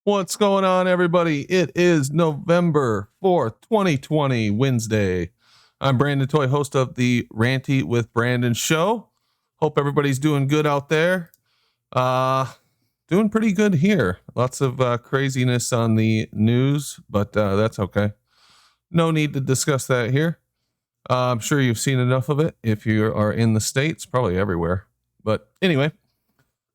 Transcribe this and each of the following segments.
What's going on, everybody? It is November 4th, 2020, Wednesday. I'm Brandon Toy, host of the Ranty with Brandon show. Hope everybody's doing good out there. Doing pretty good here. Lots of craziness on the news, but that's okay. No need to discuss that here. I'm sure you've seen enough of it if you are in the States, probably everywhere. But anyway,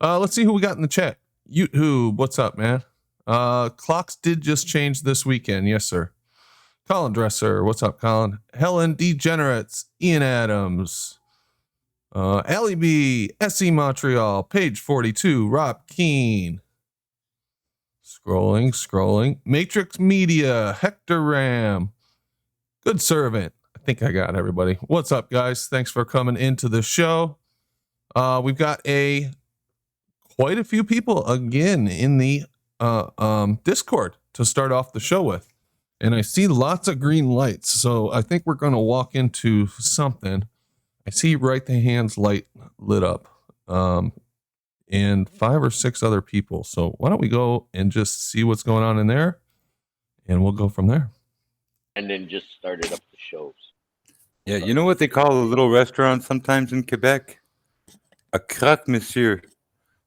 let's see who we got in the chat. YouTube, what's up, man? Clocks did just change this weekend. Yes, sir. Colin Dresser, what's up, Colin? Helen Degenerates, Ian Adams, Ali B, SE Montreal, page 42, Rob Keane. Scrolling. Matrix Media, Hector Ram, Good Servant. I think I got everybody. What's up, guys? Thanks for coming into the show. We've got quite a few people again in the Discord to start off the show with, and I see lots of green lights, so I think we're going to walk into something. I see right the hands light lit up, and 5 or 6 other people. So why don't we go and just see what's going on in there, and we'll go from there. And then just started up the shows. Yeah, you know what they call a little restaurant sometimes in Quebec? A croque monsieur,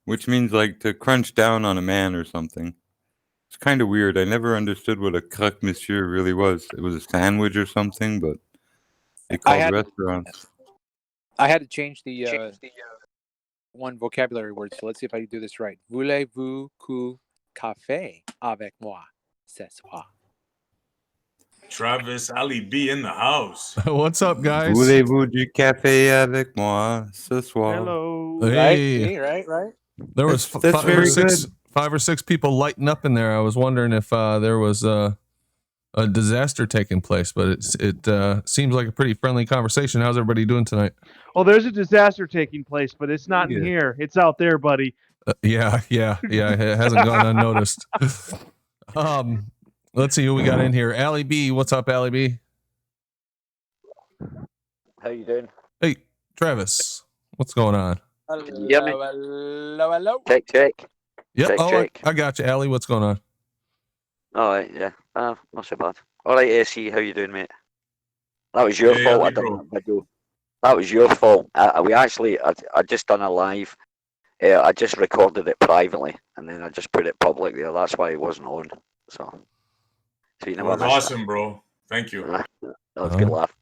which means like to crunch down on a man or something. It's kind of weird. I never understood what a croque monsieur really was. It was a sandwich or something, but they called restaurants. I had to change the one vocabulary word, so let's see if I can do this right. Voulez-vous coup café avec moi ce soir? Travis, Ali B in the house. What's up, guys? Voulez-vous du café avec moi ce soir? Hello. Hey. Right. There was That's very good. 5 or 6 people lighting up in there. I was wondering if there was a disaster taking place, but it seems like a pretty friendly conversation. How's everybody doing tonight? Well, there's a disaster taking place, but it's not in here. It's out there, buddy. Yeah. It hasn't gone unnoticed. Let's see who we got in here. Ali B, what's up, Ali B? How you doing? Hey, Travis, what's going on? Hello. Check. Yeah. Check. I got you, Ali. What's going on? All right, yeah. Not so bad. All right, AC, how you doing, mate? That was your fault. I done that video. That was your fault. I just done a live. I just recorded it privately, and then I just put it public there. That's why it wasn't on. So you never That was awesome, bro. Thank you. That was a good laugh.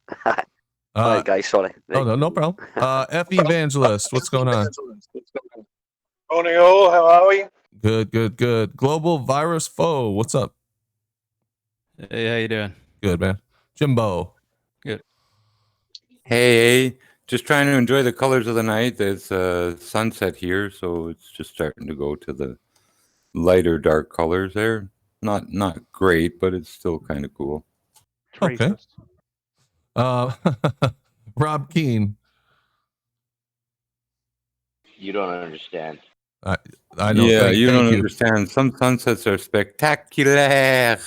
All right, guys, sorry. No problem. F Evangelist, what's going on? Morning all, how are we? Good. Global Virus Foe, what's up? Hey, how you doing? Good, man. Jimbo. Good. Hey, just trying to enjoy the colors of the night. There's sunset here, so it's just starting to go to the lighter dark colors there. Not great, but it's still kind of cool. Okay. Rob Keane. You don't understand. I know. Yeah, you don't you. understand. Some sunsets are spectacular.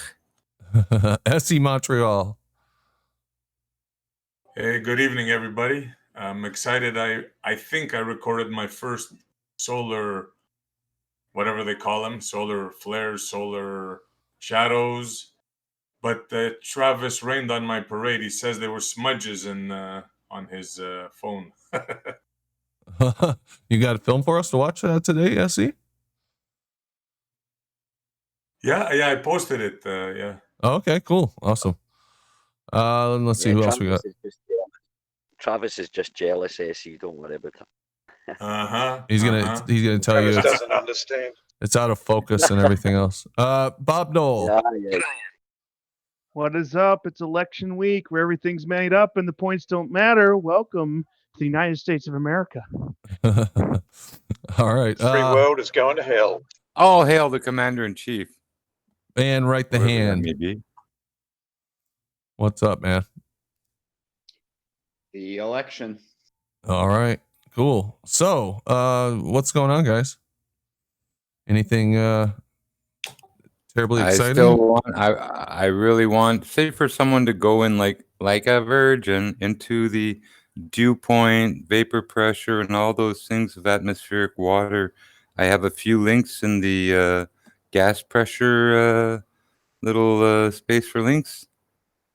SE Montreal. Hey, good evening, everybody. I'm excited. I think I recorded my first solar, whatever they call them, solar flares, solar shadows. But Travis rained on my parade. He says there were smudges on his phone. You got a film for us to watch today, SE? Yeah, I posted it. Yeah. Oh, okay, cool, awesome. Let's see who else we got. Travis is just jealous, AC. Don't worry about it. He's gonna tell Travis you doesn't understand. it's out of focus and everything else. Bob Dole. Yeah. What is up? It's election week where everything's made up and the points don't matter. Welcome to the United States of America. All right. Free world is going to hell. All hail the commander-in-chief. And right the hand. Maybe. What's up, man? The election. All right. Cool. So, what's going on, guys? Anything terribly exciting? I really want, say, for someone to go in like a virgin into the dew point, vapor pressure, and all those things of atmospheric water. I have a few links in the gas pressure little space for links.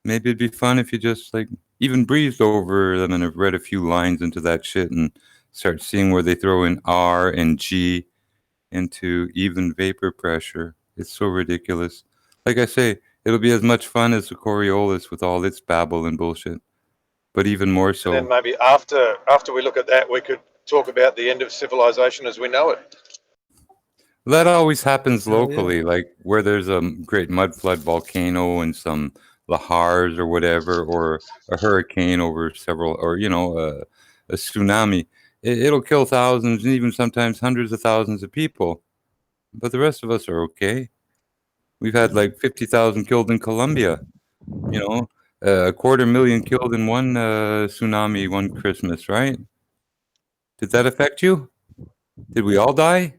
Maybe it'd be fun if you just like even breezed over them and have read a few lines into that shit and start seeing where they throw in R and G into even vapor pressure. It's so ridiculous. Like I say, it'll be as much fun as the Coriolis with all its babble and bullshit, but even more so. And then maybe after we look at that, we could talk about the end of civilization as we know it. That always happens Oh, yeah. locally, like where there's a great mud flood volcano and some lahars or whatever, or a hurricane over several, or a tsunami. It'll kill thousands and even sometimes hundreds of thousands of people, but the rest of us are okay. We've had like 50,000 killed in Colombia, a 250,000 killed in one tsunami one Christmas, right? Did that affect you? Did we all die?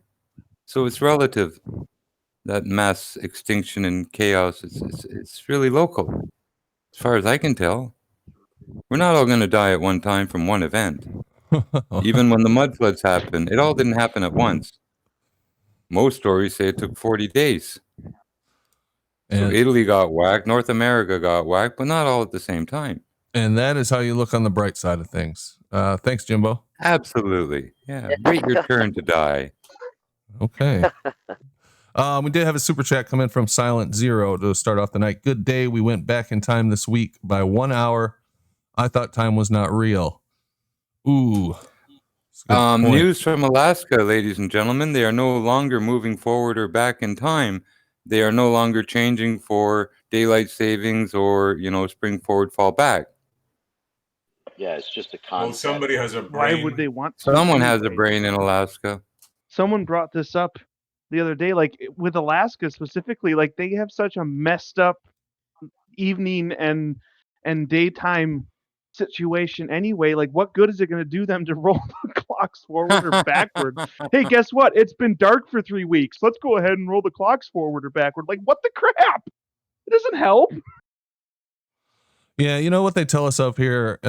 So it's relative. That mass extinction and chaos, it's really local. As far as I can tell, we're not all going to die at one time from one event. Even when the mud floods happened, it all didn't happen at once. Most stories say it took 40 days. So Italy got whacked, North America got whacked, but not all at the same time. And that is how you look on the bright side of things. Thanks, Jimbo. Absolutely. Yeah. Wait your turn to die. Okay. We did have a super chat come in from Silent Zero to start off the night. Good day. We went back in time this week by 1 hour. I thought time was not real. Ooh. News from Alaska, ladies and gentlemen. They are no longer moving forward or back in time. They are no longer changing for daylight savings or, spring forward, fall back. Yeah, it's just a concept. Well, somebody has a brain. Why would they want to? Someone has a brain in Alaska. Someone brought this up the other day, like with Alaska specifically, like they have such a messed up evening and daytime situation anyway. Like, what good is it going to do them to roll the clocks forward or backward? Hey, guess what? It's been dark for 3 weeks. Let's go ahead and roll the clocks forward or backward. Like, what the crap? It doesn't help. Yeah, you know what they tell us up here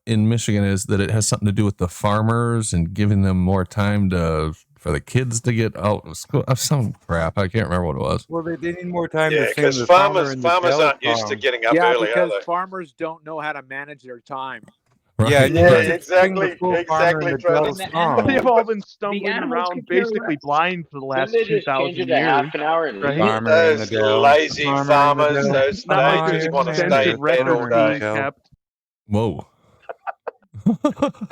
in Michigan is that it has something to do with the farmers and giving them more time for the kids to get out of school. Some crap. I can't remember what it was. Well, they need more time. Yeah, because farmers aren't used to getting up early, because are they? farmers don't know how to manage their time. Right. Yeah, exactly, Travis. They've all been stumbling around basically blind for the last 2,000 years. Half an hour and right? Those lazy farmers, those they just want to stay in bed all day. Kept. Whoa.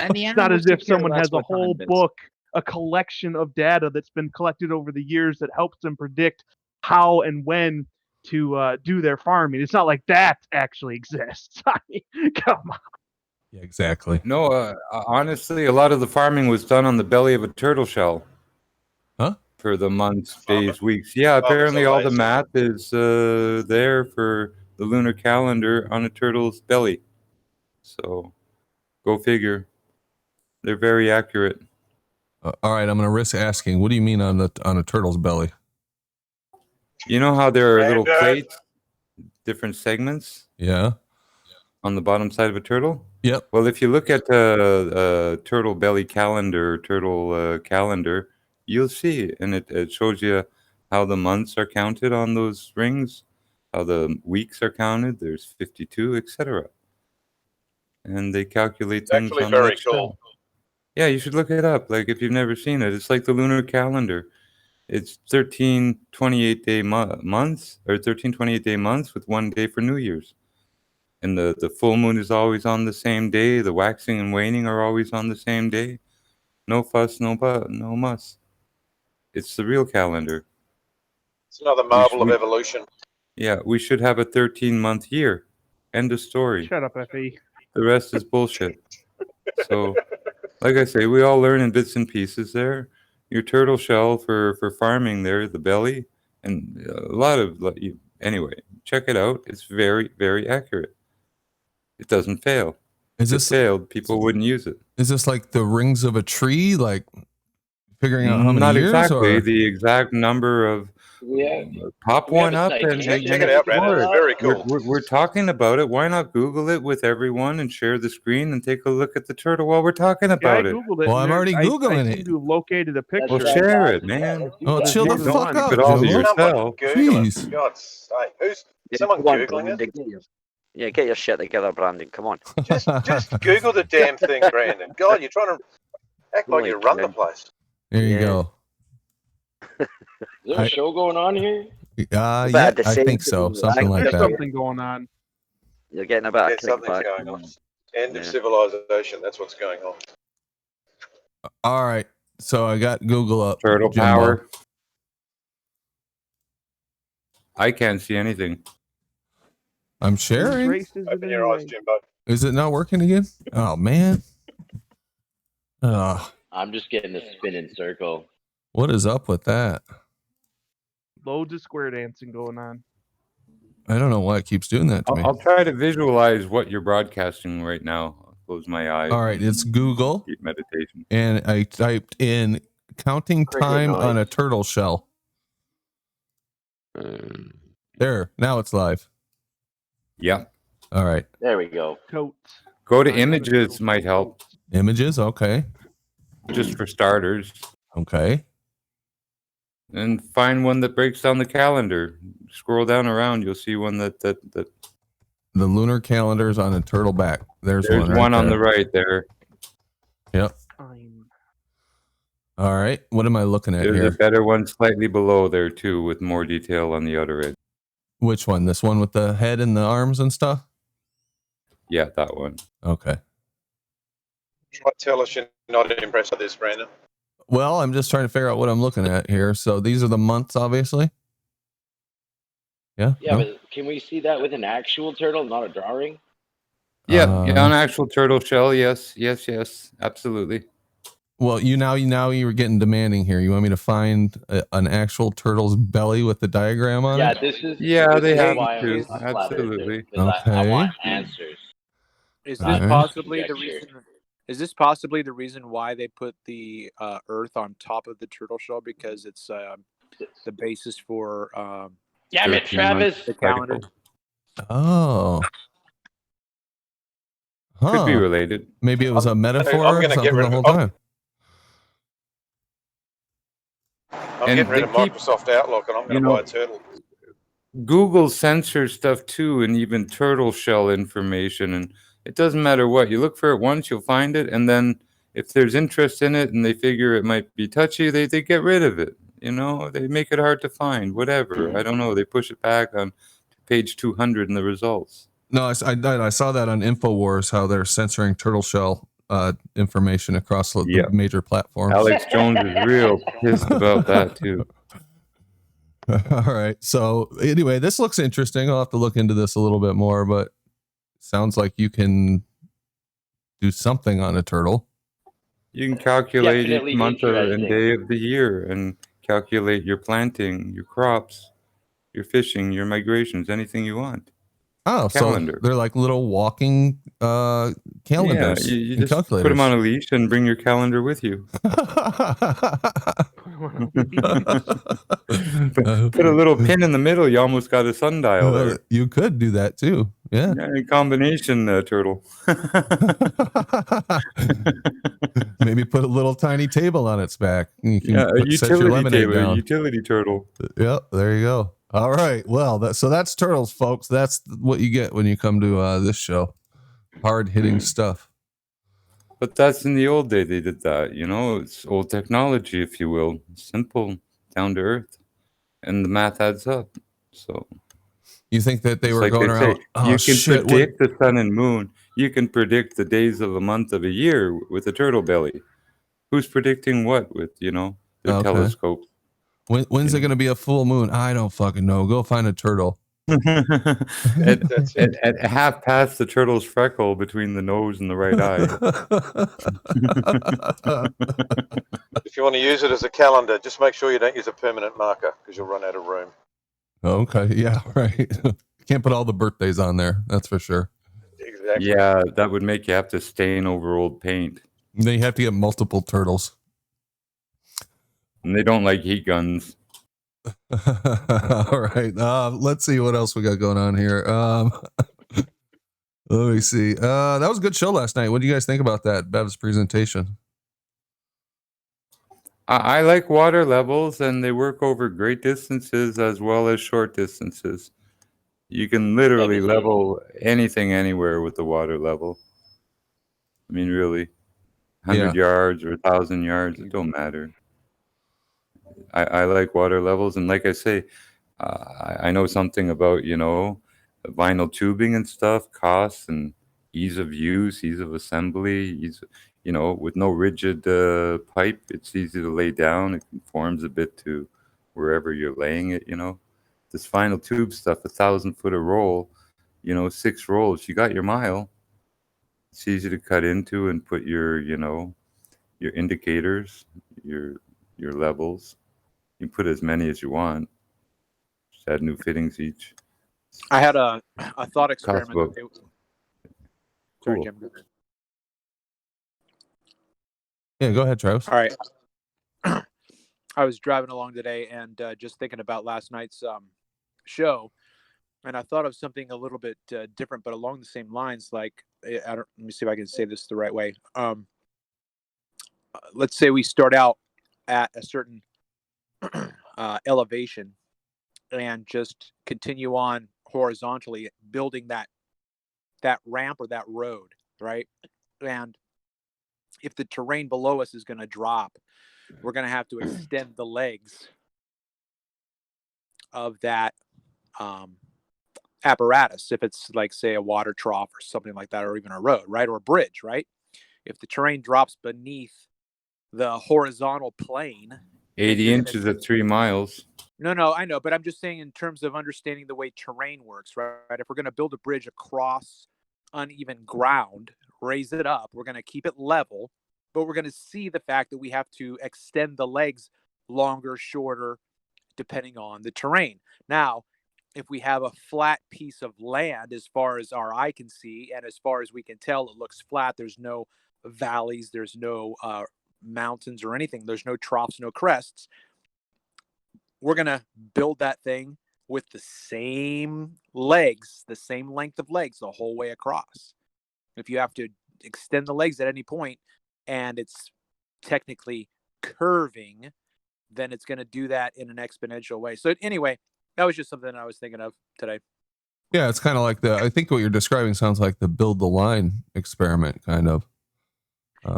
It's not as if someone has a whole book, a collection of data that's been collected over the years that helps them predict how and when to do their farming. It's not like that actually exists. I mean, come on. Yeah, exactly. No, honestly, a lot of the farming was done on the belly of a turtle shell. Huh? For the months, days, weeks. Yeah, apparently all the math is there for the lunar calendar on a turtle's belly. So, go figure. They're very accurate. All right, I'm going to risk asking. What do you mean on a turtle's belly? You know how there are little plates, different segments? Yeah. On the bottom side of a turtle? Yep. Well, if you look at a turtle belly calendar, turtle calendar, you'll see, and it shows you how the months are counted on those rings, how the weeks are counted. There's 52, etc. And they calculate things. Actually, on very that cool. Yeah, you should look it up. Like if you've never seen it, it's like the lunar calendar. It's 13 28-day months, or 13 28-day months with 1 day for New Year's. And the full moon is always on the same day. The waxing and waning are always on the same day. No fuss, no muss. It's the real calendar. It's another marvel of evolution. Yeah, we should have a 13-month year. End of story. Shut up, Effie. The rest is bullshit. So, like I say, we all learn in bits and pieces there. Your turtle shell for farming there, the belly, and a lot of, anyway, check it out. It's very, very accurate. It doesn't fail. If it failed, people wouldn't use it. Is this like the rings of a tree, like figuring out how many Not years? exactly. Or? The exact number of Pop we have one a up and citation? Check it out, Brandon. It's very We're, cool. we're talking about it. Why not Google it with everyone and share the screen and take a look at the turtle while we're talking Yeah, I about it? googled it. Well, and I'm already I Googling seem it. to have located a picture. Well, share it, man. Oh, There's chill the more than fuck one. out, Keep it all to Jimbo. yourself. Google it. Jeez. For God's sake. Who's Yeah, someone come on, Googling Brandon, it? get your shit together, Brandon. Come on. Just Google the damn thing, Brandon. God, you're trying to act like Holy you run the cow. place. There you Yeah. go. Is there a show going on here? But Yeah, at the I same think so. time, Something like There's that. something going on. You're getting a bit Yeah, of something's kickback. going on. End of Yeah. civilization. That's what's going on. All right. So I got Google up. Turtle Jimbo. power. I can't see anything. I'm Whose sharing. race is it Open your eyes, anyway? Jimbo. Is it not working again? Oh man. I'm just getting a spinning circle. What is up with that? Loads of square dancing going on. I don't know why it keeps doing that to me. I'll try to visualize what you're broadcasting right now. I'll close my eyes. All right, it's Google, Deep meditation. and I typed in counting Cricket time noise. on a turtle shell. There, now it's live. Yeah. All right, There we go. Coats. Go to images might help, images. Okay, just for starters. okay. And find one that breaks down the calendar. Scroll down around, you'll see one that The lunar calendar's on a turtle back. There's one. Right one on there. the right there. Yep. All right. What am I looking at There's here? a better one slightly below there too, with more detail on the outer edge. Which one? This one with the head and the arms and stuff? Yeah, that one. Okay. What tell us you're not impressed with this, Brandon? Well, I'm just trying to figure out what I'm looking at here. So these are the months, obviously. Yeah. Yeah, No? but can we see that with an actual turtle, not a drawing? Yeah, an actual turtle shell. Yes, absolutely. Well, now you were getting demanding here. You want me to find an actual turtle's belly with the diagram on Yeah, it? this is. Yeah, this they is have why to. I'm flattered, Absolutely. because I Okay. want answers. Is All this right. possibly the Conjecture. reason? Is this possibly the reason why they put the Earth on top of the turtle shell, because it's the basis for Damn it, 13 months Travis! the calendar? cycle. Oh. Huh. Could be related. Maybe it was a metaphor I'm or gonna get something rid the of- whole time. I'm And getting rid they of keep- Microsoft Outlook and I'm going to buy a turtle. Google censors stuff too, and even turtle shell information. And it doesn't matter what you look for it once, you'll find it, and then if there's interest in it and they figure it might be touchy, they get rid of it. You know, they make it hard to find. Whatever. I don't know. They push it back on page 200 in the results. No, I saw that on InfoWars, how they're censoring turtle shell information across the Yeah. major platforms. Alex Jones is real pissed about that too. All right. So anyway, this looks interesting. I'll have to look into this a little bit more, but sounds like you can do something on a turtle. You can calculate Definitely each month and interesting. day of the year and calculate your planting, your crops, your fishing, your migrations, anything you want. Oh, Calendar. so they're like little walking calendars. Yeah, you and just put them on a leash and bring your calendar with you. Put a little pin in the middle. You almost got a sundial there. You could do that too. Yeah. Yeah, a combination turtle. Maybe put a little tiny table on its back. You can Yeah, a set your utility lemonade table, a down. utility turtle. Yep, there you go. All right. Well, that's turtles, folks. That's what you get when you come to this show. Hard hitting stuff. But that's in the old day they did that, you know, it's old technology, if you will. Simple, down to earth. And the math adds up. So You think that they it's were like going they around? say, Oh, you can shit, predict the sun and moon. You can predict the days of a month of a year with a turtle belly. Who's predicting what with, you know, their Okay. telescope? When's it going to be a full moon? I don't fucking know. Go find a turtle. at half past the turtle's freckle between the nose and the right eye. If you want to use it as a calendar, just make sure you don't use a permanent marker because you'll run out of room. Okay. Yeah, right. Can't put all the birthdays on there. That's for sure. Exactly. Yeah, that would make you have to stain over old paint. Then you have to get multiple turtles. And they don't like heat guns. All right. Let's see what else we got going on here. Let me see. That was a good show last night. What do you guys think about that, Bev's presentation? I like water levels, and they work over great distances as well as short distances. You can literally level anything anywhere with the water level. I mean, really, 100 yards or 1,000 yards, it don't matter. I like water levels, and like I say, I know something about, vinyl tubing and stuff, costs and ease of use, ease of assembly, with no rigid pipe, it's easy to lay down. It conforms a bit to wherever you're laying it, This vinyl tube stuff, 1,000 foot a roll, 6 rolls, you got your mile. It's easy to cut into and put your indicators, your levels. You can put as many as you want. Just add new fittings each. I had a thought experiment. Sorry, Cool. Jim. Yeah, go ahead, Travis. All right. I was driving along today and just thinking about last night's show, and I thought of something a little bit different, but along the same lines. Like, let me see if I can say this the right way. Let's say we start out at a certain elevation and just continue on horizontally, building that ramp or that road, right? And if the terrain below us is going to drop, we're going to have to extend the legs of that apparatus. If it's like, say, a water trough or something like that, or even a road, right? Or a bridge, right? If the terrain drops beneath the horizontal plane, 80 inches at 3 miles. No, I know, but I'm just saying in terms of understanding the way terrain works, right? If we're going to build a bridge across uneven ground, raise it up, we're going to keep it level, but we're going to see the fact that we have to extend the legs longer, shorter, depending on the terrain. Now, if we have a flat piece of land, as far as our eye can see, and as far as we can tell, it looks flat. There's no valleys, there's no mountains or anything. There's no troughs, no crests. We're going to build that thing with the same legs, the same length of legs the whole way across. If you have to extend the legs at any point and it's technically curving, then it's going to do that in an exponential way. So anyway, that was just something I was thinking of today. Yeah, it's kind of like I think what you're describing sounds like the build the line experiment, kind of.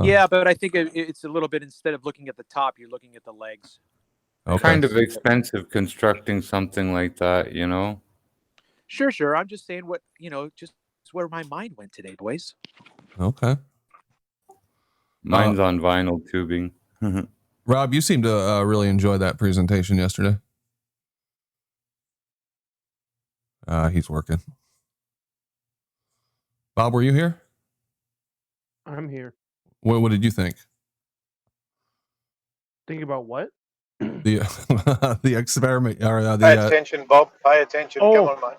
Yeah, but I think it's a little bit, instead of looking at the top, you're looking at the legs. Okay. Kind of expensive constructing something like that, Sure. I'm just saying just where my mind went today, boys. Okay. Mine's on vinyl tubing. Rob, you seem to really enjoy that presentation yesterday. He's working. Bob, were you here? I'm here. What did you think? Think about what? The experiment or Pay attention, Bob. Pay attention. Come on, mate.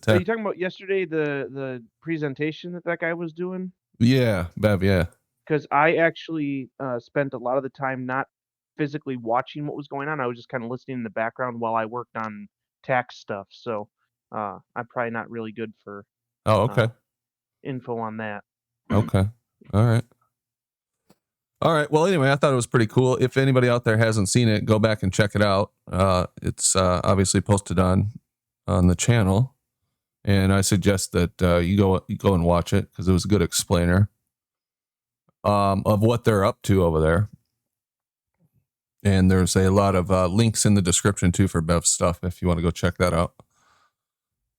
Are you talking about yesterday the presentation that guy was doing? Yeah, Bev. Yeah. Because I actually spent a lot of the time not physically watching what was going on. I was just kind of listening in the background while I worked on tax stuff. So I'm probably not really good for info on that. Okay. All right. Well, anyway, I thought it was pretty cool. If anybody out there hasn't seen it, go back and check it out. It's obviously posted on the channel, and I suggest that you go and watch it because it was a good explainer of what they're up to over there. And there's a lot of links in the description too for Bev's stuff if you want to go check that out.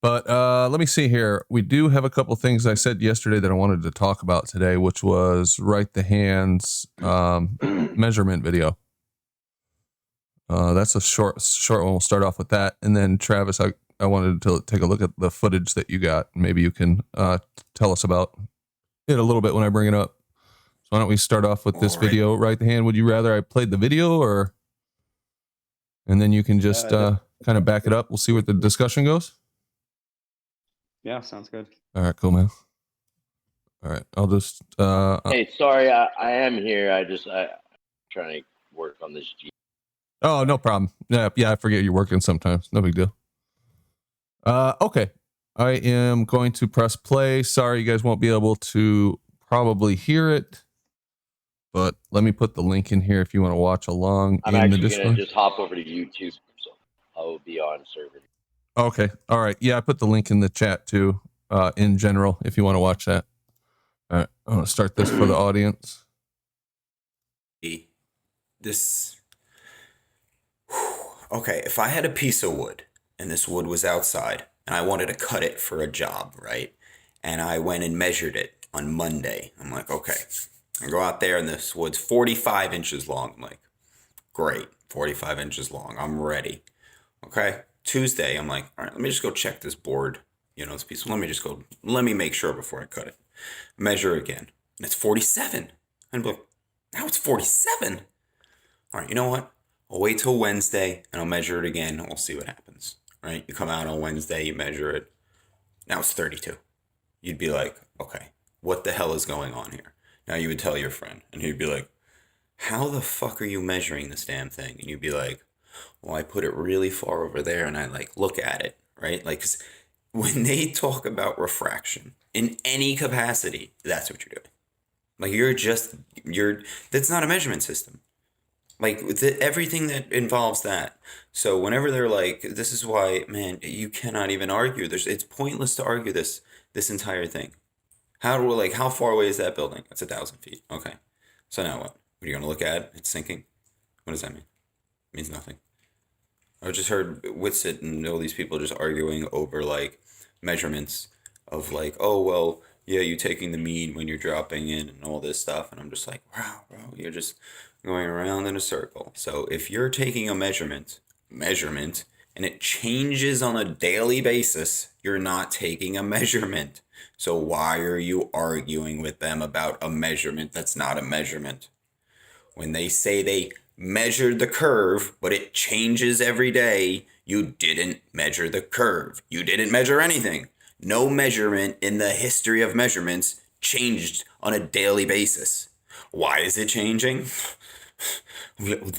But let me see here. We do have a couple things I said yesterday that I wanted to talk about today, which was Right the Hands measurement video. That's a short one. We'll start off with that. And then Travis, I wanted to take a look at the footage that you got. Maybe you can tell us about it a little bit when I bring it up. So why don't we start off with this video, Right the Hand? Would you rather I played the video and then you can just kind of back it up? We'll see where the discussion goes. Yeah, sounds good. All right, cool, man. All right, I'll just. Hey, sorry, I am here. I'm trying to work on this. Oh, no problem. Yeah, I forget you're working sometimes. No big deal. Okay. I am going to press play. Sorry, you guys won't be able to probably hear it, but let me put the link in here if you want to watch along I'm in the actually going Discord. to just hop over to YouTube, so I will be on server. Okay. All right. Yeah, I put the link in the chat too, in general, if you want to watch that. All right. I'm going to start this for the audience. This. Okay, if I had a piece of wood and this wood was outside and I wanted to cut it for a job, right? And I went and measured it on Monday. I'm like, okay. I go out there and this wood's 45 inches long. I'm like, great, 45 inches long. I'm ready. Okay. Tuesday, I'm like, all right, let me just go check this board, this piece. Let me make sure before I cut it. Measure again. And it's 47. And I'm like, now it's 47. All right, you know what? I'll wait till Wednesday and I'll measure it again and we'll see what happens. Right? You come out on Wednesday, you measure it. Now it's 32. You'd be like, okay, what the hell is going on here? Now you would tell your friend and he'd be like, how the fuck are you measuring this damn thing? And you'd be like, well, I put it really far over there and I look at it, right? 'Cause when they talk about refraction in any capacity, that's what you're doing. That's not a measurement system. Everything that involves that. So whenever they're like, this is why, man, you cannot even argue. It's pointless to argue this entire thing. How far away is that building? It's 1,000 feet. Okay. So now what? What are you going to look at? It's sinking. What does that mean? It means nothing. I just heard Witsit and all these people just arguing over measurements of oh, well, yeah, you taking the mean when you're dropping in and all this stuff. And I'm just like, wow, bro, you're just going around in a circle. So if you're taking a measurement, and it changes on a daily basis, you're not taking a measurement. So why are you arguing with them about a measurement that's not a measurement? When they say they measured the curve, but it changes every day, you didn't measure the curve. You didn't measure anything. No measurement in the history of measurements changed on a daily basis. Why is it changing?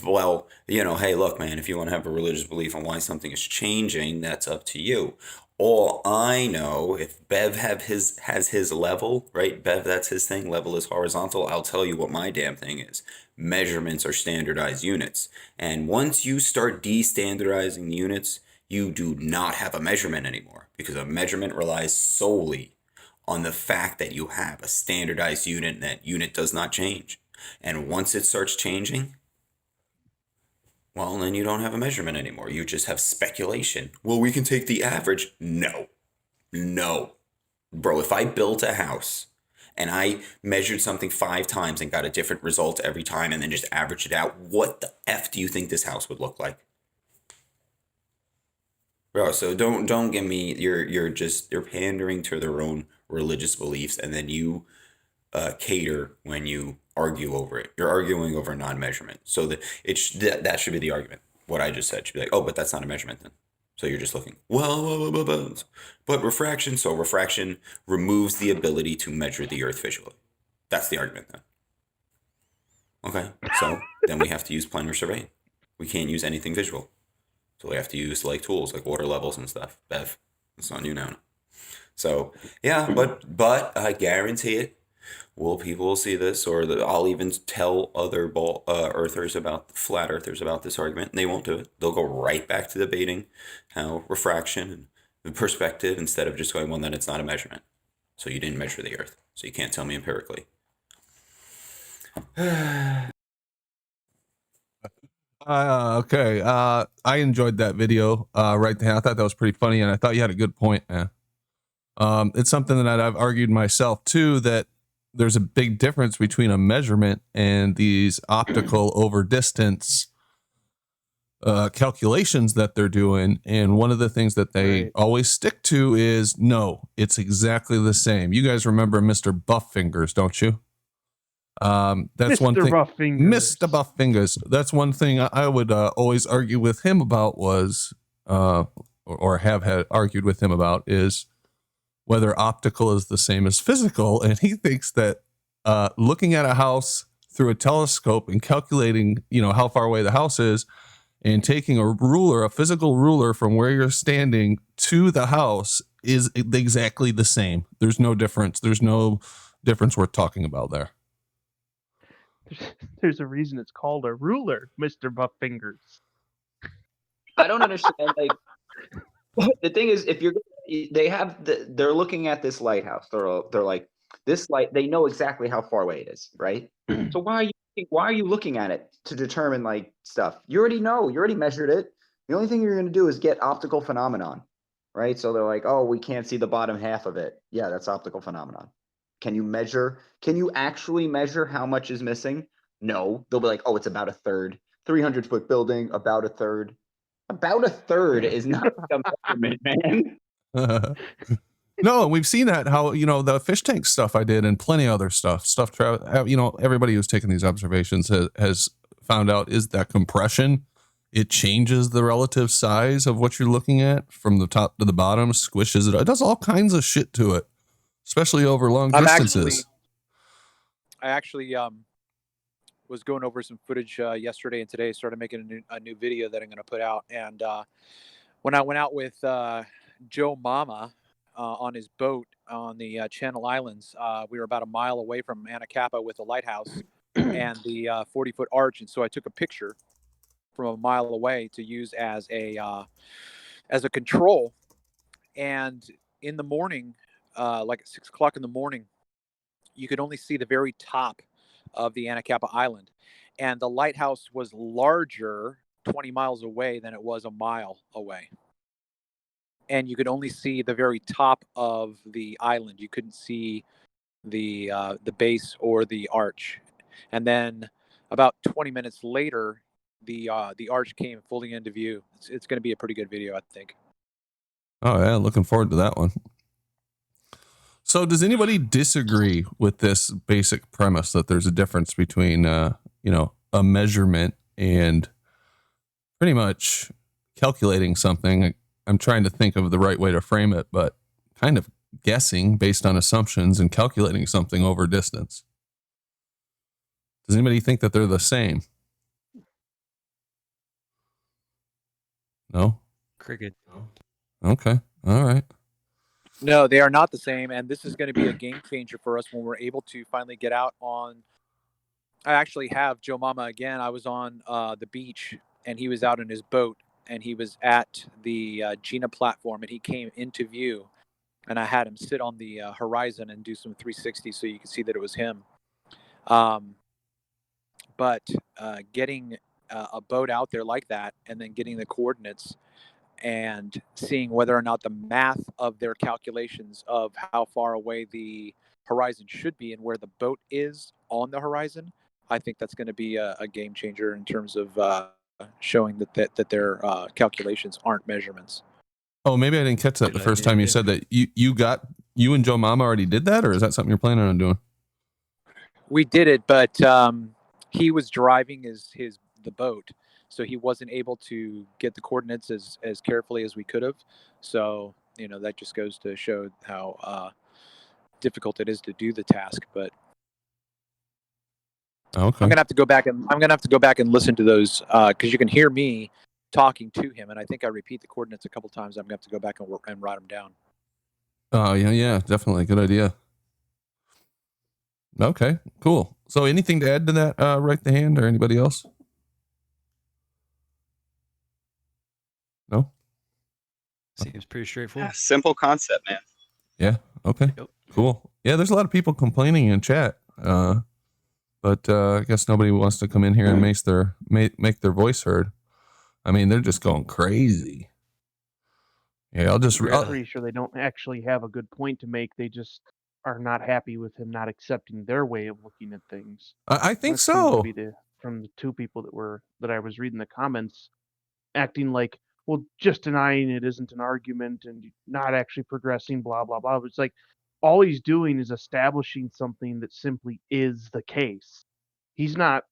Well, hey, look, man, if you want to have a religious belief on why something is changing, that's up to you. All I know, if Bev has his level, right? Bev, that's his thing. Level is horizontal. I'll tell you what my damn thing is. Measurements are standardized units. And once you start de-standardizing units, you do not have a measurement anymore, because a measurement relies solely on the fact that you have a standardized unit and that unit does not change. And once it starts changing, well, then you don't have a measurement anymore. You just have speculation. Well, we can take the average. No. Bro, if I built a house and I measured something 5 times and got a different result every time and then just averaged it out, what the F do you think this house would look like? Bro, so don't give me, you're pandering to their own religious beliefs, and then you cater when you argue over it. You're arguing over non-measurement. So that should be the argument. What I just said should be like, oh, but that's not a measurement then. So you're just looking, but refraction. So refraction removes the ability to measure the Earth visually. That's the argument then. Okay, so then we have to use planar surveying. We can't use anything visual. So we have to use tools like water levels and stuff. Bev, it's on you now. So yeah, but I guarantee it. People will see this, or I'll even tell other earthers flat earthers about this argument, and they won't do it. They'll go right back to debating how refraction and the perspective, instead of just going, well, then it's not a measurement. So you didn't measure the Earth, so you can't tell me empirically. Okay. I enjoyed that video right there. I thought that was pretty funny, and I thought you had a good point, man. It's something that I've argued myself too, that there's a big difference between a measurement and these optical over distance calculations that they're doing. And one of the things that they always stick to is, no, it's exactly the same. You guys remember Mr. Buffingers, don't you? That's one thing. Mr. Buffingers. That's one thing I would always argue with him about was, or have had argued with him about, is whether optical is the same as physical. And he thinks that looking at a house through a telescope and calculating, how far away the house is And taking a ruler, a physical ruler from where you're standing to the house is exactly the same. There's no difference. There's no difference worth talking about there. There's a reason it's called a ruler, Mr. Buff Fingers. I don't understand. Like, the thing is, if they're looking at this lighthouse. They're like, this light. They know exactly how far away it is, right? So why are you looking at it to determine like stuff? You already know. You already measured it. The only thing you're going to do is get optical phenomenon, right? So they're like, oh, we can't see the bottom half of it. Yeah, that's optical phenomenon. Can you measure? Can you actually measure how much is missing? No. They'll be like, oh, it's about a third. 300-foot building, about a third. About a third is not a measurement, man. No, we've seen that, how, the fish tank stuff I did and plenty of other stuff, everybody who's taken these observations has found out is that compression, it changes the relative size of what you're looking at from the top to the bottom, squishes it. It does all kinds of shit to it, especially over long distances. I actually was going over some footage yesterday and today, started making a new video that I'm going to put out. And when I went out with Joe Mama on his boat on the Channel Islands, we were about a mile away from Anacapa with the lighthouse and the 40-foot arch. And so I took a picture from a mile away to use as a control. And in the morning, like at 6 o'clock in the morning, you could only see the very top of the Anacapa Island. And the lighthouse was larger 20 miles away than it was a mile away. And you could only see the very top of the island. You couldn't see the base or the arch. And then about 20 minutes later, the arch came fully into view. It's going to be a pretty good video, I think. Oh yeah, looking forward to that one. So does anybody disagree with this basic premise that there's a difference between, a measurement and pretty much calculating something? I'm trying to think of the right way to frame it, but kind of guessing based on assumptions and calculating something over distance. Does anybody think that they're the same? No? Cricket. Okay. All right. No, they are not the same, and this is going to be a game changer for us when we're able to finally get out on. I actually have Joe Mama again. I was on the beach, and he was out in his boat, and he was at the Gina platform, and he came into view, and I had him sit on the horizon and do some 360 so you could see that it was him. But getting a boat out there like that, and then getting the coordinates and seeing whether or not the math of their calculations of how far away the horizon should be and where the boat is on the horizon, I think that's going to be a game changer in terms of showing that their calculations aren't measurements. Oh, maybe I didn't catch that the first time you said that. You and Joe Mama already did that, or is that something you're planning on doing? We did it, but he was driving the boat, so he wasn't able to get the coordinates as carefully as we could have. So, that just goes to show how difficult it is to do the task. But okay, I'm gonna have to go back and listen to those because you can hear me talking to him, and I think I repeat the coordinates a couple times. I'm gonna have to go back and write them down. Oh yeah, definitely good idea. Okay, cool. So anything to add to that, right the hand or anybody else? No? Seems pretty straightforward. Yeah, simple concept, man. Yeah. Okay. Yep. Cool. Yeah, there's a lot of people complaining in chat. But I guess nobody wants to come in here and make their voice heard. I mean, they're just going crazy. Yeah, I'm pretty sure they don't actually have a good point to make. They just are not happy with him not accepting their way of looking at things. I think That seems to so. be from the two people that I was reading the comments, acting like, well, just denying it isn't an argument and not actually progressing, blah blah blah. It's like all he's doing is establishing something that simply is the case. He's not.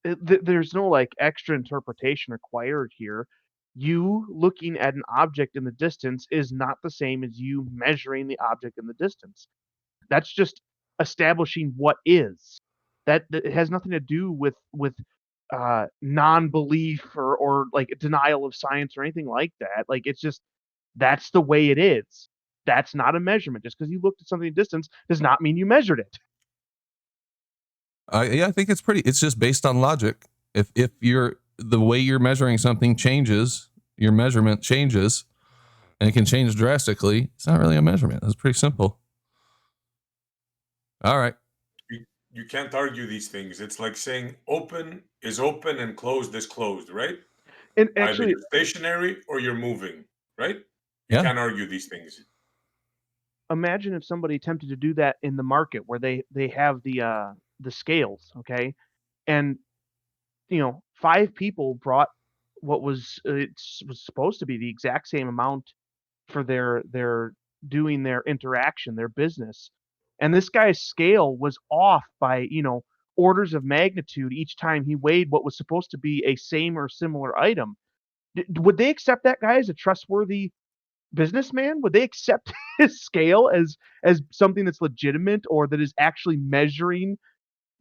There's no like extra interpretation required here. You looking at an object in the distance is not the same as you measuring the object in the distance. That's just establishing what is. That it has nothing to do with non-belief or like denial of science or anything like that. Like it's just that's the way it is. That's not a measurement. Just because you looked at something at distance does not mean you measured it. Yeah, I think it's just based on logic. If the way you're measuring something changes, your measurement changes, and it can change drastically, it's not really a measurement. It's pretty simple. All right. You can't argue these things. It's like saying open is open and closed is closed, right? And Either actually, you're stationary or you're moving, right? You Yeah. can't argue these things. imagine if somebody attempted to do that in the market where they have the scales, okay, and 5 people brought what was supposed to be the exact same amount for their doing their interaction, their business. And this guy's scale was off by, orders of magnitude each time he weighed what was supposed to be a same or similar item. Would they accept that guy as a trustworthy businessman? Would they accept his scale as something that's legitimate or that is actually measuring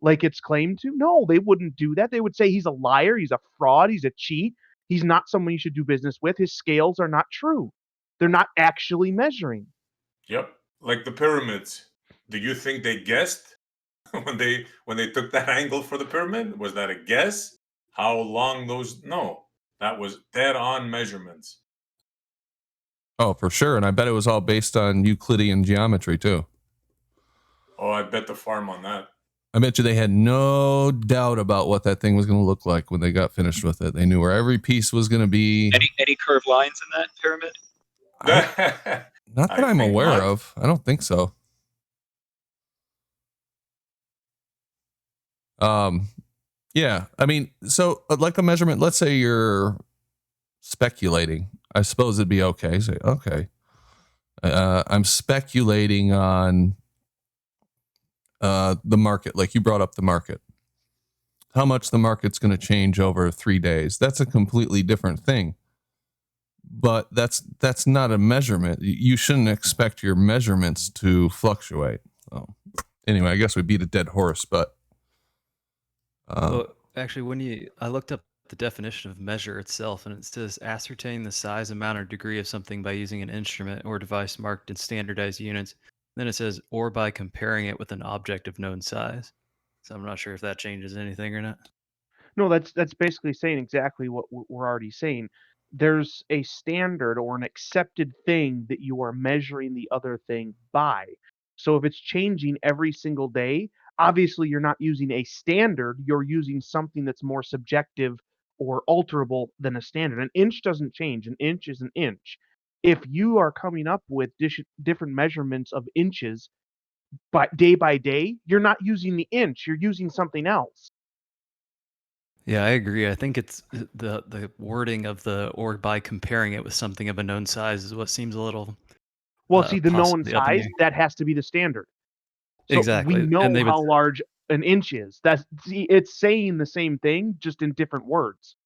like it's claimed to? No, they wouldn't do that. They would say he's a liar, he's a fraud, he's a cheat, he's not someone you should do business with. His scales are not true. They're not actually measuring. Yep. Like the pyramids. Do you think they guessed when they took that angle for the pyramid? Was that a guess? How long those? No, that was dead on measurements. Oh, for sure. And I bet it was all based on Euclidean geometry too. Oh, I bet the farm on that. I bet you they had no doubt about what that thing was going to look like when they got finished with it. They knew where every piece was going to be. Any curved lines in that pyramid? Not that I'm aware of. I don't think so. Yeah. I mean, so like a measurement, let's say you're speculating. I suppose it'd be okay. Say, okay. I'm speculating on the market. Like you brought up the market. How much the market's going to change over 3 days. That's a completely different thing. But that's not a measurement. You shouldn't expect your measurements to fluctuate. So, anyway, I guess we beat a dead horse, but well, actually, I looked up the definition of measure itself, and it says ascertain the size, amount, or degree of something by using an instrument or device marked in standardized units. Then it says, or by comparing it with an object of known size. So I'm not sure if that changes anything or not. No, that's basically saying exactly what we're already saying. There's a standard or an accepted thing that you are measuring the other thing by. So if it's changing every single day, obviously you're not using a standard, you're using something that's more subjective or alterable than a standard. An inch doesn't change, an inch is an inch. If you are coming up with different measurements of inches by day, you're not using the inch, you're using something else. Yeah, I agree. I think it's the wording of the or by comparing it with something of a known size is what seems a little Well, see, the known possibly up in the size, air. that has to be the standard. So we Exactly. And know they would how large an inch is. It's saying the same thing, just in different words.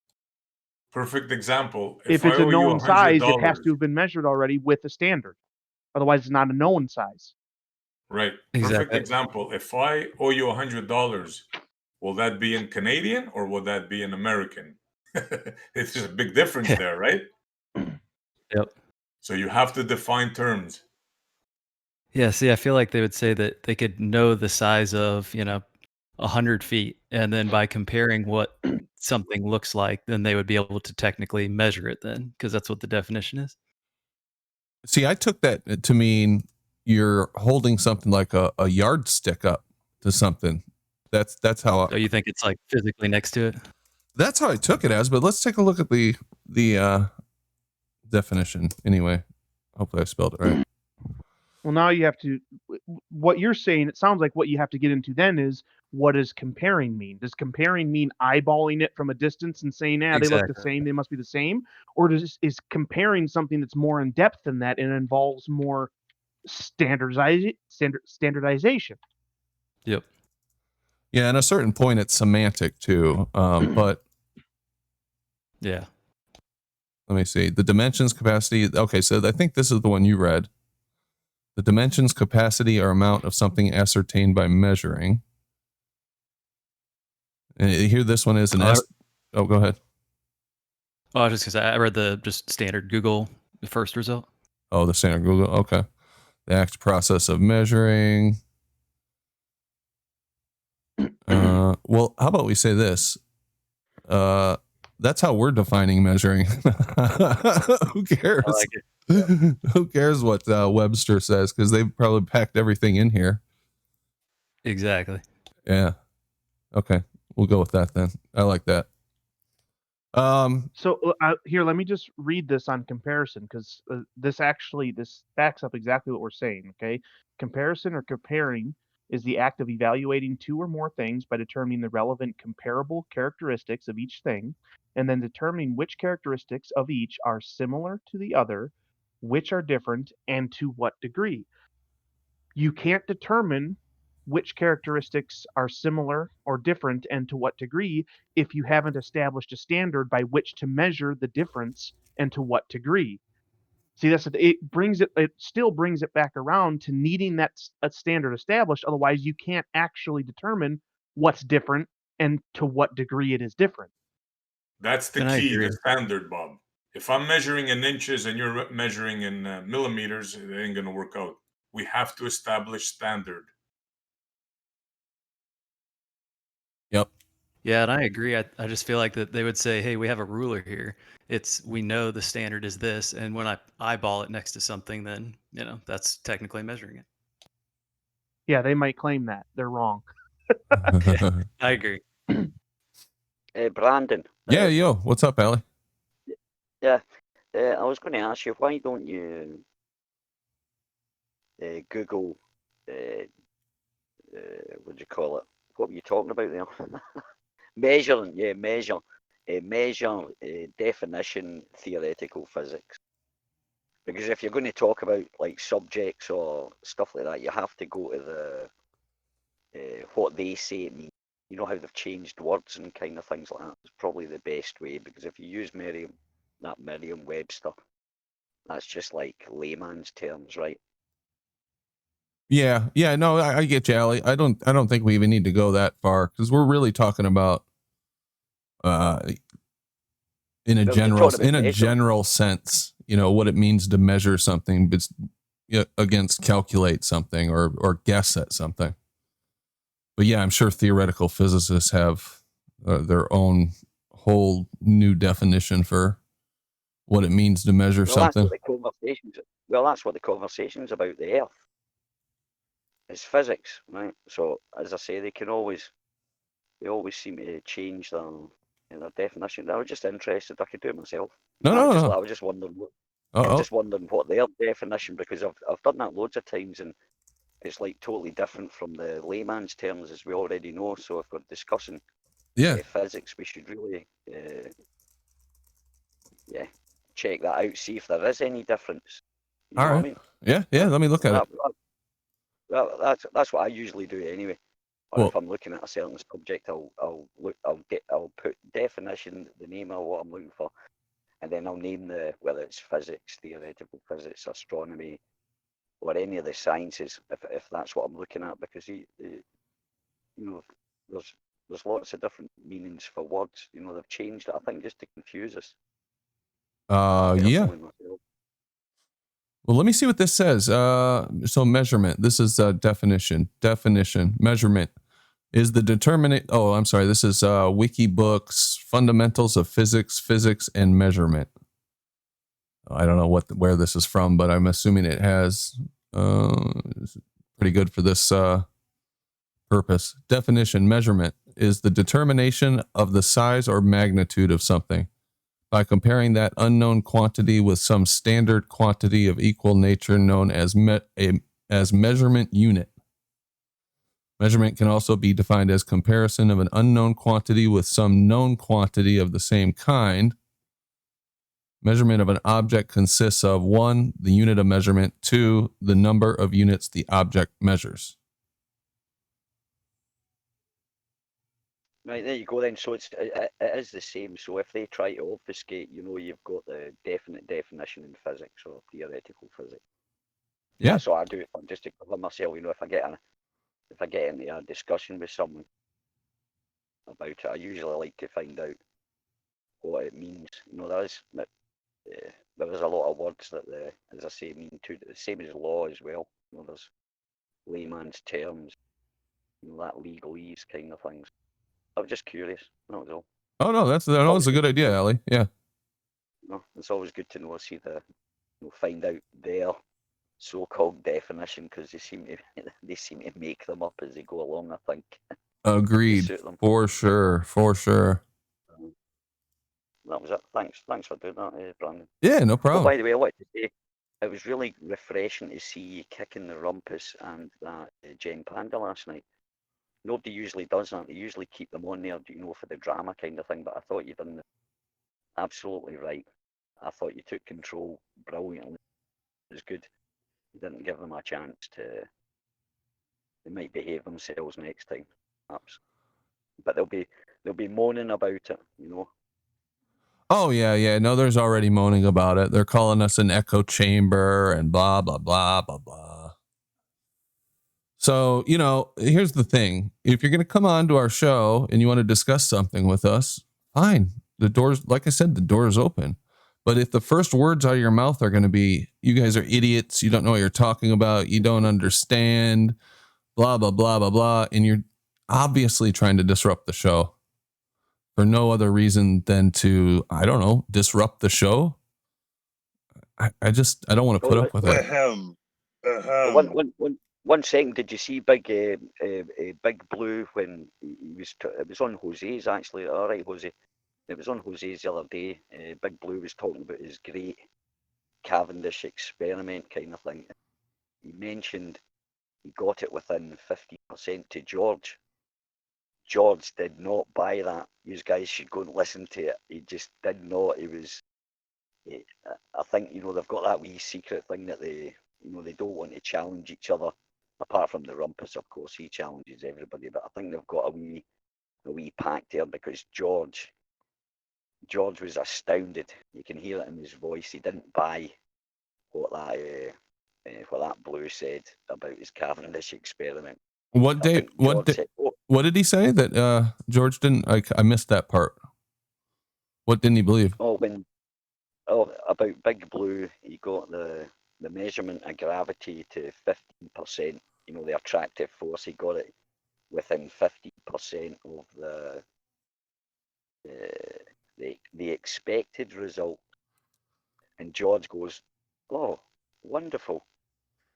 Perfect example. If I it's a owe you known size, it has $100, to have been measured already with a standard. Otherwise, it's not a known size. right? Perfect Exactly. example. If I owe you $100, will that be in Canadian or will that be in American? It's just a big difference there, right? Yep. So you have to define terms. Yeah, see, I feel like they would say that they could know the size of, 100 feet, and then by comparing what something looks like, then they would be able to technically measure it then, because that's what the definition is. see, I took that to mean you're holding something like a yardstick up to something. That's how So you think it's like physically next to it? that's how I took it as. But let's take a look at the definition anyway. Hopefully, I spelled it right. Well, now you have to. What you're saying, it sounds like what you have to get into then is what does comparing mean? Does comparing mean eyeballing it from a distance and saying, they look the Exactly. same, they must be the same? Or is comparing something that's more in depth than that and involves more standardization? Yep. Yeah, and at a certain point, it's semantic too. But Yeah. let me see the dimensions, capacity. Okay, so I think this is the one you read. The dimensions, capacity, or amount of something ascertained by measuring. And here, this one is an Oh, go ahead. Oh, just because I read the just standard Google the first result. Oh, the standard Google. Okay. The act process of measuring. Well, how about we say this? That's how we're defining measuring. Who cares? I like it. Who cares what Webster says? Because they've probably packed everything in here. Exactly. Yeah. Okay. We'll go with that then. I like that. So here, let me just read this on comparison, because this backs up exactly what we're saying. Okay, comparison or comparing is the act of evaluating two or more things by determining the relevant comparable characteristics of each thing, and then determining which characteristics of each are similar to the other, which are different, and to what degree. You can't determine which characteristics are similar or different and to what degree if you haven't established a standard by which to measure the difference and to what degree. See, it still brings it back around to needing that standard established. Otherwise, you can't actually determine what's different and to what degree it is different. That's the And I key, agree. the standard, Bob. If I'm measuring in inches and you're measuring in millimeters, it ain't going to work out. We have to establish standard. Yep. Yeah, and I agree. I just feel like that they would say, "Hey, we have a ruler here. We know the standard is this, and when I eyeball it next to something, then that's technically measuring it." Yeah, they might claim that. They're wrong. I agree. Brandon. Yeah, yo, what's up, Allie? Yeah, I was going to ask you, why don't you Google, what do you call it? What were you talking about there? Measuring, yeah, measure definition theoretical physics. Because if you're going to talk about like subjects or stuff like that, you have to go to what they say it means. You know how they've changed words and kind of things like that. It's probably the best way, because if you use Merriam-Webster, that's just like layman's terms, right? Yeah, no, I get you, Allie. I don't think we even need to go that far, because we're really talking about in a general sense, what it means to measure something, but against calculate something or guess at something. But yeah, I'm sure theoretical physicists have their own whole new definition for what it means to measure something. That's what the conversation's about. The Earth is physics, right? So as I say, they always seem to change their definition. I was just interested. I could do it myself. No. I was just wondering what their definition, because I've done that loads of times, and it's like totally different from the layman's terms, as we already know. So if we're discussing physics, we should really check that out, see if there is any difference. You know what I mean? Yeah. Let me look at it. That's what I usually do anyway. Or if I'm looking at a certain subject, I'll put definition, the name of what I'm looking for, and then I'll name whether it's physics, theoretical physics, astronomy, or any of the sciences, if that's what I'm looking at, because there's lots of different meanings for words. They've changed it, I think, just to confuse us. Yeah. Well, let me see what this says. So measurement. This is definition. Measurement is the determinate. Oh, I'm sorry. This is Wikibooks Fundamentals of Physics, and Measurement. I don't know where this is from, but I'm assuming it has pretty good for this purpose. Definition: measurement is the determination of the size or magnitude of something by comparing that unknown quantity with some standard quantity of equal nature known as measurement unit. Measurement can also be defined as comparison of an unknown quantity with some known quantity of the same kind. Measurement of an object consists of 1, the unit of measurement, 2, the number of units the object measures. Right, there you go then. So it is the same. So if they try to obfuscate, you've got the definite definition in physics or theoretical physics. Yeah. That's what I do just to cover myself. If I get into a discussion with someone, about it. I usually like to find out what it means. There is a lot of words that, as I say, mean the same as law as well. There's layman's terms, that legalese kind of things. I was just curious. That was all. Oh no, that's a good idea, Ali. Yeah. It's always good to know, find out their so-called definition, because they seem to make them up as they go along. I think. Agreed. For sure. That was it. Thanks for doing that, Brandon. Yeah, no problem. Oh, by the way, I wanted to say it was really refreshing to see you kicking the rumpus and that Jen Panda last night. Nobody usually does that. They usually keep them on there, for the drama kind of thing. But I thought you done absolutely right. I thought you took control brilliantly. It was good. You didn't give them a chance to. They might behave themselves next time, perhaps. But they'll be moaning about it, Oh yeah. No, there's already moaning about it. They're calling us an echo chamber and blah blah blah blah blah. So, here's the thing. If you're going to come on to our show and you want to discuss something with us, fine. The door's, like I said, the door is open. But if the first words out of your mouth are going to be, you guys are idiots, you don't know what you're talking about, you don't understand, blah, blah, blah, blah, blah, and you're obviously trying to disrupt the show for no other reason than to, I don't know, disrupt the show. I don't want to put up with it. One second, did you see Big Blue when it was on Jose's actually? All right, Jose. It was on Jose's the other day. Big Blue was talking about his great Cavendish experiment kind of thing. He mentioned he got it within 50% to George. George did not buy that. You guys should go and listen to it. He just did not. He was. I think they've got that wee secret thing that they don't want to challenge each other. Apart from the rumpus, of course, he challenges everybody. But I think they've got a wee pact there because George was astounded. You can hear it in his voice. He didn't buy what that Blue said about his Cavendish experiment. What did he say that George didn't? I missed that part. What didn't he believe? About Big Blue, he got the measurement of gravity to 15%. The attractive force. He got it within 50% of the expected result. And George goes, "Oh, wonderful,"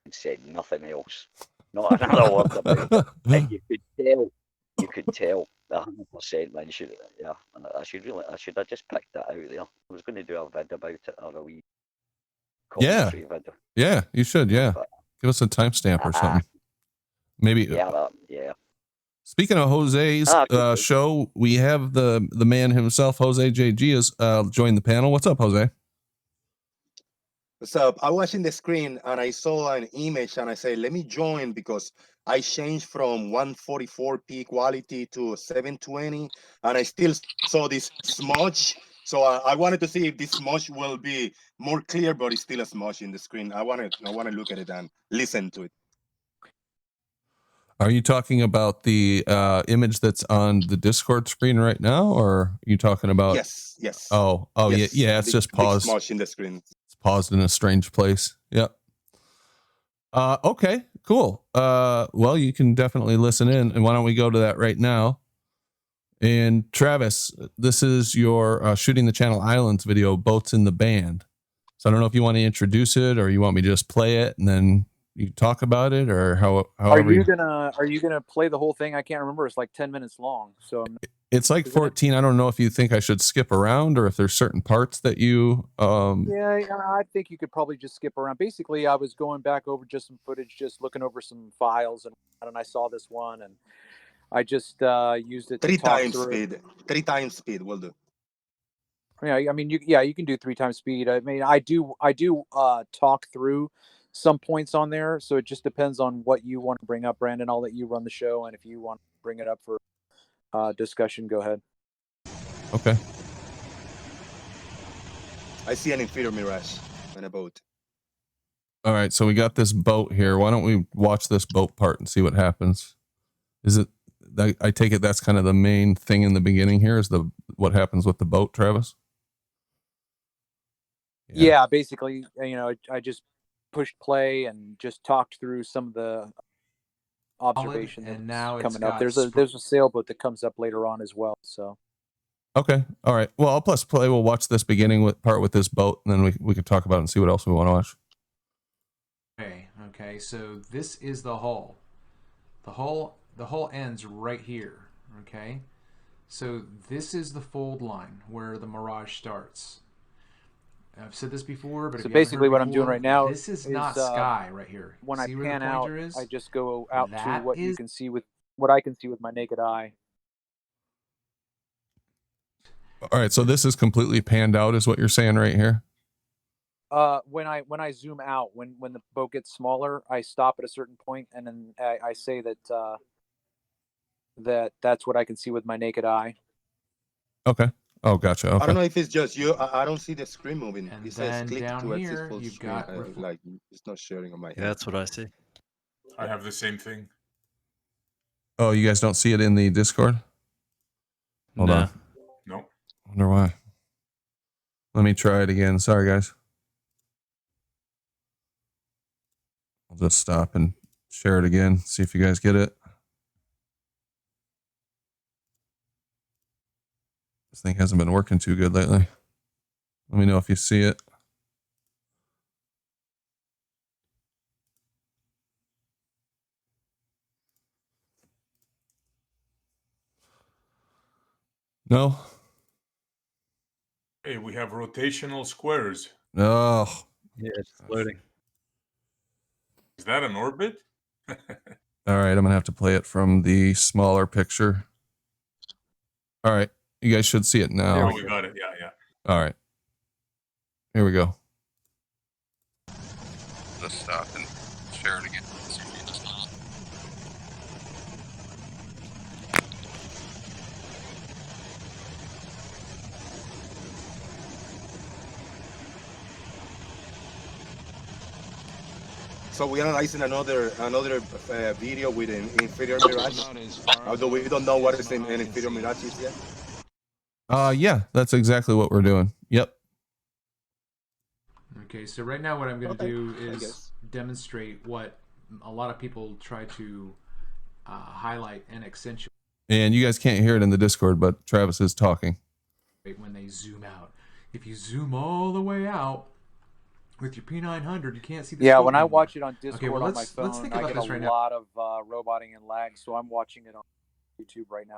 and said nothing else. Not another word about it. And you could tell 100%. Man, I should have just picked that out there. I was going to do a vid about it or a wee commentary vid. Yeah, you should. Yeah, give us a timestamp or something. Maybe. Yeah. Speaking of Jose's show, we have the man himself, Jose JG, has joined the panel. What's up, Jose? What's up? I was in the screen and I saw an image and I said, let me join because I changed from 144p quality to 720 and I still saw this smudge. So I wanted to see if this smudge will be more clear, but it's still a smudge in the screen. I want to look at it and listen to it. Are you talking about the image that's on the Discord screen right now, or are you talking about? Yes. Oh, yes. Yeah. It's just paused. Smudge in the screen. It's paused in a strange place. Yep. Okay. Cool. Well, you can definitely listen in, and why don't we go to that right now? And Travis, this is your Shooting the Channel Islands video, Boats in the Band. So I don't know if you want to introduce it, or you want me to just play it and then you talk about it, or however. Are you gonna play the whole thing? I can't remember. It's like 10 minutes long. So it's like 14. I don't know if you think I should skip around or if there's certain parts that you. Yeah, I think you could probably just skip around. Basically, I was going back over just some footage, just looking over some files, and I saw this one, and I just used it. 3 times speed. 3 times speed will do. Yeah, I mean, you can do 3 times speed. I mean, I do talk through some points on there, so it just depends on what you want to bring up, Brandon. I'll let you run the show, and if you want to bring it up for discussion, go ahead. Okay. I see an inferior mirage on a boat. All right, so we got this boat here. Why don't we watch this boat part and see what happens? Is it I take it that's kind of the main thing in the beginning here is what happens with the boat, Travis. Yeah, basically, I just pushed play and just talked through some of the observation and that's now it's coming up. got There's a sailboat that comes up later on as well. So Okay, all right. Well, I'll plus play. We'll watch this beginning part with this boat, and then we can talk about it and see what else we want to watch. Okay. So this is the hull. The hull ends right here. Okay. So this is the fold line where the Mirage starts. I've said this before, but so if you basically, haven't what heard I'm doing before, right now this is not sky right here. When See I where the pan out, pointer is? I just go out to That what you is- can see with what I can see with my naked eye. All right, so this is completely panned out, is what you're saying right here. When I zoom out, when the boat gets smaller, I stop at a certain point, and then I say that that's what I can see with my naked eye. Okay. Oh, gotcha. Okay. I don't know if it's just you. I don't see the screen moving. And it says then click down to exit here, full you've screen. got Like it's not sharing on my head. Yeah, that's what I see. I have the same thing. Oh, you guys don't see it in the Discord? Hold on. No. Wonder why. Let me try it again. Sorry, guys. I'll just stop and share it again. See if you guys get it. This thing hasn't been working too good lately. Let me know if you see it. No? Hey, we have rotational squares. No. Yeah, it's loading. Is that an orbit? All right, I'm going to have to play it from the smaller picture. All right, you guys should see it now. Oh, we got it. Yeah. All right. Here we go. Let's stop and share it again. So we're analyzing another video with an inferior mirage. Although we don't know what is an inferior mirage is yet. Yeah, that's exactly what we're doing. Yep. Okay, so right now what I'm going to do is demonstrate what a lot of people try to highlight and accentuate. And you guys can't hear it in the Discord, but Travis is talking. When they zoom out. If you zoom all the way out with your P900, you can't see the Yeah, when I watch it on Discord on my phone, let's think about I get this a right now. lot of roboting and lag, so I'm watching it on YouTube right now.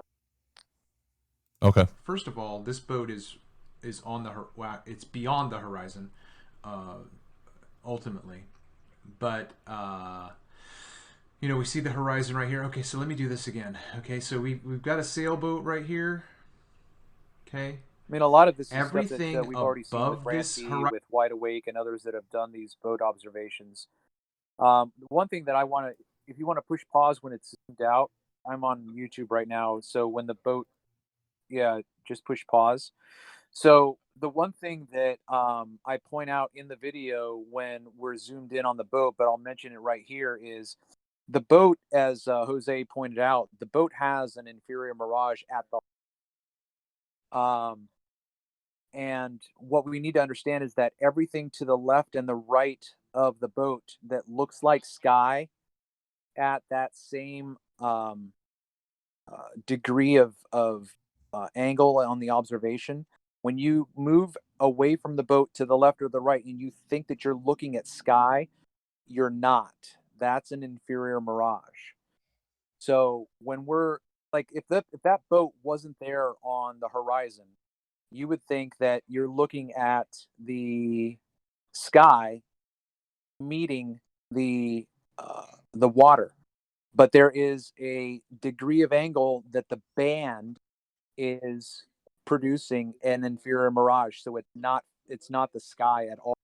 Okay. First of all, this boat is on it's beyond the horizon, ultimately, but we see the horizon right here. Okay, so let me do this again. Okay, so we've got a sailboat right here. Okay. I mean, a lot of this is Everything stuff that we've already seen with above this Ranty, with Wide Awake, and others that have done these boat observations. One thing that I want to, if you want to push pause when it's zoomed out, I'm on YouTube right now. So when the boat, just push pause. So the one thing that I point out in the video when we're zoomed in on the boat, but I'll mention it right here, is the boat, as Jose pointed out, the boat has an inferior mirage at the and what we need to understand is that everything to the left and the right of the boat that looks like sky at that same degree of angle on the observation, when you move away from the boat to the left or the right and you think that you're looking at sky, you're not. That's an inferior mirage. So when we're like, if that boat wasn't there on the horizon, you would think that you're looking at the sky meeting the water, but there is a degree of angle that the band is producing an inferior mirage. So it's not the sky at all.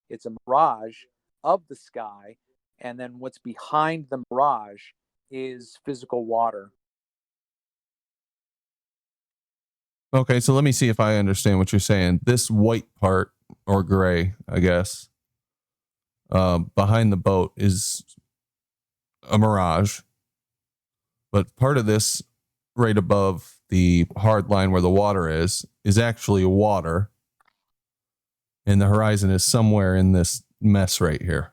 It's a mirage of the sky, and then what's behind the mirage is physical water. Okay, so let me see if I understand what you're saying. This white part, or gray, I guess, behind the boat is a mirage, but part of this right above the hard line where the water is actually water. And the horizon is somewhere in this mess right here,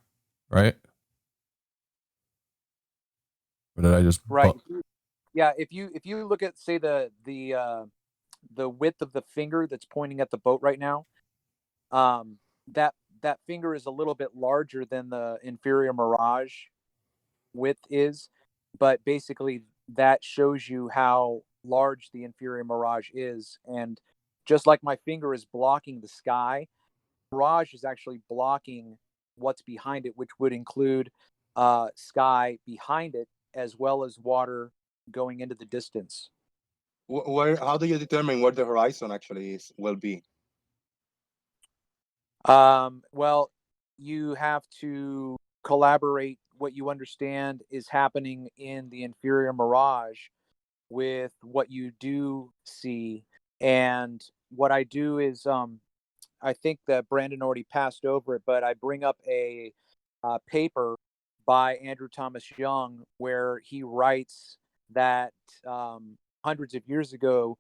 right? Or did I just right? Yeah, if you look at, say, the width of the finger that's pointing at the boat right now, that finger is a little bit larger than the inferior mirage width is, but basically that shows you how large the inferior mirage is. And just like my finger is blocking the sky, mirage is actually blocking what's behind it, which would include sky behind it as well as water going into the distance. Where? How do you determine where the horizon actually will be? Well, you have to collaborate what you understand is happening in the inferior mirage with what you do see. And what I do is, I think that Brandon already passed over it, but I bring up a paper by Andrew Thomas Young where he writes that hundreds of years ago,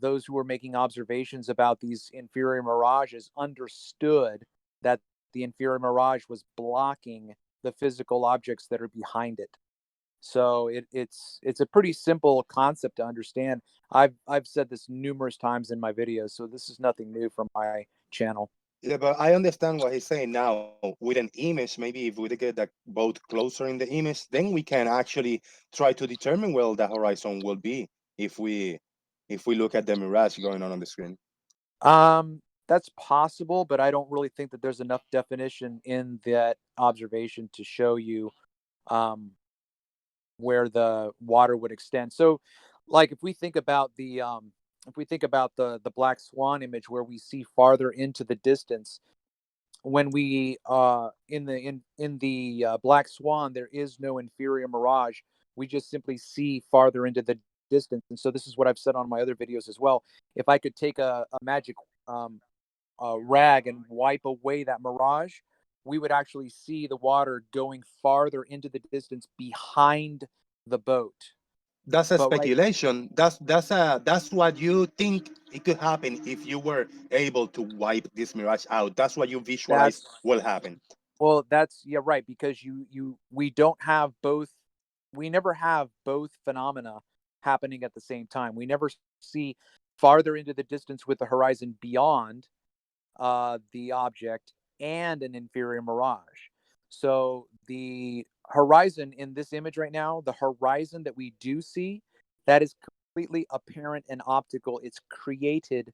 those who were making observations about these inferior mirages understood that the inferior mirage was blocking the physical objects that are behind it. So it's a pretty simple concept to understand. I've said this numerous times in my videos, so this is nothing new from my channel. Yeah, but I understand what he's saying now. With an image, maybe if we get that boat closer in the image, then we can actually try to determine where the horizon will be if we look at the mirage going on the screen. That's possible, but I don't really think that there's enough definition in that observation to show you where the water would extend. So, like if we think about the black swan image where we see farther into the distance, when we in the black swan there is no inferior mirage. We just simply see farther into the distance. And so this is what I've said on my other videos as well. If I could take a magic rag and wipe away that mirage, we would actually see the water going farther into the distance behind the boat. That's a But right, speculation. That's what you think it could happen if you were able to wipe this mirage out. That's what you visualize that's will happen. well, that's yeah, right, because we don't have both. We never have both phenomena happening at the same time. We never see farther into the distance with the horizon beyond the object and an inferior mirage. So the horizon in this image right now, the horizon that we do see, that is completely apparent and optical. It's created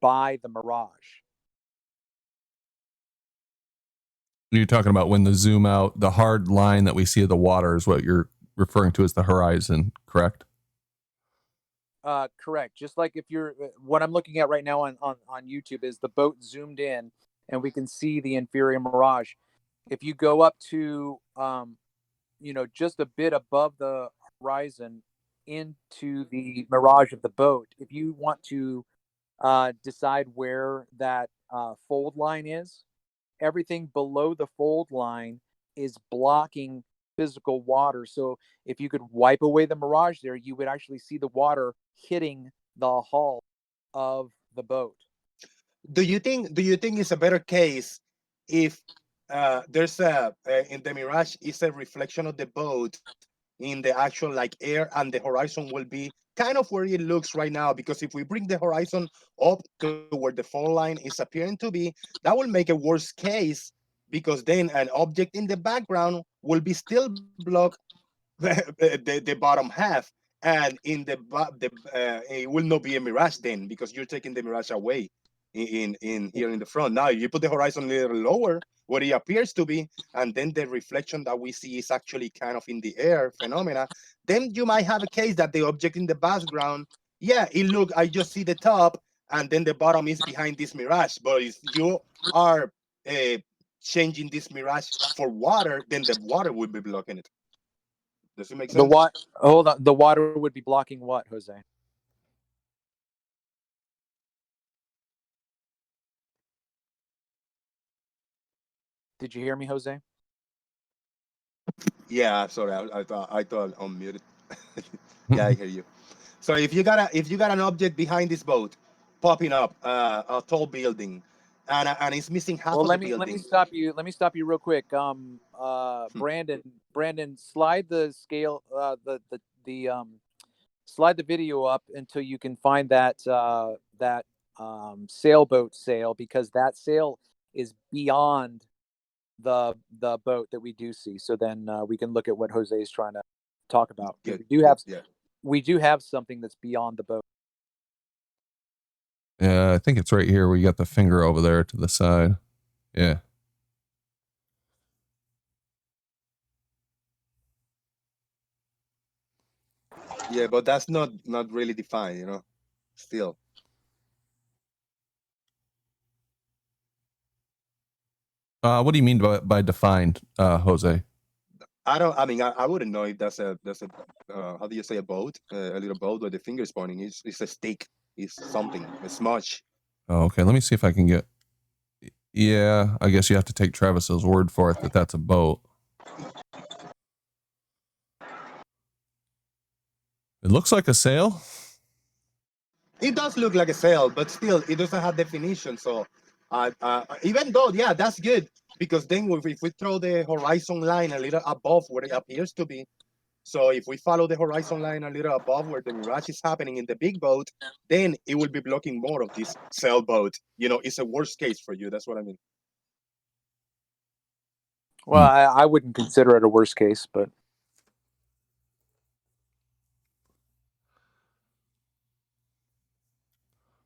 by the mirage. You're talking about when the zoom out, the hard line that we see of the water is what you're referring to as the horizon, correct? Correct. Just like if you're, what I'm looking at right now on YouTube is the boat zoomed in and we can see the inferior mirage. If you go up to, just a bit above the horizon into the mirage of the boat, if you want to decide where that fold line is, everything below the fold line is blocking physical water. So if you could wipe away the mirage there, you would actually see the water hitting the hull of the boat. Do you think it's a better case if there's in the mirage is a reflection of the boat in the actual like air, and the horizon will be kind of where it looks right now? Because if we bring the horizon up to where the fall line is appearing to be, that will make a worse case, because then an object in the background will be still block the bottom half, and in it will not be a mirage then, because you're taking the mirage away in here in the front. Now you put the horizon a little lower where it appears to be, and then the reflection that we see is actually kind of in the air phenomena, then you might have a case that the object in the background, yeah, it look, I just see the top and then the bottom is behind this mirage. But if you are uh, changing this mirage for water, then the water will be blocking it. Does it make sense? Hold on. The water would be blocking what, Jose? Did you hear me, Jose? Yeah, sorry, I thought I unmuted. Yeah, I hear you. So if you got an object behind this boat popping up, a tall building, and it's missing half Well, of the let me building. stop you. Let me stop you real quick. Brandon, slide the scale, slide the video up until you can find that sailboat sail, because that sail is beyond the boat that we do see. So then we can look at what Jose is trying to talk about. Good. We do have something that's beyond the boat. Yeah, I think it's right here where you got the finger over there to the side. Yeah. Yeah, but that's not really defined, you know. Still. What do you mean by defined, Jose? I mean, I wouldn't know if that's a how do you say, a boat, a little boat where the finger's pointing. It's a stick. It's something, a smudge. Oh, okay. Let me see if I can get. Yeah, I guess you have to take Travis's word for it that that's a boat. It looks like a sail. It does look like a sail, but still, it doesn't have definition. So, even though, yeah, that's good, because then if we throw the horizon line a little above where it appears to be, so if we follow the horizon line a little above where the mirage is happening in the big boat, then it will be blocking more of this sailboat. You know, it's a worst case for you. That's what I mean. Well, I wouldn't consider it a worst case, but.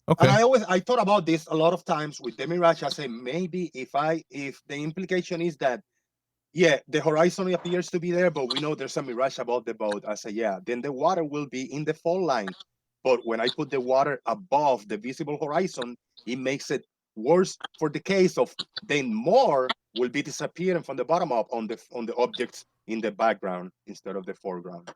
Okay. And I thought about this a lot of times with the mirage. I say, maybe if the implication is that, yeah, the horizon appears to be there, but we know there's a mirage above the boat. I say, yeah, then the water will be in the fall line. But when I put the water above the visible horizon, it makes it worse for the case of then more will be disappearing from the bottom up on the objects in the background instead of the foreground.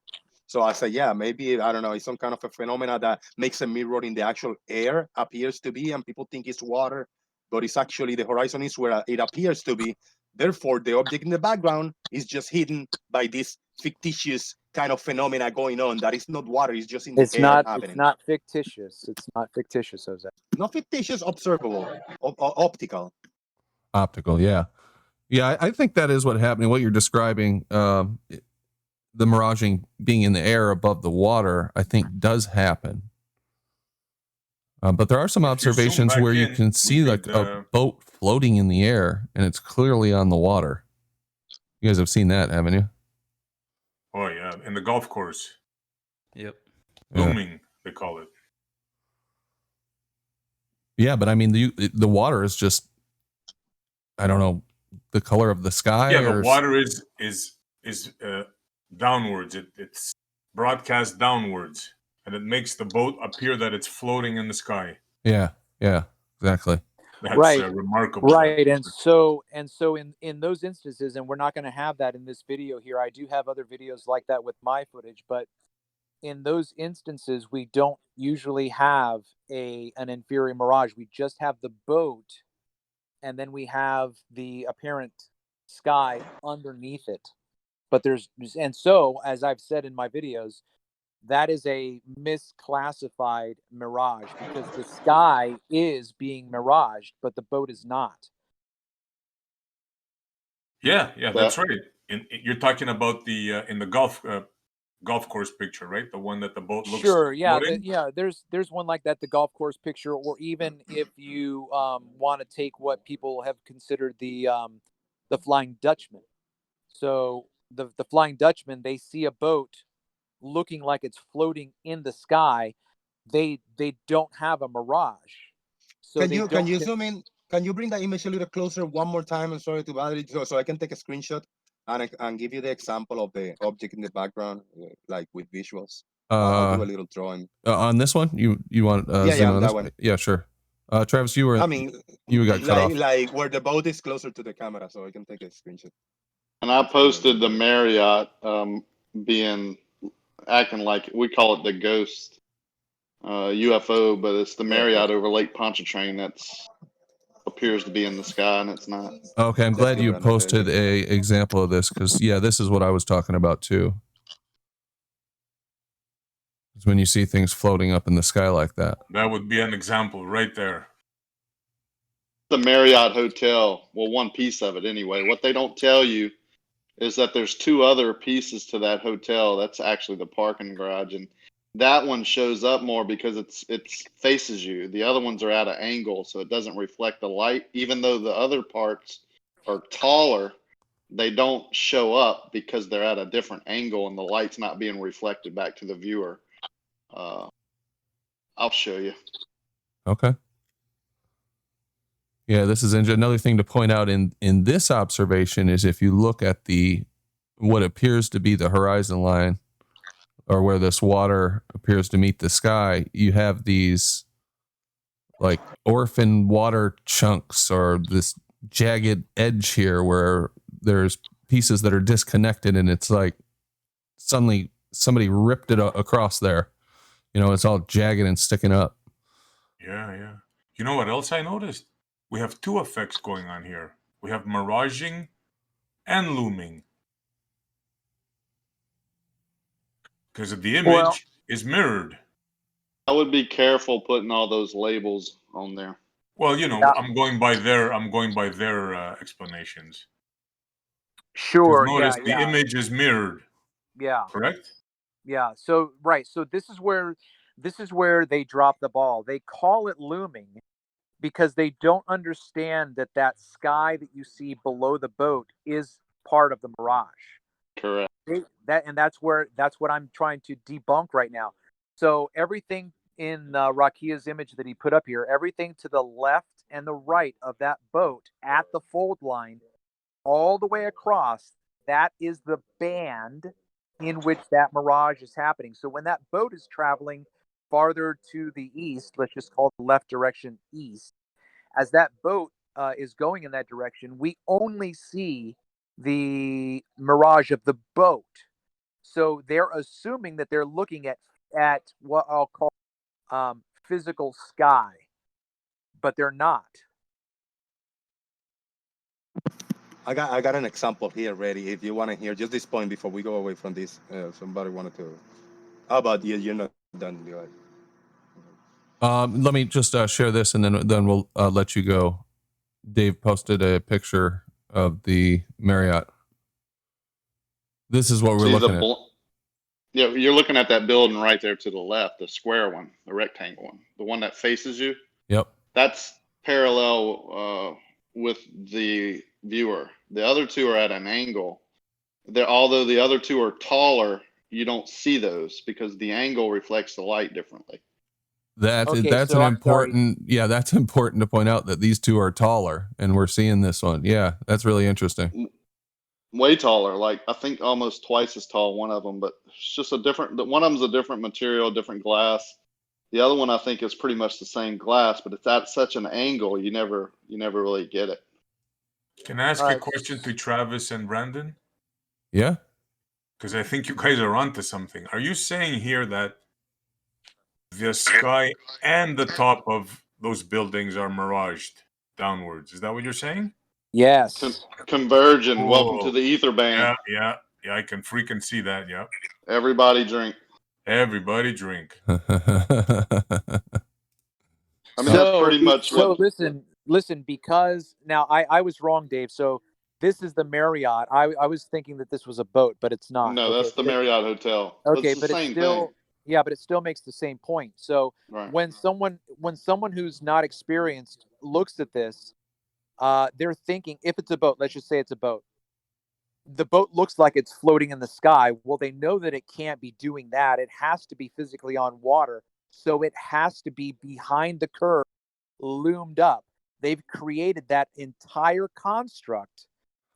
So I say, yeah, maybe, I don't know, it's some kind of a phenomena that makes a mirror in the actual air appears to be, and people think it's water, but it's actually the horizon is where it appears to be. Therefore, the object in the background is just hidden by this fictitious kind of phenomena going on that is not water, it's just in the air happening. It's not fictitious. It's not fictitious, Jose. Not fictitious, observable, optical. Optical, yeah. Yeah, I think that is what happened. What you're describing, the miraging being in the air above the water, I think does happen. But there are some observations where you can see like a boat floating in the air and it's clearly on the water. You guys have seen that, haven't you? Oh yeah, in the golf course. Yep. Looming, they call it. Yeah, but I mean the water is just, I don't know, the color of the sky. Yeah, the water is downwards. It's broadcast downwards, and it makes the boat appear that it's floating in the sky. Yeah, exactly. That's right. Remarkable. Right, and so in those instances, and we're not going to have that in this video here. I do have other videos like that with my footage, but in those instances, we don't usually have an inferior mirage. We just have the boat, and then we have the apparent sky underneath it. But and so, as I've said in my videos, that is a misclassified mirage, because the sky is being miraged, but the boat is not. Yeah, that's right. You're talking about the in the golf course picture, right? The one that the boat looks. Sure, yeah, there's one like that, the golf course picture, or even if you want to take what people have considered the Flying Dutchman. So the Flying Dutchman, they see a boat looking like it's floating in the sky. They don't have a mirage. So can you zoom in? Can you bring that image a little closer one more time? I'm sorry to bother you, so I can take a screenshot and give you the example of the object in the background, like with visuals. I'll do a little drawing. On this one, you want zoom on that one? Yeah, sure. Travis, you got cut off. Like where the boat is closer to the camera, so I can take a screenshot. And I posted the Marriott acting like, we call it the ghost UFO, but it's the Marriott over Lake Pontchartrain that's appears to be in the sky, and it's not. Okay, I'm glad you posted a example of this, because this is what I was talking about too. It's when you see things floating up in the sky like that. That would be an example right there. The Marriott Hotel, well, one piece of it anyway. What they don't tell you is that there's two other pieces to that hotel. That's actually the parking garage, and that one shows up more because it's faces you. The other ones are at an angle, so it doesn't reflect the light. Even though the other parts are taller, they don't show up because they're at a different angle and the light's not being reflected back to the viewer. I'll show you. Okay. Yeah, this is another thing to point out in this observation is if you look at what appears to be the horizon line, or where this water appears to meet the sky, you have these like orphan water chunks or this jagged edge here where there's pieces that are disconnected, and it's like suddenly somebody ripped it across there. You know, it's all jagged and sticking up. Yeah. You know what else I noticed? We have two effects going on here. We have miraging and looming. Because the image is mirrored. I would be careful putting all those labels on there. Well, you know, I'm going by their explanations. Sure. Notice Yeah. the image is mirrored. Yeah. Correct? Yeah. So right. So this is where they drop the ball. They call it looming because they don't understand that sky that you see below the boat is part of the mirage. Correct. That's what I'm trying to debunk right now. So everything in Rakia's image that he put up here, everything to the left and the right of that boat at the fold line, all the way across, that is the band in which that mirage is happening. So when that boat is traveling farther to the east, let's just call the left direction east, as that boat is going in that direction, we only see the mirage of the boat. So they're assuming that they're looking at what I'll call physical sky, but they're not. I got an example here ready. If you want to hear just this point before we go away from this, somebody wanted to. How about you? You're not done. Go ahead. Let me just share this, and then we'll let you go. Dave posted a picture of the Marriott. This is what we're looking at. Yeah, you're looking at that building right there to the left, the square one, the rectangle one, the one that faces you. Yep. That's parallel with the viewer. The other two are at an angle. Although the other two are taller, you don't see those because the angle reflects the light differently. That's an important. Yeah, that's important to point out that these two are taller, and we're seeing this one. Yeah, that's really interesting. Way taller, like I think almost twice as tall, one of them, but it's just one of them's a different material, different glass. The other one I think is pretty much the same glass, but it's at such an angle you never really get it. Can I ask you a question to Travis and Brandon? Yeah. Because I think you guys are onto something. Are you saying here that the sky and the top of those buildings are miraged downwards? Is that what you're saying? Yes. Converging. Welcome to the ether band. Yeah. I can freaking see that. Yeah. Everybody drink. Everybody drink. I mean, that's pretty much what. Listen, because now I was wrong, Dave. So this is the Marriott. I was thinking that this was a boat, but it's not. No, that's the Marriott Hotel. Okay, but it's still thing. Yeah, but it still makes the same point. So when someone who's not experienced looks at this, they're thinking, if it's a boat, let's just say it's a boat. The boat looks like it's floating in the sky. Well, they know that it can't be doing that. It has to be physically on water. So it has to be behind the curve, loomed up. They've created that entire construct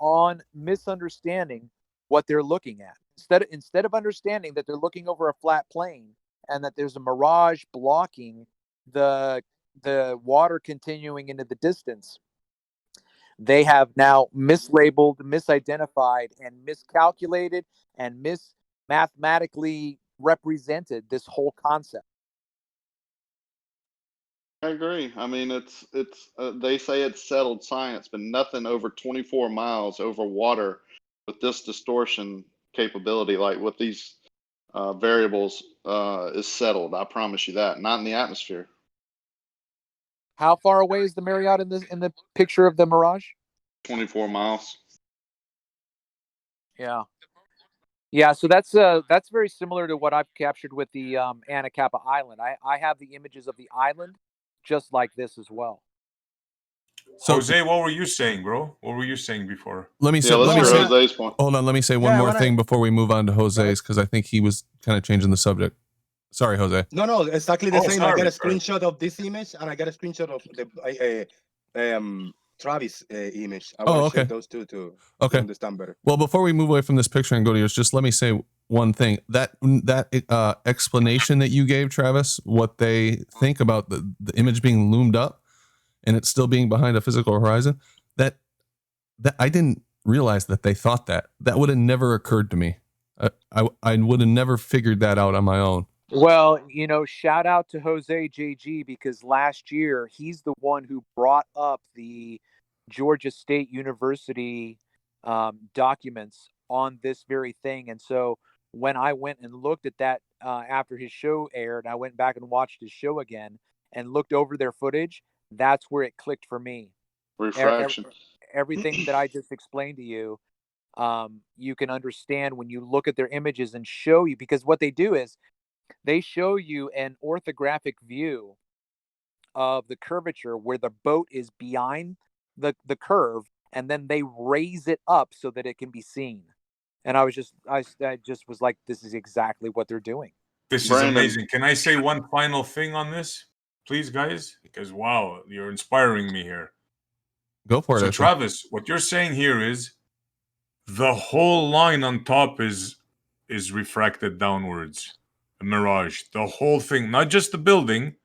on misunderstanding what they're looking at. Instead of understanding that they're looking over a flat plane and that there's a mirage blocking the water continuing into the distance, they have now mislabeled, misidentified, and miscalculated and mathematically represented this whole concept. I agree. I mean, it's they say it's settled science, but nothing over 24 miles over water with this distortion capability, like with these variables is settled. I promise you that. Not in the atmosphere. How far away is the Marriott in the picture of the Mirage? 24 miles. Yeah. Yeah, so that's very similar to what I've captured with the Anacapa Island. I have the images of the island just like this as well. So, Jose, what were you saying, bro? What were you saying before? Let me say. Yeah, let's Let me hear say. Jose's point. Hold on. Let me say one Yeah, I more wanna- thing before we move on to Jose's, because I think he was kind of changing the subject. Sorry, Jose. No, exactly the Oh, same. I got a sorry. screenshot of this image, and I got a screenshot of the Travis image. I want to share okay. those two to Okay. understand better. Well, before we move away from this picture and go to yours, just let me say one thing. That explanation that you gave, Travis, what they think about the image being loomed up and it still being behind a physical horizon, that I didn't realize that they thought that. That would have never occurred to me. I would have never figured that out on my own. Well, shout out to Jose JG, because last year he's the one who brought up the Georgia State University documents on this very thing. And so when I went and looked at that after his show aired, I went back and watched his show again and looked over their footage. That's where it clicked for me. Refraction. Everything that I just explained to you, you can understand when you look at their images and show you, because what they do is they show you an orthographic view of the curvature where the boat is behind the curve, and then they raise it up so that it can be seen. And I just was like, this is exactly what they're doing. This is Brandon. amazing. Can I say one final thing on this, please, guys? Because wow, you're inspiring me here. Go for it. So, Ashley. Travis, what you're saying here is the whole line on top is refracted downwards. A mirage. The whole thing, not just the building,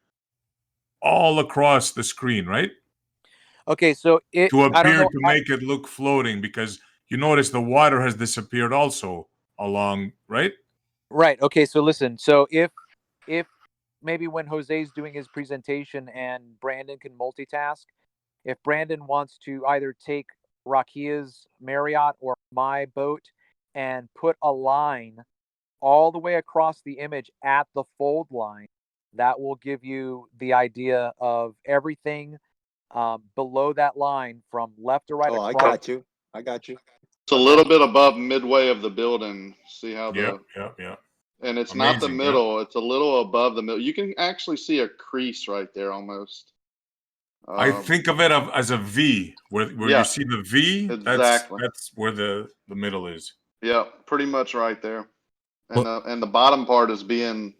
all across the screen, right? Okay, so To I don't appear know. to make it look floating, because you notice the water has disappeared also along, right? Right. Okay, so listen. So if maybe when Jose's doing his presentation and Brandon can multitask, if Brandon wants to either take Rakia's Marriott or my boat and put a line all the way across the image at the fold line, that will give you the idea of everything below that line from left to right. Oh, I across. got you. It's a little bit above midway of the building. See how the Yep. and it's not the Amazing, middle. It's a little above the middle. You can actually see a crease right there almost. I think of it as a V, where yeah, you see the V. exactly. That's where the middle is. Yeah, pretty much right there. And Well- the bottom part is being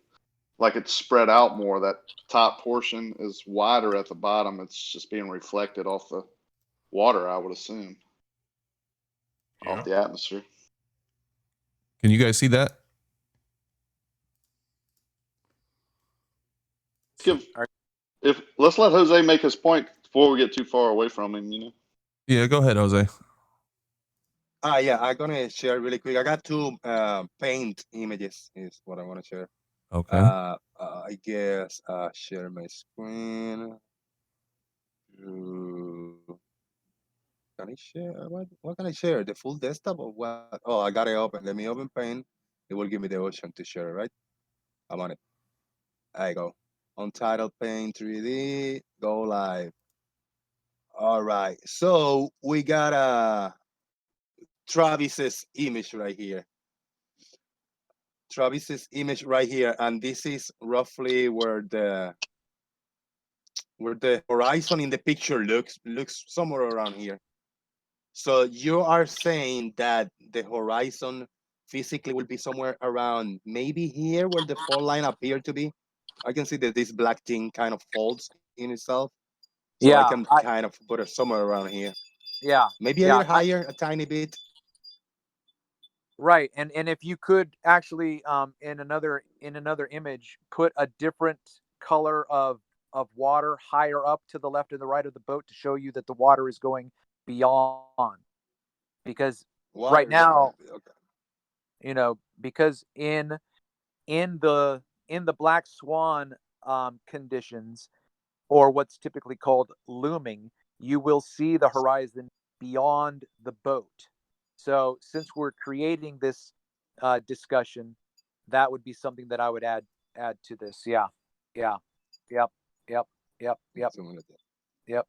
like it's spread out more. That top portion is wider at the bottom. It's just being reflected off the water, I would assume, off the atmosphere. Can you guys see that? Let's let Jose make his point before we get too far away from him. Yeah, go ahead, Jose. Yeah, I'm gonna share really quick. I got two paint images is what I want to share. Okay. I guess share my screen. Can I share? What can I share? The full desktop or what? Oh, I got it open. Let me open Paint. It will give me the option to share, right? I'm on it. There you go. Untitled Paint 3D. Go live. All right. So we got Travis's image right here. Travis's image right here, and this is roughly where the horizon in the picture looks somewhere around here. So you are saying that the horizon physically will be somewhere around maybe here where the fault line appeared to be. I can see that this black thing kind of folds in itself. So I can kind of put it somewhere around here. Yeah. Maybe a little higher, a tiny bit. Right. And if you could actually in another image put a different color of water higher up to the left and the right of the boat to show you that the water is going beyond. Because right now, because in the black swan conditions, or what's typically called looming, you will see the horizon beyond the boat. So since we're creating this discussion, that would be something that I would add to this. Yeah. Yeah. Yep. Yep. Yep. Yep. Something like that. Yep.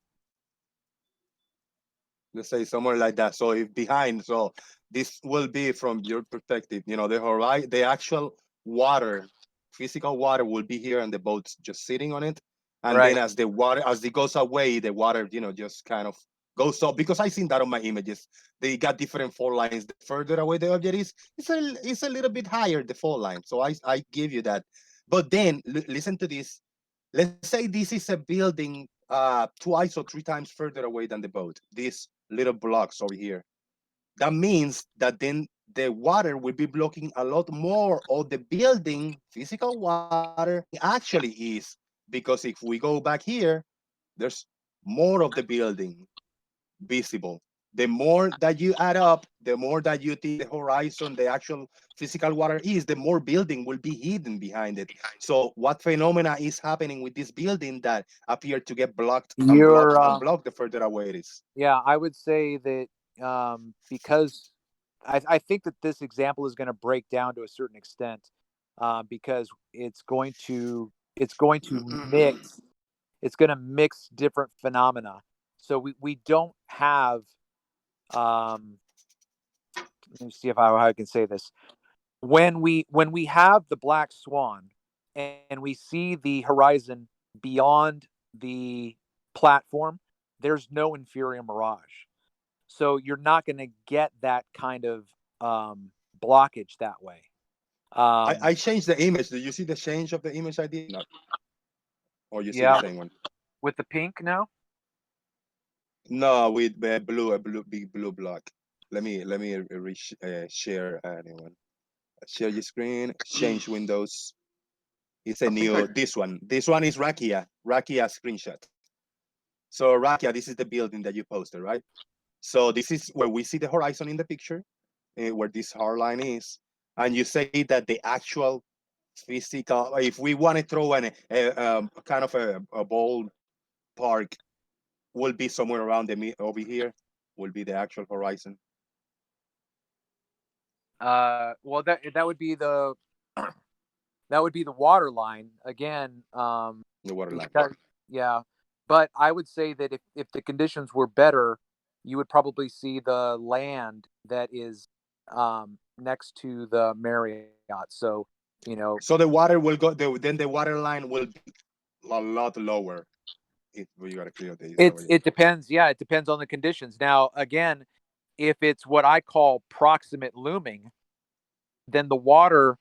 Let's say somewhere like that. So if behind, so this will be from your perspective, the actual water, physical water will be here and the boat's just sitting on it. And then Right. as it goes away, the water, just kind of goes up, because I seen that on my images. They got different fault lines. The further away the object is, it's a little bit higher, the fault line. So I give you that. But then listen to this. Let's say this is a building twice or three times further away than the boat. These little blocks over here. That means that then the water will be blocking a lot more of the building, physical water, actually is. Because if we go back here, there's more of the building visible. The more that you add up, the more that you think the horizon, the actual physical water is, the more building will be hidden behind it. So what phenomena is happening with this building that appear to get blocked and blocked You're and blocked the further away it is? yeah, I would say that because I think that this example is going to break down to a certain extent because it's going to mix different phenomena. So we don't have let me see if how I can say this. When we have the black swan and we see the horizon beyond the platform, there's no inferior mirage. So you're not going to get that kind of blockage that way. I changed the image. Do you see the change of the image I did? No. Or you see the Yeah, same one? with the pink now. No, with a big blue block. Let me share anyone. Share your screen. Change windows. It's a I think new this one. This one is Rakia screenshot. So Rakia, this is the building that you posted, right? So this is where we see the horizon in the picture, where this hard line is, and you say that the actual physical, if we want to throw kind of a ball park, will be somewhere around over here, will be the actual horizon. Well, that would be the that would be the water line again. The water line. Yeah, but I would say that if the conditions were better, you would probably see the land that is next to the Marriott. So So the water will go. Then the water line will be a lot lower. If we gotta clear this. it depends. Yeah, it depends on the conditions. Now, again, if it's what I call proximate looming, then the water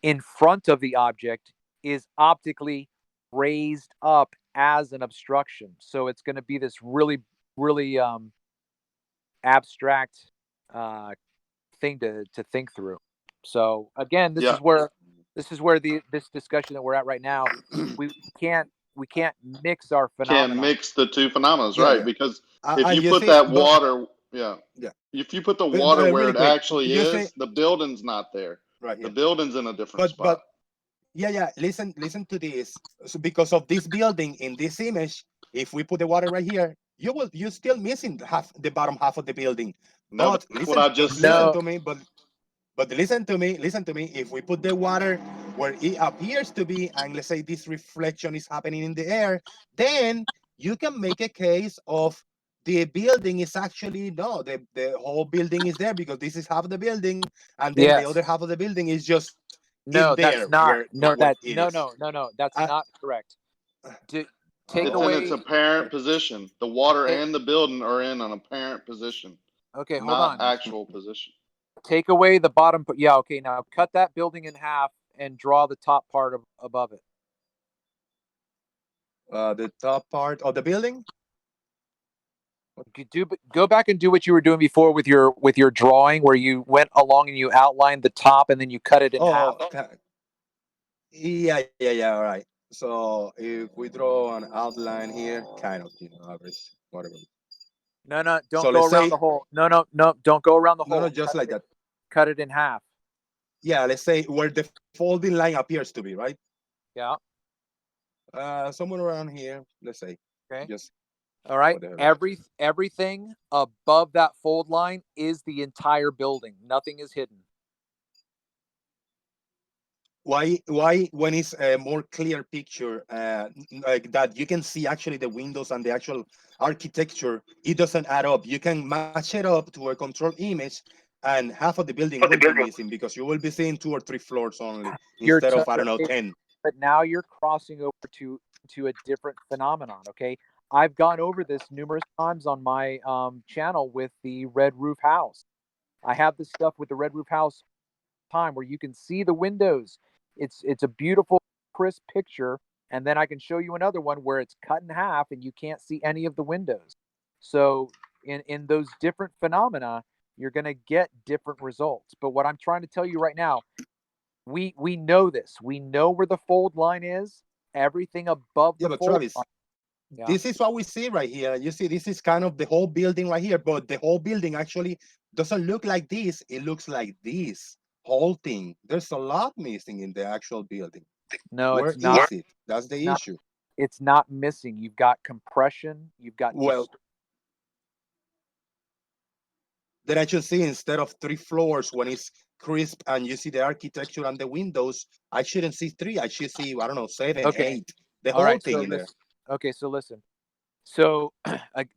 in front of the object is optically raised up as an obstruction. So it's going to be this really, really abstract thing to think through. So again, this is where this discussion that we're at right now, we can't mix our phenomena. Can't mix the two phenomena, Yeah, right? yeah. Because if you you put see, that but- water, Yeah. if you put the water where really it quick, actually you is, say- the building's not there. Right The here. building's in a different spot. But yeah. Listen to this. So because of this building in this image, if we put the water right here, you're still missing the bottom half of the building. No, But that's what I just said. listen to me. But listen to me. If we put the water where it appears to be, and let's say this reflection is happening in the air, then you can make a case of the building is actually the whole building is there, because this is half of the building, and then the other half of the building is just No, in there. that's not. Where No, what that it no, is. no, no, no. That's not correct. Take It's away. in its apparent position. The water Hey. and the building are in an apparent position. Okay, hold not on. actual position. Take away the bottom. Yeah, okay. Now cut that building in half and draw the top part above it. The top part of the building. Go back and do what you were doing before with your drawing, where you went along and you outlined the top and then you cut it in half. Okay. Yeah. All right. So if we draw an outline here, kind of, average, whatever. No, don't So go let's around say- the hole. No, don't go around the hole. No, just like that. Cut it in half. Yeah, let's say where the folding line appears to be, right? Yeah. Somewhere around here, let's say. Okay. Just all right. whatever. Everything above that fold line is the entire building. Nothing is hidden. why when it's a more clear picture, like that you can see actually the windows and the actual architecture, it doesn't add up. You can match it up to a control image, and half of the building will be missing because you will be seeing 2 or 3 floors only instead of, I don't know, 10. But now you're crossing over to a different phenomenon. Okay, I've gone over this numerous times on my channel with the red roof house. I have this stuff with the red roof house time where you can see the windows. It's a beautiful, crisp picture, and then I can show you another one where it's cut in half and you can't see any of the windows. So in those different phenomena, you're going to get different results. But what I'm trying to tell you right now, we know this. We know where the fold line is. Everything above Yeah, the but fold Travis, line. Yeah. this is what we see right here. You see, this is kind of the whole building right here, but the whole building actually doesn't look like this. It looks like this whole thing. There's a lot missing in the actual building. No, Where it's not. is it? That's the It's not, issue. it's not missing. You've got compression. You've got Well, then I should see instead of 3 floors when it's crisp and you see the architecture and the windows, I shouldn't see 3. I should see, I don't know, 7, Okay. 8. The All whole right. thing in there. Okay, so listen. So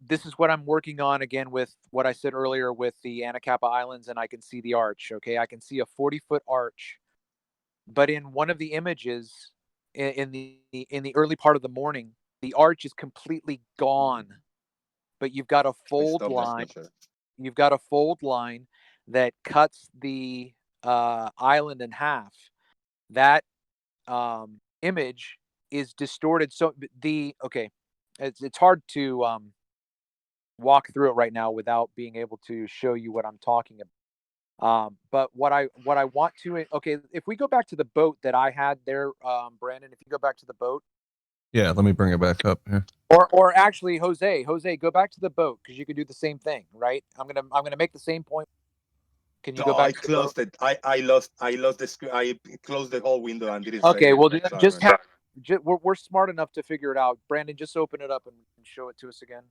this is what I'm working on again with what I said earlier with the Anacapa Islands, and I can see the arch. Okay, I can see a 40-foot arch, but in one of the images in the early part of the morning, the arch is completely gone. But you've got a fold line. You've got a fold line that cuts the island in half. That image is distorted. So it's hard to walk through it right now without being able to show you what I'm talking about. But what I want to, okay, if we go back to the boat that I had there, Brandon, if you go back to the boat. Yeah, let me bring it back up here. Or actually, Jose, go back to the boat because you could do the same thing, right? I'm gonna make the same point. Can you go back? I closed it. I lost the screen. I closed the whole window and didn't Okay, save well, it. just have. We're smart enough to figure it out. Brandon, just open it up and show it to us again.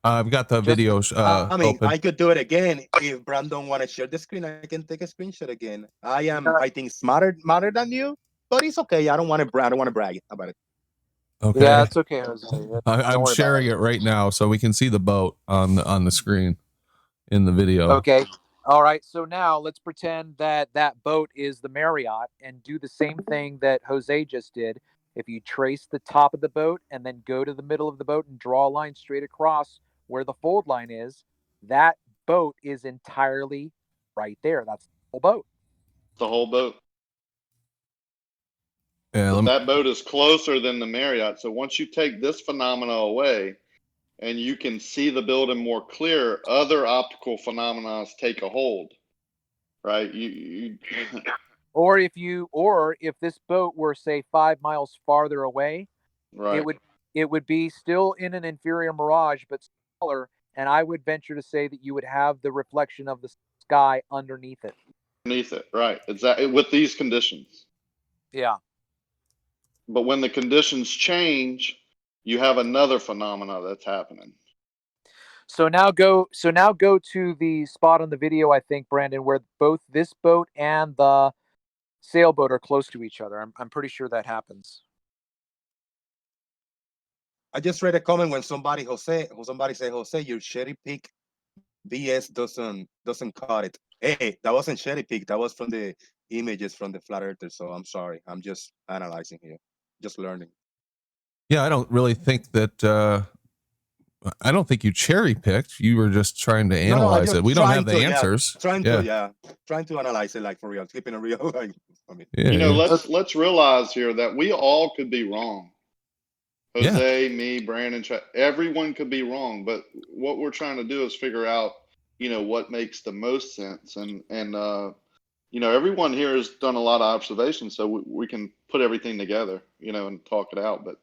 I've got the video I mean, open. I could do it again if Brandon want to share the screen. I can take a screenshot again. I am, I think, smarter than you, but it's okay. I don't want to brag about it. Okay. Yeah, it's okay, Jose. I'm sharing it right now so we can see the boat on the screen in the video. Okay. All right. So now let's pretend that that boat is the Marriott and do the same thing that Jose just did. If you trace the top of the boat and then go to the middle of the boat and draw a line straight across where the fold line is, that boat is entirely right there. That's the whole boat. The whole boat. Yeah, but that boat is closer than the Marriott. So once you take this phenomena away and you can see the building more clear, other optical phenomena take a hold, right? Or if this boat were, say, 5 miles farther away, right, it would be still in an inferior mirage, but smaller. And I would venture to say that you would have the reflection of the sky underneath it. Underneath it, right? Exactly. With these conditions. Yeah. But when the conditions change, you have another phenomena that's happening. So now go to the spot on the video, I think, Brandon, where both this boat and the sailboat are close to each other. I'm pretty sure that happens. I just read a comment when somebody said, Jose, your cherry pick BS doesn't cut it. Hey, that wasn't cherry pick. That was from the images from the flat earther. So I'm sorry. I'm just analyzing here, just learning. Yeah, I don't really think that. I don't think you cherry picked. You were just trying to analyze it. We don't have the answers. Trying to analyze it, like, for real, keeping it real. Like, I mean, let's realize here that we all could be wrong. Jose, me, Brandon, everyone could be wrong, but what we're trying to do is figure out, what makes the most sense, and everyone here has done a lot of observations, so we can put everything together, and talk it out. But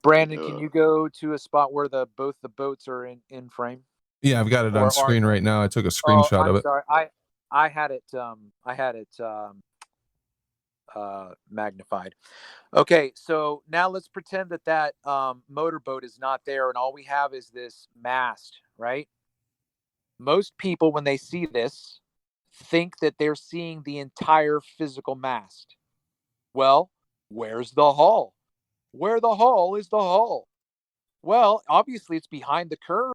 Brandon, can you go to a spot where both the boats are in frame? Yeah, I've got it on screen right now. I took a screenshot of it. Sorry, I had it magnified. Okay, so now let's pretend that motorboat is not there, and all we have is this mast, right? Most people, when they see this, think that they're seeing the entire physical mast. Well, where's the hull? Where the hull is the hull? Well, obviously it's behind the curve.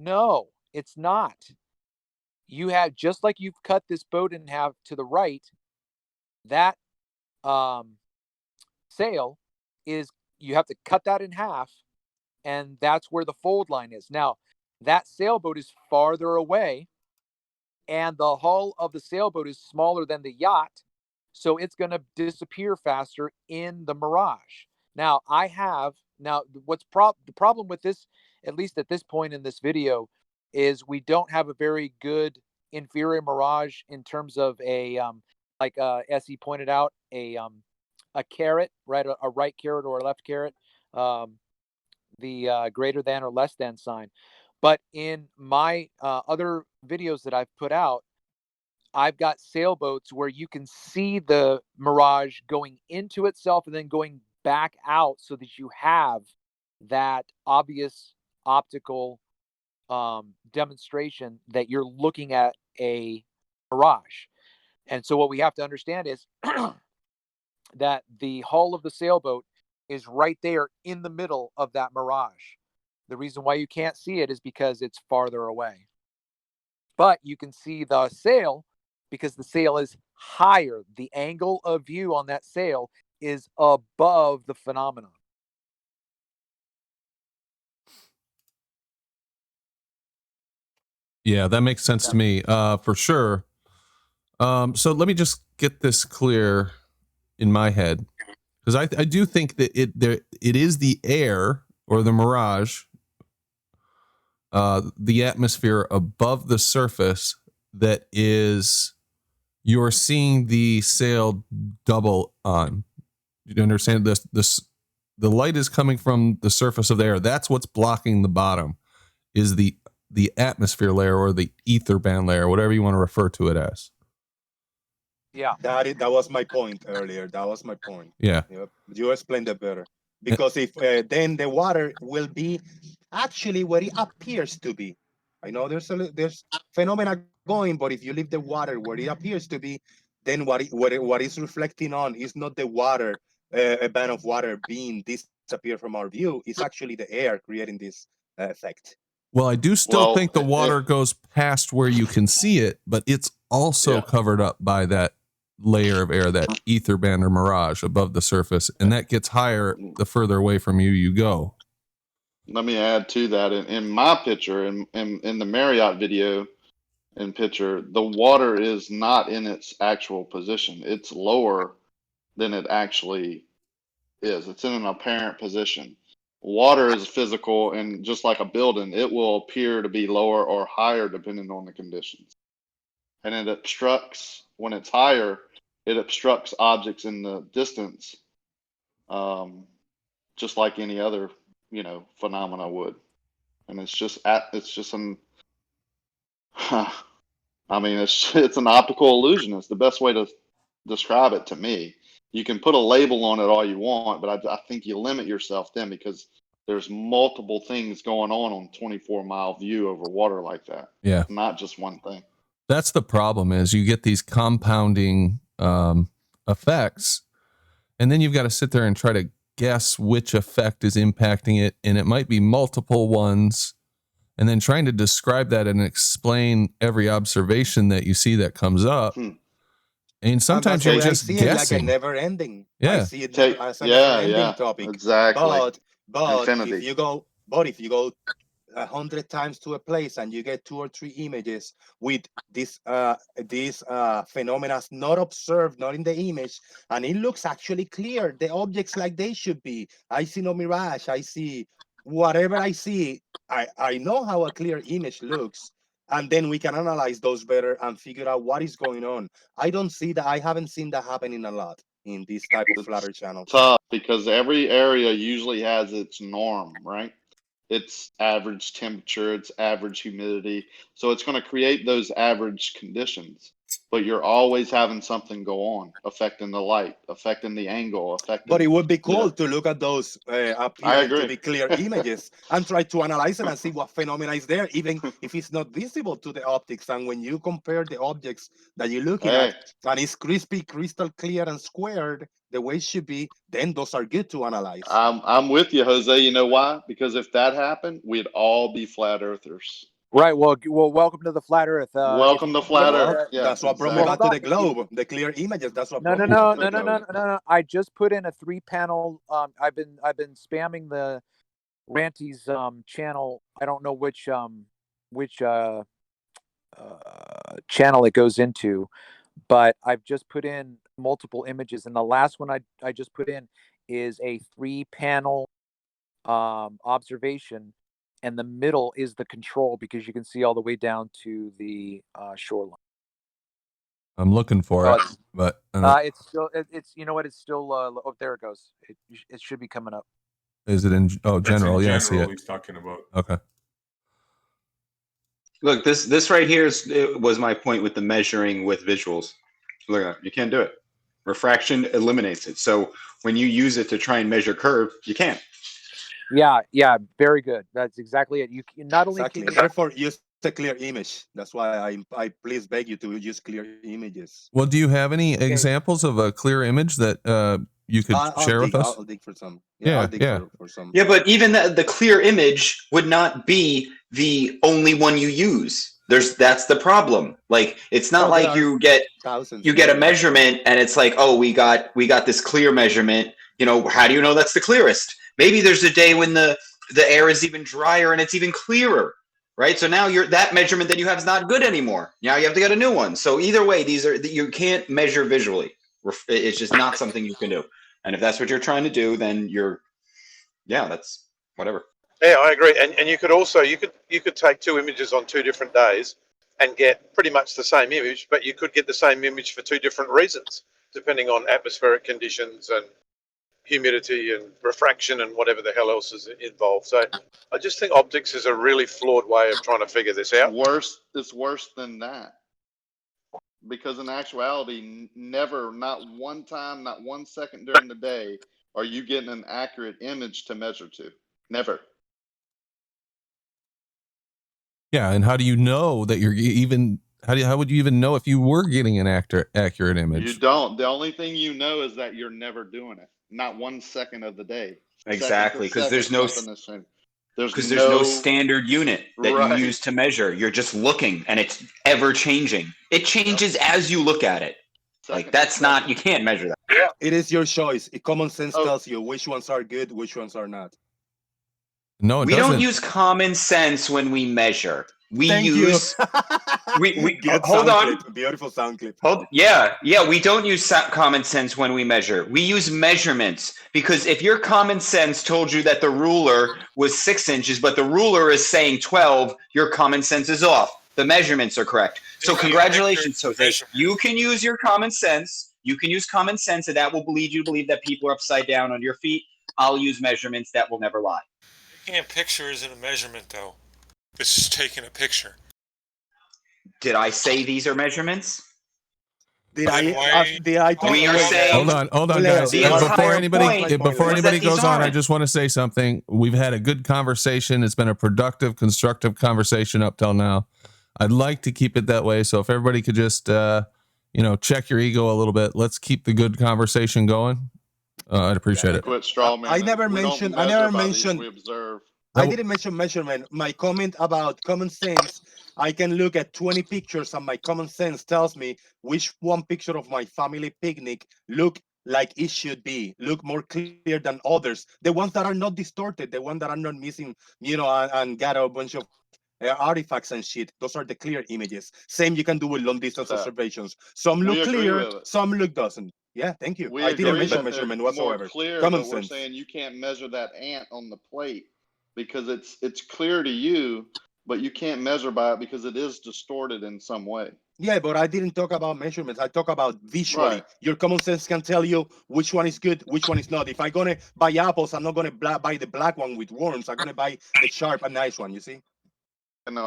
No, it's not. You have, just like you've cut this boat in half to the right, that sail is, you have to cut that in half, and that's where the fold line is. Now, that sailboat is farther away, and the hull of the sailboat is smaller than the yacht, so it's going to disappear faster in the Mirage. Now, the problem with this, at least at this point in this video, is we don't have a very good inferior Mirage in terms of a as he pointed out, a caret, right? A right caret or a left caret, the greater than or less than sign. But in my other videos that I've put out, I've got sailboats where you can see the Mirage going into itself and then going back out, so that you have that obvious optical demonstration that you're looking at a Mirage. And so what we have to understand is that the hull of the sailboat is right there in the middle of that Mirage. The reason why you can't see it is because it's farther away. But you can see the sail because the sail is higher. The angle of view on that sail is above the phenomenon. Yeah, that makes sense to me, for sure. So let me just get this clear in my head, because I do think that it is the air or the Mirage, the atmosphere above the surface, that is, you're seeing the sail double on. You understand this? The light is coming from the surface of the air. That's what's blocking the bottom, is the atmosphere layer or the ether band layer, whatever you want to refer to it as. Yeah, that was my point earlier. That was my point. Yeah. Yep. You explained it better. Because if then the water will be actually where it appears to be. I know there's phenomena going, but if you leave the water where it appears to be, then what is reflecting on is not the water, a band of water being disappear from our view. It's actually the air creating this effect. Well, I do still think the water goes past where you can see it, but it's also covered up by that layer of air, that ether band or Mirage above the surface, and that gets higher the further away from you go. Let me add to that. In my picture, in the Marriott video and picture, the water is not in its actual position. It's lower than it actually is. It's in an apparent position. Water is physical, and just like a building, it will appear to be lower or higher depending on the conditions. And it obstructs, when it's higher, it obstructs objects in the distance, just like any other, phenomena would. And it's just an, I mean, it's an optical illusion. It's the best way to describe it to me. You can put a label on it all you want, but I think you limit yourself then, because there's multiple things going on 24-mile view over water like that. Yeah. Not just one thing. That's the problem, is you get these compounding effects, and then you've got to sit there and try to guess which effect is impacting it, and it might be multiple ones, and then trying to describe that and explain every observation that you see that comes up. And sometimes you're just guessing. I see it like a never ending. Yeah. I see it as a never ending topic. Exactly. But Infinity. if you go 100 times to a place and you get 2 or 3 images with these phenomena not observed, not in the image, and it looks actually clear, the objects like they should be. I see no mirage. I see whatever I see. I know how a clear image looks, and then we can analyze those better and figure out what is going on. I don't see that. I haven't seen that happening a lot in this type of flatter channels. Tough, because every area usually has its norm, right? Its average temperature, its average humidity. So it's going to create those average conditions. but you're always having something go on, affecting the light, affecting the angle, affecting. But it would be you cool know. to look at those I appearing to agree. be clear images and try to analyze it and see what phenomena is there, even if it's not visible to the optics. And when you compare the objects that you're looking Hey, at, and it's crispy, crystal clear, and squared the way it should be, then those are good to analyze. I'm with you, Jose. You know why? Because if that happened, we'd all be flat earthers. Right. Well, welcome to the flat Earth. Welcome to flat Well, Earth. Yeah, that's what brought me exactly. back to the globe. The clear images. That's what No, brought no, me back no, to no, the no, globe. no, no, no. I just put in a 3-panel. I've been spamming the Ranty's channel. I don't know which channel it goes into, but I've just put in multiple images, and the last one I just put in is a 3-panel observation, and the middle is the control because you can see all the way down to the shoreline. I'm looking for it, but it's still it's you know what, it's still oh, there it goes. It should be coming up. is it in That's general? in Yeah, I see general it. he's talking about. Okay. Look, this right here was my point with the measuring with visuals. Look at it. You can't do it. Refraction eliminates it. So when you use it to try and measure curve, you can't. Yeah, very good. That's exactly it. You not only Exactly. can Therefore, use a clear image. That's why I please beg you to use clear images. Well, do you have any examples of a clear image that you could share with us? I'll dig for some. Yeah, I'll dig for some. Yeah, but even the clear image would not be the only one you use. That's the problem. Like, it's not like you get a measurement and it's like, oh, we got this clear measurement. You know, how do you know that's the clearest? Maybe there's a day when the air is even drier and it's even clearer, right? So now that measurement that you have is not good anymore. Now you have to get a new one. So either way, you can't measure visually. It's just not something you can do. And if that's what you're trying to do, then that's whatever. Yeah, I agree. And you could also you could take two images on 2 different days and get pretty much the same image, but you could get the same image for 2 different reasons, depending on atmospheric conditions and humidity and refraction and whatever the hell else is involved. So I just think optics is a really flawed way of trying to figure this out. It's worse than that. Because in actuality, never, not one time, not 1 second during the day are you getting an accurate image to measure to. Never. Yeah, and how do you know that you're even? How would you even know if you were getting an accurate image? You don't. The only thing you know is that you're never doing it. Not 1 second of the day. Exactly, because there's no standard unit that you use to measure. You're just looking, and it's ever changing. It changes as you look at it. Like, that's not, you can't measure that. Yeah. It is your choice. Common sense tells you which ones are good, which ones are not. No, we don't use common sense when we measure. We use we hold on. Clip. Beautiful sound clip. We don't use common sense when we measure. We use measurements, because if your common sense told you that the ruler was 6 inches, but the ruler is saying 12, your common sense is off. The measurements are correct. So congratulations, Jose. You can use your common sense. You can use common sense, and that will lead you to believe that people are upside down on your feet. I'll use measurements that will never lie. Taking a picture isn't a measurement, though. This is taking a picture. Did I say these are measurements? We are saying. Hold on, guys. Before anybody goes on, I just want to say something. We've had a good conversation. It's been a productive, constructive conversation up till now. I'd like to keep it that way. So if everybody could just, check your ego a little bit. Let's keep the good conversation going. I'd appreciate it. Quit straw man. I never mentioned. We observe. I didn't mention measurement. My comment about common sense, I can look at 20 pictures and my common sense tells me which one picture of my family picnic look like it should be, look more clear than others. The ones that are not distorted, the ones that are not missing, and got a bunch of artifacts and shit. Those are the clear images. Same you can do with long distance observations. Some look clear, some look doesn't. Yeah, thank you. I didn't mention measurement whatsoever. More clear, common but sense. We're saying you can't measure that ant on the plate because it's clear to you, but you can't measure by it because it is distorted in some way. Yeah, but I didn't talk about measurements. I talk about visually. Right. Your common sense can tell you which one is good, which one is not. If I'm gonna buy apples, I'm not gonna buy the black one with worms. I'm gonna buy the sharp and nice one. You see?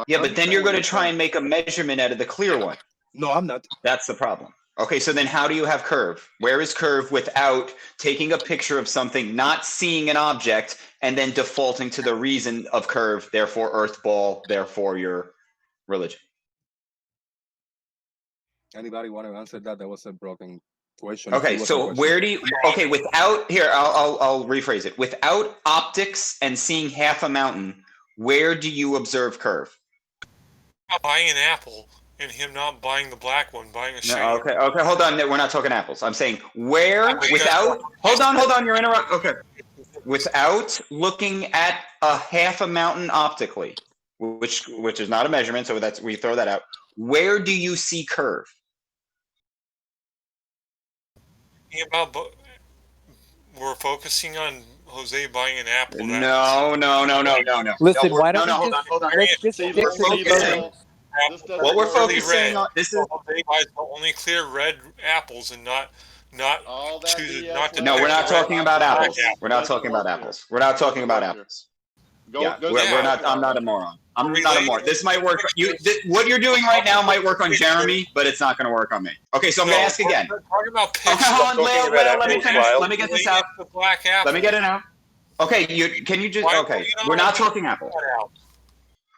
Yeah, but then you're going to try and make a measurement out of the clear one. No, I'm not. That's the problem. Okay, so then how do you have curve? Where is curve without taking a picture of something, not seeing an object, and then defaulting to the reason of curve, therefore earth ball, therefore your religion? Anybody want to answer that? That was a broken question. Okay, so where do you, okay, without, here, I'll rephrase it. Without optics and seeing half a mountain, where do you observe curve? Buying an apple and him not buying the black one, buying a shiny. No, okay, hold on. We're not talking apples. I'm saying where, without, hold on, you're interrupting. Okay. Without looking at a half a mountain optically, which is not a measurement, so we throw that out. Where do you see curve? We're focusing on Jose buying an apple. No. Listen, no, why don't no, we hold on. let's just stick to What we're focusing on, this is Jose buys only clear red apples and not to No, we're not talking about apples. We're not Doesn't talking about work here. apples. We're not talking about apples. We're not. I'm not a moron. I'm not a moron. This might work. What you're doing right now might work on Jeremy, but it's not going to work on me. Okay, so I'm going to ask again. Talking about Okay, hold on, Leo, let me finish. Let me get this out. The black apple. Let me get it out. Okay, can you just? Okay, we're not talking apples.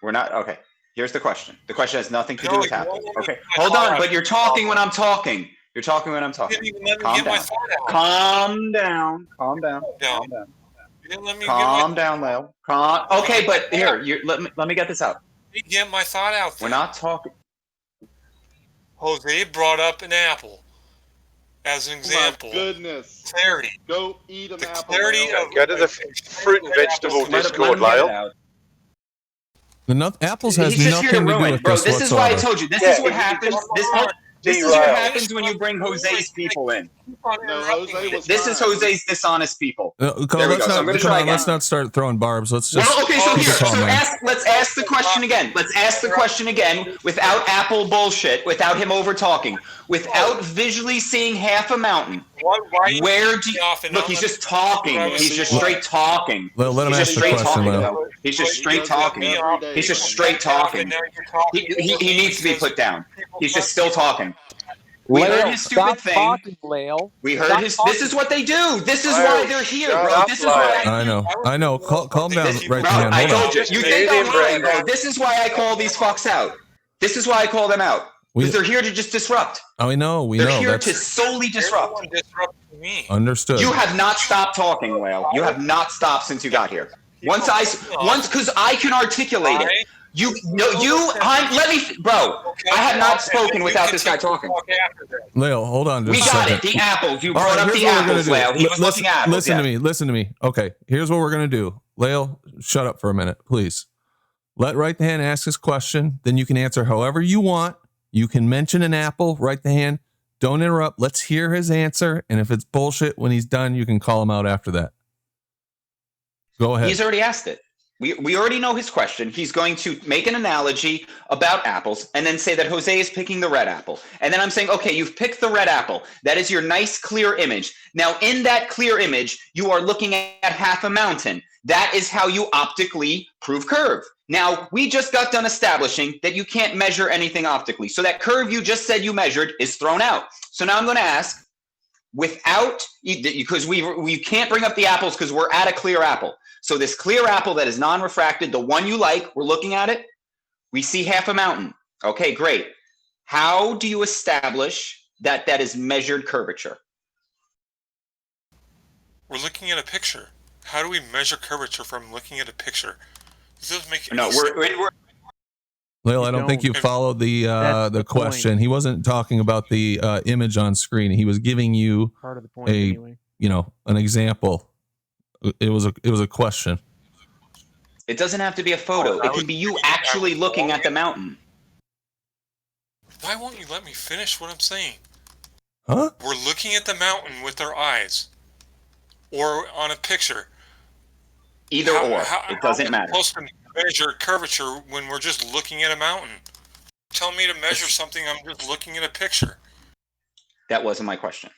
We're not. Okay, here's the question. The question has nothing to do with apples. Okay, hold on, but you're talking when I'm talking. You're talking when I'm talking. Calm down. Calm down. Calm down. Calm down. Calm down, Leo. Okay, but here, let me get this out. Get my thought out. We're not talking. Jose brought up an apple as an example. My goodness. Clarity. Go eat an apple. Clarity of Go to the fruit and vegetable Discord, Lyle. Apples has He's just nothing here to to do ruin. with Bro, this this is why I whatsoever. told you. This is what happens. This is what happens when you bring Jose's people in. No, Jose was This is fine. Jose's dishonest people. There we go. Let's not start throwing barbs. Let's just. Well, okay, so keep here, it calm, man. let's ask the question again. Let's ask the question again without apple bullshit, without him over talking, without visually seeing half a mountain. Where do you look? He's just talking. He's just straight talking. Let him ask the question, Leo. He's just straight talking. He's just straight talking. He needs to be put down. He's just still talking. We heard his stupid thing. Talking, Leo. We heard his. This is what they do. This is why they're here, bro. This is why. I know. Calm down, right hand. I Hold on. told you. You think I'm lying, bro? This is why I call these fucks out. This is why I call them out. Because they're here to just disrupt. Oh, we know. They're here to solely disrupt. Understood. You have not stopped talking, Whale. You have not stopped since you got here. Once, because I can articulate it. Let me, bro. I have not spoken without this guy talking. Leo, hold on just we a got second. it. The apples. You brought up the apples, Leo. He was looking at apples. Listen to me. Okay, here's what we're gonna do. Leo, shut up for a minute, please. Let Right the Hand ask his question. Then you can answer however you want. You can mention an apple. Right the Hand. Don't interrupt. Let's hear his answer. And if it's bullshit, when he's done, you can call him out after that. Go ahead. He's already asked it. We already know his question. He's going to make an analogy about apples and then say that Jose is picking the red apple. And then I'm saying, okay, you've picked the red apple. That is your nice clear image. Now, in that clear image, you are looking at half a mountain. That is how you optically prove curve. Now, we just got done establishing that you can't measure anything optically. So that curve you just said you measured is thrown out. So now I'm going to ask, without, because we can't bring up the apples because we're at a clear apple. So this clear apple that is non-refracted, the one you like, we're looking at it, we see half a mountain. Okay, great. How do you establish that that is measured curvature? We're looking at a picture. How do we measure curvature from looking at a picture? This doesn't make any sense. Leo, I don't think you followed the question. He wasn't talking about the image on screen. He was giving you part of the point anyway. An example. It was a question. It doesn't have to be a photo. It can be you actually looking at the mountain. Why won't you let me finish what I'm saying? Huh? We're looking at the mountain with our eyes, or on a picture. Either or. It doesn't matter. How are we supposed to measure curvature when we're just looking at a mountain? Tell me to measure something. I'm just looking at a picture. That wasn't my question.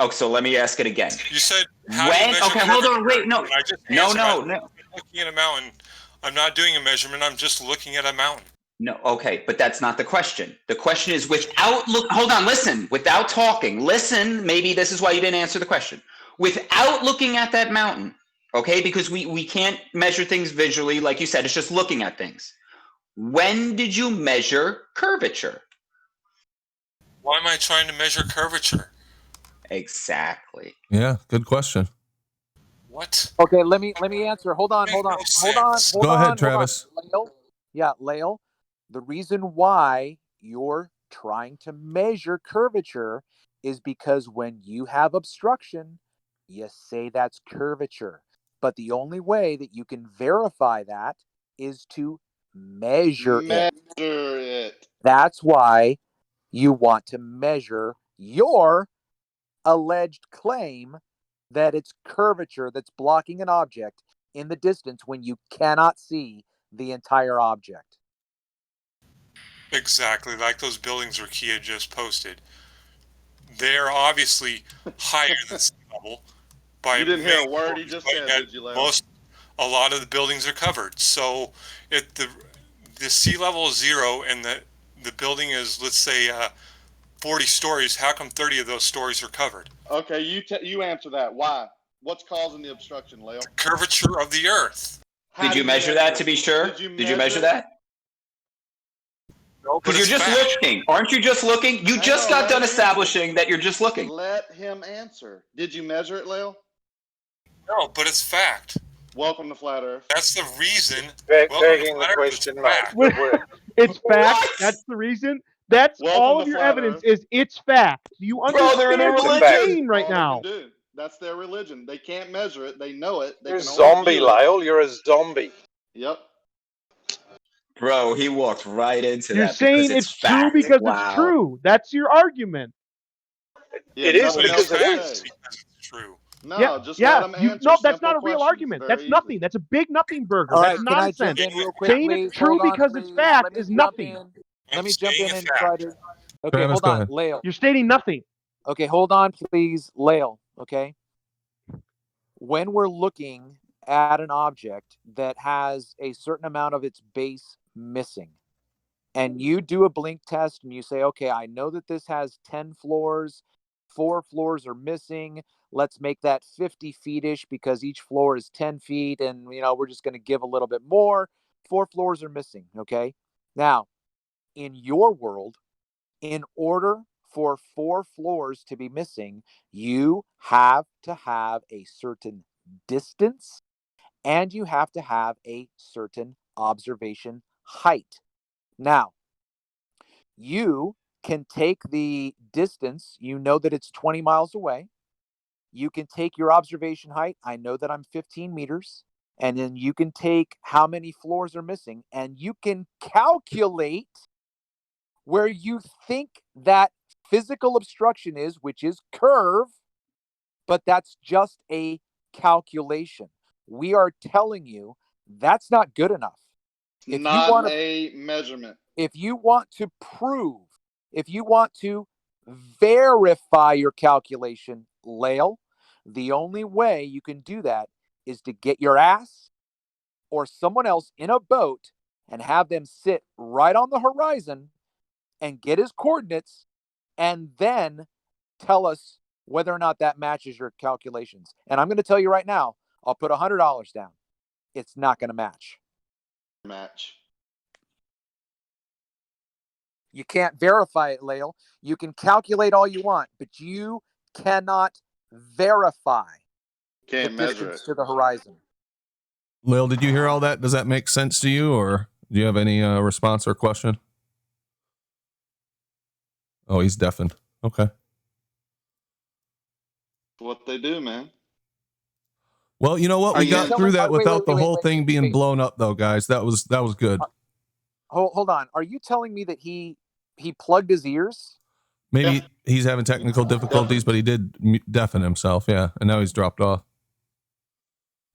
So let me ask it again. You said how do you measure okay, hold on, curvature? wait, no. I just No. I'm looking at a mountain. I'm not doing a measurement. I'm just looking at a mountain. No, okay, but that's not the question. The question is hold on, listen, without talking, listen, maybe this is why you didn't answer the question. Without looking at that mountain, okay, because we can't measure things visually, like you said, it's just looking at things. When did you measure curvature? Why am I trying to measure curvature? Exactly. Yeah, good question. What? Okay, let me answer. Hold on. Go ahead, Travis. Lael. Yeah, Lael. The reason why you're trying to measure curvature is because when you have obstruction, you say that's curvature. But the only way that you can verify that is to measure it. Measure it. That's why you want to measure your alleged claim that it's curvature that's blocking an object in the distance when you cannot see the entire object. Exactly, like those buildings where Kia just posted. They're obviously higher than sea level by You didn't hear a many word he stories, just but said, yet did you, Leo? a lot of the buildings are covered. So if the sea level is 0 and the building is, let's say, 40 stories, how come 30 of those stories are covered? Okay, you answer that. Why? What's causing the obstruction, Leo? The curvature of the Earth. Did you measure that to be sure? Did you measure that? No, but Because you're it's just fact. looking. Aren't you just looking? You just got done establishing that you're just looking. Let him answer. Did you measure it, Leo? No, but it's fact. Welcome to Flat Earth. That's the reason. Begging the question, mate. Good work. It's fact. That's the reason. That's Welcome all to of your Flat evidence Earth. is it's fact. Do you understand what you're saying right All now? they can do. That's their religion. They can't measure it. They know it. They You're a can only zombie, view it. Lyle. You're a zombie. Yep. Bro, he walked right into You're that because saying it's it's true fact. because it's Wow. true. That's your argument. Yeah, It is nothing else because it to is. say. True. No, just let them answer No, that's simple not a real questions. argument. Very That's easy. nothing. That's a big nothing burger. All That's right, can I jump nonsense. in real quick, Saying it's please? true Hold on, because it's please. fact Let me is jump nothing. in. Let me jump in and try to. Okay, Travis, hold go on, ahead. Lael. You're stating nothing. Okay, hold on, please, Lael. Okay. When we're looking at an object that has a certain amount of its base missing, and you do a blink test and you say, okay, I know that this has 10 floors, 4 floors are missing. Let's make that 50 feet-ish because each floor is 10 feet. And, we're just going to give a little bit more. 4 floors are missing. Okay. Now, in your world, in order for 4 floors to be missing, you have to have a certain distance and you have to have a certain observation height. Now, you can take the distance, you know that it's 20 miles away. You can take your observation height. I know that I'm 15 meters. And then you can take how many floors are missing and you can calculate where you think that physical obstruction is, which is curve, but that's just a calculation. We are telling you that's not good enough. If you Not want to a measurement. if you want to prove, if you want to verify your calculation, Lael, the only way you can do that is to get your ass or someone else in a boat and have them sit right on the horizon and get his coordinates and then tell us whether or not that matches your calculations. And I'm going to tell you right now, I'll put $100 down. It's not going to match. You can't verify it, Lael. You can calculate all you want, but you cannot verify Can't the measure distance it. to the horizon. Lil, did you hear all that? Does that make sense to you, or do you have any response or question? Oh, he's deafened. Okay. What they do, man. Well, you know what? Are We you got telling- through that wait, without the wait, whole wait, thing being wait. blown up, though, guys. That was good. Hold on. Are you telling me that he plugged his ears? Maybe he's having technical difficulties, but he did deafen himself. Yeah, and now he's dropped off.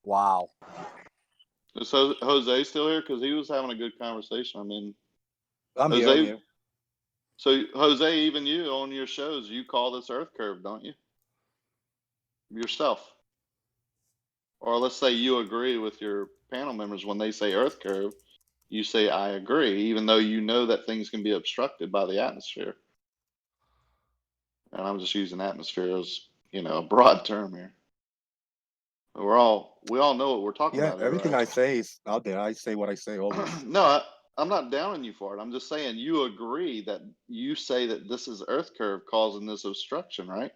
Wow. Is Jose still here? Because he was having a good conversation. I mean, I'm Jose. here. So Jose, even you on your shows, you call this Earth curve, don't you? Yourself. Or let's say you agree with your panel members when they say Earth curve. You say, I agree, even though you know that things can be obstructed by the atmosphere. And I'm just using atmosphere as, a broad term here. We all know what we're talking Yeah, about here, everything right? I say is out there. I say what I say always. No, I'm not downing you for it. I'm just saying you agree that you say that this is Earth curve causing this obstruction, right?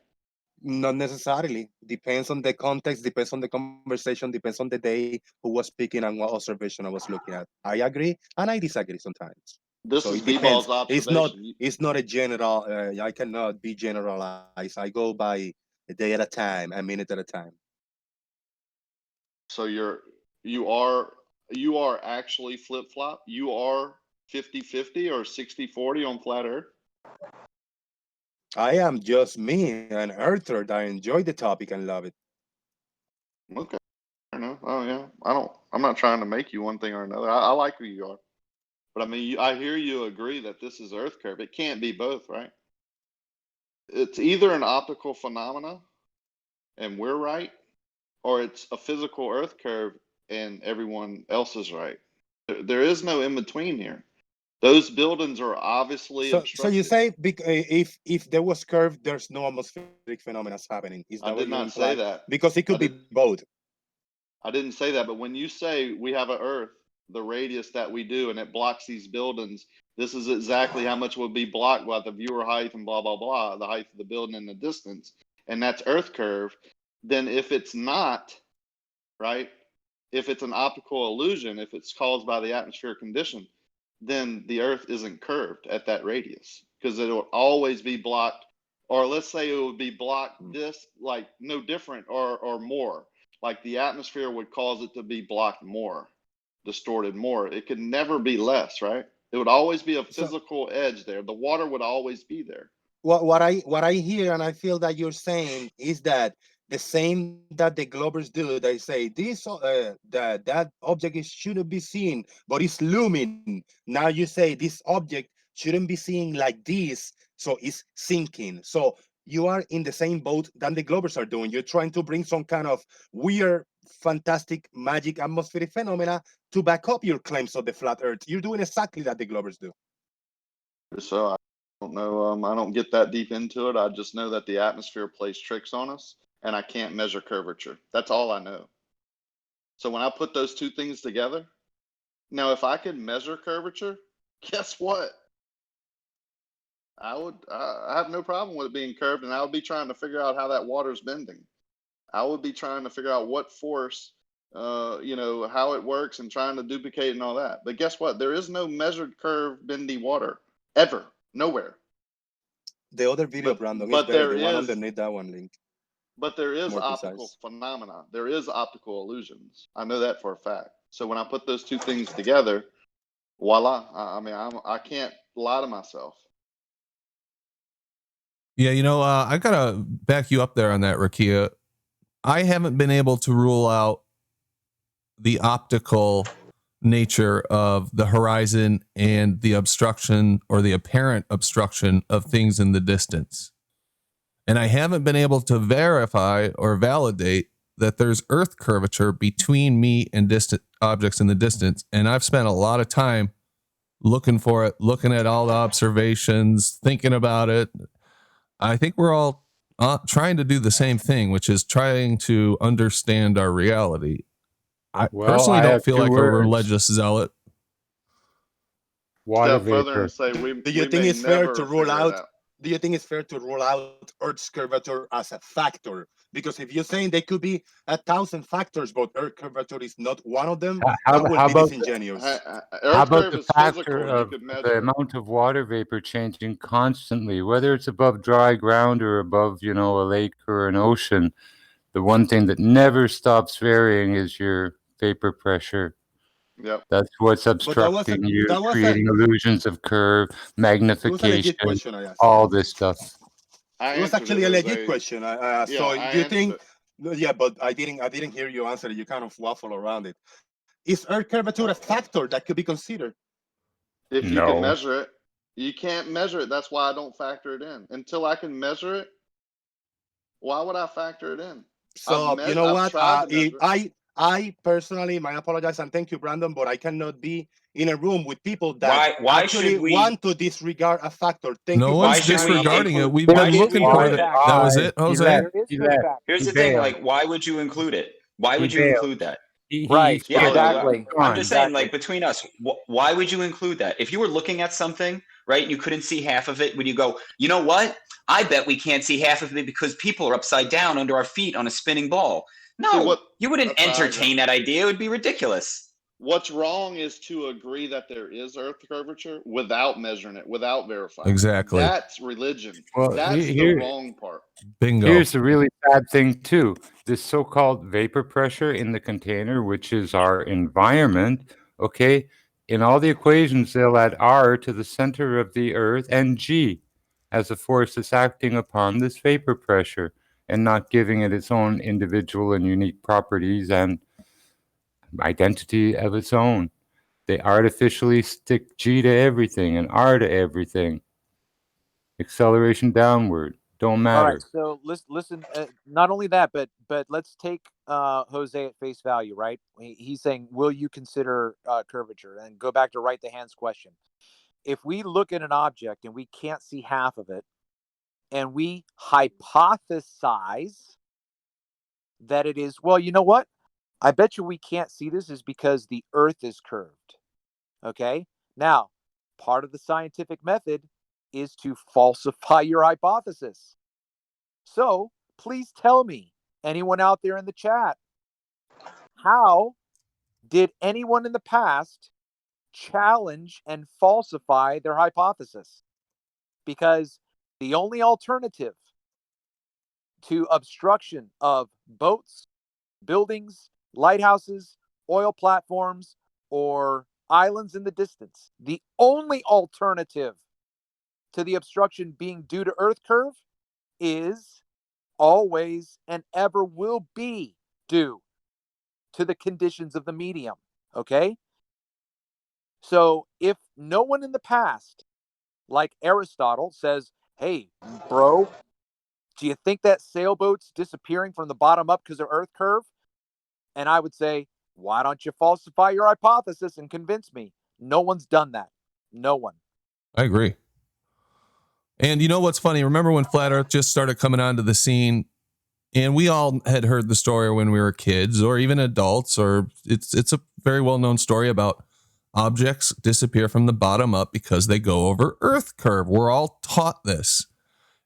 Not necessarily. Depends on the context, depends on the conversation, depends on the day, who was speaking, and what observation I was looking at. I agree and I disagree sometimes. This So is it depends. B-Ball's It's not. observation. It's not a general. I cannot be generalized. I go by a day at a time, a minute at a time. So you are actually flip-flop? You are 50-50 or 60-40 on flat Earth? I am just me, an earther that enjoy the topic and love it. Okay. I know. Oh yeah. I'm not trying to make you one thing or another. I like who you are. But I mean, I hear you agree that this is Earth curve. It can't be both, right? It's either an optical phenomena and we're right, or it's a physical Earth curve and everyone else is right. There is no in between here. Those buildings are obviously So you obstructed. say if there was curve, there's no atmospheric phenomena happening. Is I that did what you not say imply? that. Because it could be both. I didn't say that, but when you say we have an Earth, the radius that we do, and it blocks these buildings, this is exactly how much would be blocked by the viewer height and blah, blah, blah, the height of the building and the distance. And that's Earth curve. Then if it's not, right, if it's an optical illusion, if it's caused by the atmospheric condition, then the Earth isn't curved at that radius because it will always be blocked. Or let's say it would be blocked this, like no different or more. Like the atmosphere would cause it to be blocked more, distorted more. It could never be less, right? It would always be a physical edge there. The water would always be there. What I hear and I feel that you're saying is that the same that the Globers do. They say this that object shouldn't be seen, but it's looming. Now you say this object shouldn't be seen like this, so it's sinking. So you are in the same boat than the Globers are doing. You're trying to bring some kind of weird, fantastic, magic atmospheric phenomena to back up your claims of the flat Earth. You're doing exactly that the Globers do. So I don't know. I don't get that deep into it. I just know that the atmosphere plays tricks on us, and I can't measure curvature. That's all I know. So when I put those two things together, now if I could measure curvature, guess what? I have no problem with it being curved, and I would be trying to figure out how that water's bending. I would be trying to figure out what force, how it works, and trying to duplicate and all that. But guess what? There is no measured curve bendy water ever, nowhere. The other video, Brandon, is better. The one underneath that one link. But there is More optical precise. phenomena. There is optical illusions. I know that for a fact. So when I put those two things together, voila! I can't lie to myself. Yeah, I gotta back you up there on that, Rakia. I haven't been able to rule out the optical nature of the horizon and the obstruction or the apparent obstruction of things in the distance. And I haven't been able to verify or validate that there's Earth curvature between me and distant objects in the distance. And I've spent a lot of time looking for it, looking at all the observations, thinking about it. I think we're all trying to do the same thing, which is trying to understand our reality. I personally don't feel like a religious zealot. Step further and say Do you think it's fair to rule out? Do you think it's fair to rule out Earth's curvature as a factor? Because if you're saying there could be 1,000 factors, but Earth curvature is not one of them, that would be disingenuous. How about the factor of the amount of water vapor changing constantly, whether it's above dry ground or above, a lake or an ocean? The one thing that never stops varying is your vapor pressure. Yep. That's what's obstructing you, creating illusions of curve, magnification, all this stuff. It was actually a legit question. So do you think? Yeah, but I didn't hear you answer it. You kind of waffle around it. Is Earth curvature a factor that could be considered? If you can measure it, you can't measure it. That's why I don't factor it in. Until I can measure it, why would I factor it in? So you know what? I personally, I apologize and thank you, Brandon, but I cannot be in a room with people that Why actually should we? want to disregard a factor. Thank No you. one's Why should we disregarding it. include? We've Why been should looking we for include it. it? That was it, Jose. Here's the thing, like, why would you include it? Why would you include that? Right, Yeah, exactly. I'm just saying, Exactly. like, between us, why would you include that? If you were looking at something, right, and you couldn't see half of it, would you go, you know what? I bet we can't see half of it because people are upside down under our feet on a spinning ball. No, you wouldn't entertain that idea. It would be ridiculous. What's wrong is to agree that there is Earth curvature without measuring it, without verifying. Exactly. That's religion. Well, That's the wrong part. Bingo. Here's the really sad thing too. This so-called vapor pressure in the container, which is our environment, okay? In all the equations, they'll add R to the center of the Earth and G as a force that's acting upon this vapor pressure and not giving it its own individual and unique properties and identity of its own. They artificially stick G to everything and R to everything. Acceleration downward. Don't matter. All right, so listen. Not only that, but let's take Jose at face value, right? He's saying, "Will you consider curvature?" And go back to right the hands question. If we look at an object and we can't see half of it, and we hypothesize that it is, well, you know what? I bet you we can't see this is because the Earth is curved. Okay. Now, part of the scientific method is to falsify your hypothesis. So please tell me, anyone out there in the chat, how did anyone in the past challenge and falsify their hypothesis? Because the only alternative to obstruction of boats, buildings, lighthouses, oil platforms, or islands in the distance, the only alternative to the obstruction being due to Earth curve is always and ever will be due to the conditions of the medium. Okay? So if no one in the past, like Aristotle, says, hey, bro, do you think that sailboat's disappearing from the bottom up because of Earth curve? And I would say, why don't you falsify your hypothesis and convince me? No one's done that. No one. I agree. And you know what's funny? Remember when Flat Earth just started coming onto the scene, and we all had heard the story when we were kids or even adults, or it's a very well-known story about objects disappear from the bottom up because they go over Earth curve. We're all taught this.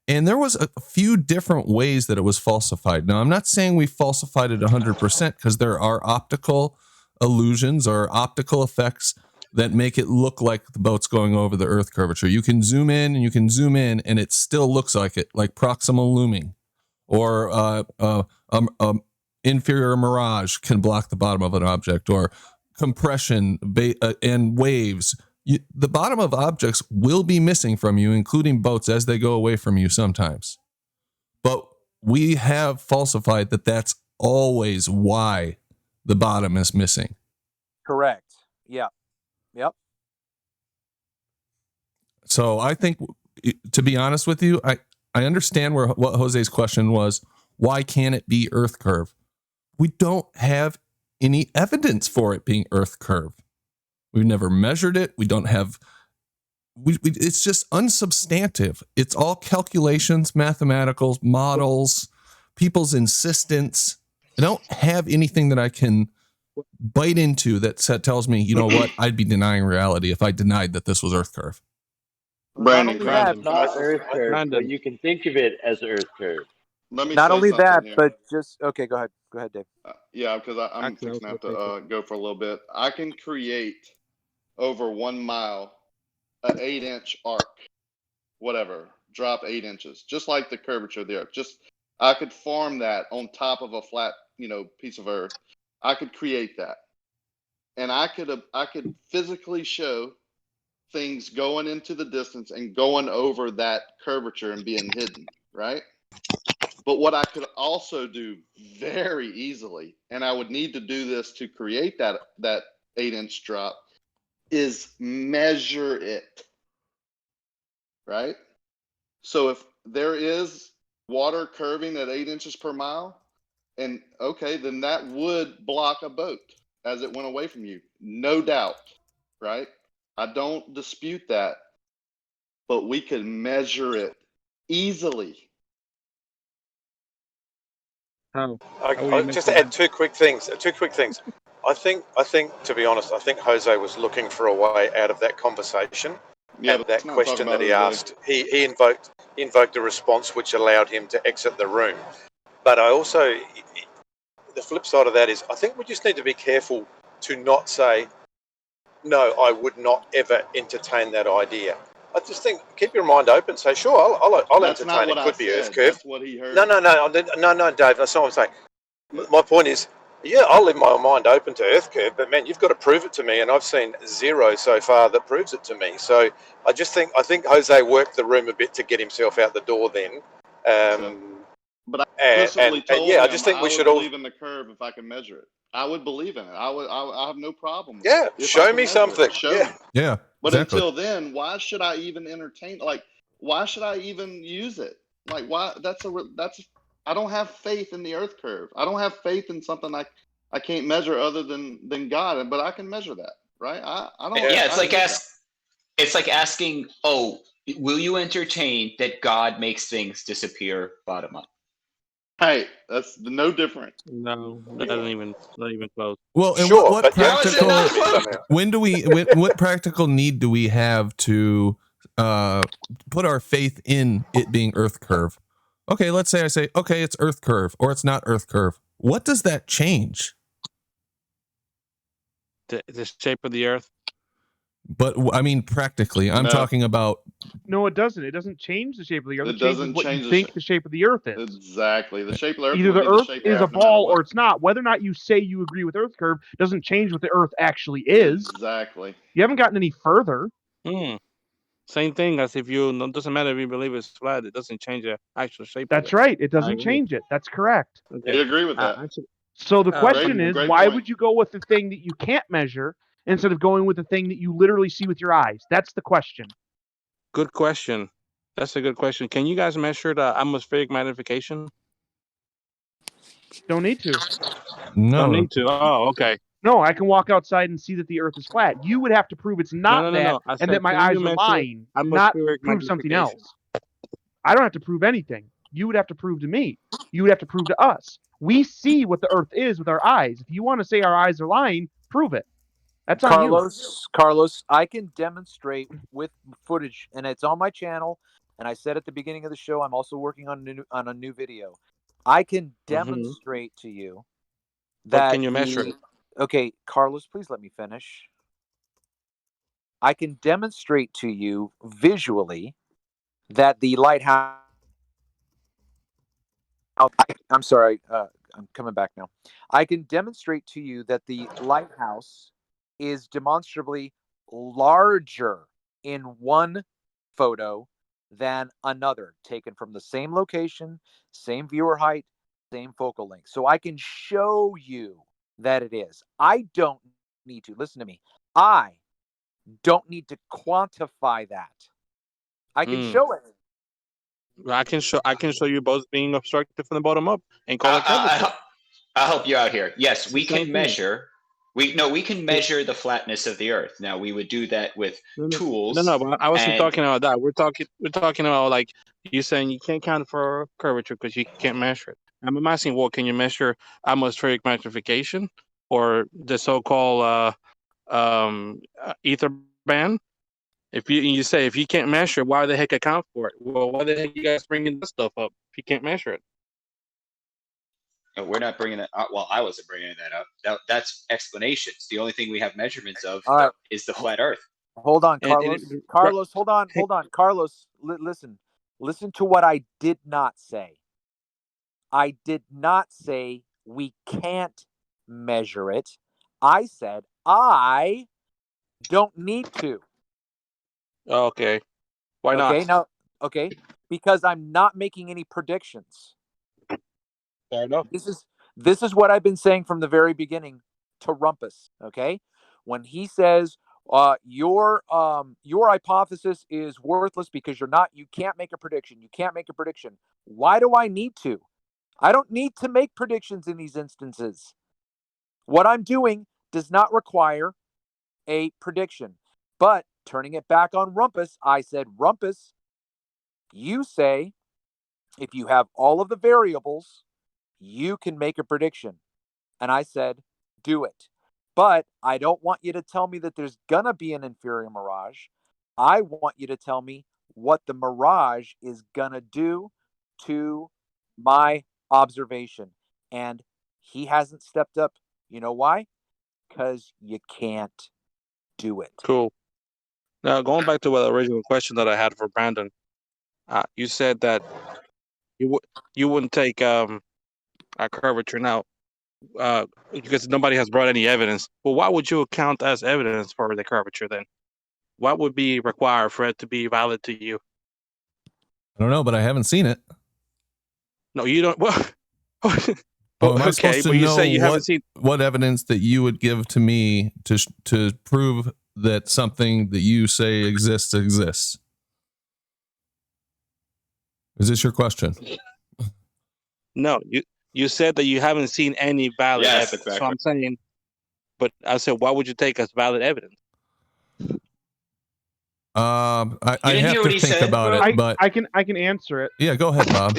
And there was a few different ways that it was falsified. Now, I'm not saying we falsified it 100% because there are optical illusions or optical effects that make it look like the boat's going over the Earth curvature. You can zoom in and you can zoom in and it still looks like it, like proximal looming or inferior mirage can block the bottom of an object, or compression and waves. The bottom of objects will be missing from you, including boats as they go away from you sometimes. But we have falsified that that's always why the bottom is missing. Correct. Yeah. Yep. So I think, to be honest with you, I understand what Jose's question was. Why can't it be Earth curve? We don't have any evidence for it being Earth curve. We've never measured it. We don't have. It's just unsubstantive. It's all calculations, mathematicals, models, people's insistence. I don't have anything that I can bite into that tells me, you know what, I'd be denying reality if I denied that this was Earth curve. Brandon, It's not Earth curve, but you can think of it as Earth curve. Let me Not say only something that, here. but just okay. Go ahead. Go ahead, Dave. Yeah, because I'm fixing to have to go for a little bit. I can create over 1 mile an 8-inch arc, whatever, drop 8 inches, just like the curvature of the Earth. Just I could form that on top of a flat, piece of Earth. I could create that, and I could physically show things going into the distance and going over that curvature and being hidden, right? But what I could also do very easily, and I would need to do this to create that 8-inch drop, is measure it, right? So if there is water curving at 8 inches per mile, And okay, then that would block a boat as it went away from you, no doubt, right? I don't dispute that, but we could measure it easily. How? Just to add two quick things. I think, to be honest, I think Jose was looking for a way out of that conversation. Yeah, and but that let's not question talk that he about asked, he invoked a response which allowed him to exit the room. But I also, the flip side of that is, I think we just need to be careful to not say, no, I would not ever entertain that idea. I just think keep your mind open. Say, sure, I'll That's not entertain. what It I could be said. Earth curve. That's what he heard. No, Dave. That's not what I'm saying. My point is, yeah, I'll leave my mind open to Earth curve, but man, you've got to prove it to me, and I've seen zero so far that proves it to me. So I think Jose worked the room a bit to get himself out the door then. But I explicitly told yeah, him I just think I we would should all. believe in the curve if I can measure it. I would believe in it. I have no problem with Yeah, it. If I show can me measure something. it, show Yeah. me. Yeah, But exactly. until then, why should I even entertain? Like, why should I even use it? Like, why? I don't have faith in the Earth curve. I don't have faith in something I can't measure other than God. But I can measure that, right? I don't. Yeah, it's I like get that. it's like asking, oh, will you entertain that God makes things disappear bottom up? Hey, that's no different. No, that doesn't even not even close. Well, and Sure, what but practical? yeah, What practical need do we have to put our faith in it being Earth curve? Okay, let's say I say, okay, it's Earth curve, or it's not Earth curve. What does that change? The shape of the Earth. But I mean, practically, I'm No. talking about. No, it doesn't. It doesn't change the shape of the Earth. It It changes doesn't what change you the think the shape of the Earth is. Exactly. The shape of the Earth Either would the be the Earth shape is of a Earth no matter ball what. or it's not. Whether or not you say you agree with Earth curve doesn't change what the Earth actually is. Exactly. You haven't gotten any further. Same thing as if you. No, doesn't matter if you believe it's flat. It doesn't change the actual shape. That's of it. right. It I doesn't agree. change it. That's correct. Okay. I agree with that. So the Great- question is, great why point. would you go with the thing that you can't measure instead of going with the thing that you literally see with your eyes? That's the question. Good question. That's a good question. Can you guys measure the atmospheric magnification? Don't need to. No. Don't need to. Oh, okay. No, I can walk outside and see that the Earth is flat. You would have to prove it's not that, No. I and said, that my can eyes you are measure lying, not atmospheric prove something magnification? else. I don't have to prove anything. You would have to prove to me. You would have to prove to us. We see what the Earth is with our eyes. If you want to say our eyes are lying, prove it. That's on you. Carlos, I can demonstrate with footage, and it's on my channel. And I said at the beginning of the show, I'm also working on a new video. I can demonstrate to you that. But can you measure it? Okay, Carlos, please let me finish. I can demonstrate to you visually that the lighthouse. I'm sorry. I'm coming back now. I can demonstrate to you that the lighthouse is demonstrably larger in one photo than another, taken from the same location, same viewer height, same focal length. So I can show you that it is. I don't need to. Listen to me. I don't need to quantify that. I can show it. I can show you both being obstructed from the bottom up and call it curvature. I'll help you out here. Yes, we It's the same can thing. measure. We can measure the flatness of the Earth. Now we would do that with tools. No, but I wasn't and- talking about that. We're talking about like you saying you can't count for curvature because you can't measure it. I'm asking, well, can you measure atmospheric magnification or the so-called ether band? If you say if you can't measure, why the heck account for it? Well, why the heck you guys bringing this stuff up if you can't measure it? We're not bringing that up. Well, I wasn't bringing that up. That's explanations. The only thing we have measurements of All right. is the flat Earth. Hold on, And- Carlos. and- Carlos, hold on. Carlos, listen to what I did not say. I did not say we can't measure it. I said I don't need to. Okay. Why not? Okay, now, okay, because I'm not making any predictions. Fair enough. This is what I've been saying from the very beginning to Rumpus. Okay, when he says your hypothesis is worthless because you can't make a prediction. You can't make a prediction. Why do I need to? I don't need to make predictions in these instances. What I'm doing does not require a prediction. But turning it back on Rumpus, I said, Rumpus, you say if you have all of the variables, you can make a prediction. And I said, do it. But I don't want you to tell me that there's going to be an inferior mirage. I want you to tell me what the mirage is going to do to my observation. And he hasn't stepped up. You know why? Because you can't do it. Cool. Now, going back to the original question that I had for Brandon, you said that you wouldn't take a curvature now because nobody has brought any evidence. Well, why would you count as evidence for the curvature then? What would be required for it to be valid to you? I don't know, but I haven't seen it. No, you don't. Well, Oh, am I supposed to but you know say you haven't seen what evidence that you would give to me to prove that something that you say exists? Is this your question? No, you said that you haven't seen any valid Yes, evidence. exactly. So I'm saying, but I said, why would you take as valid evidence? I didn't have hear what to he think said, about bro? it, but I can answer it. yeah, go ahead, Bob.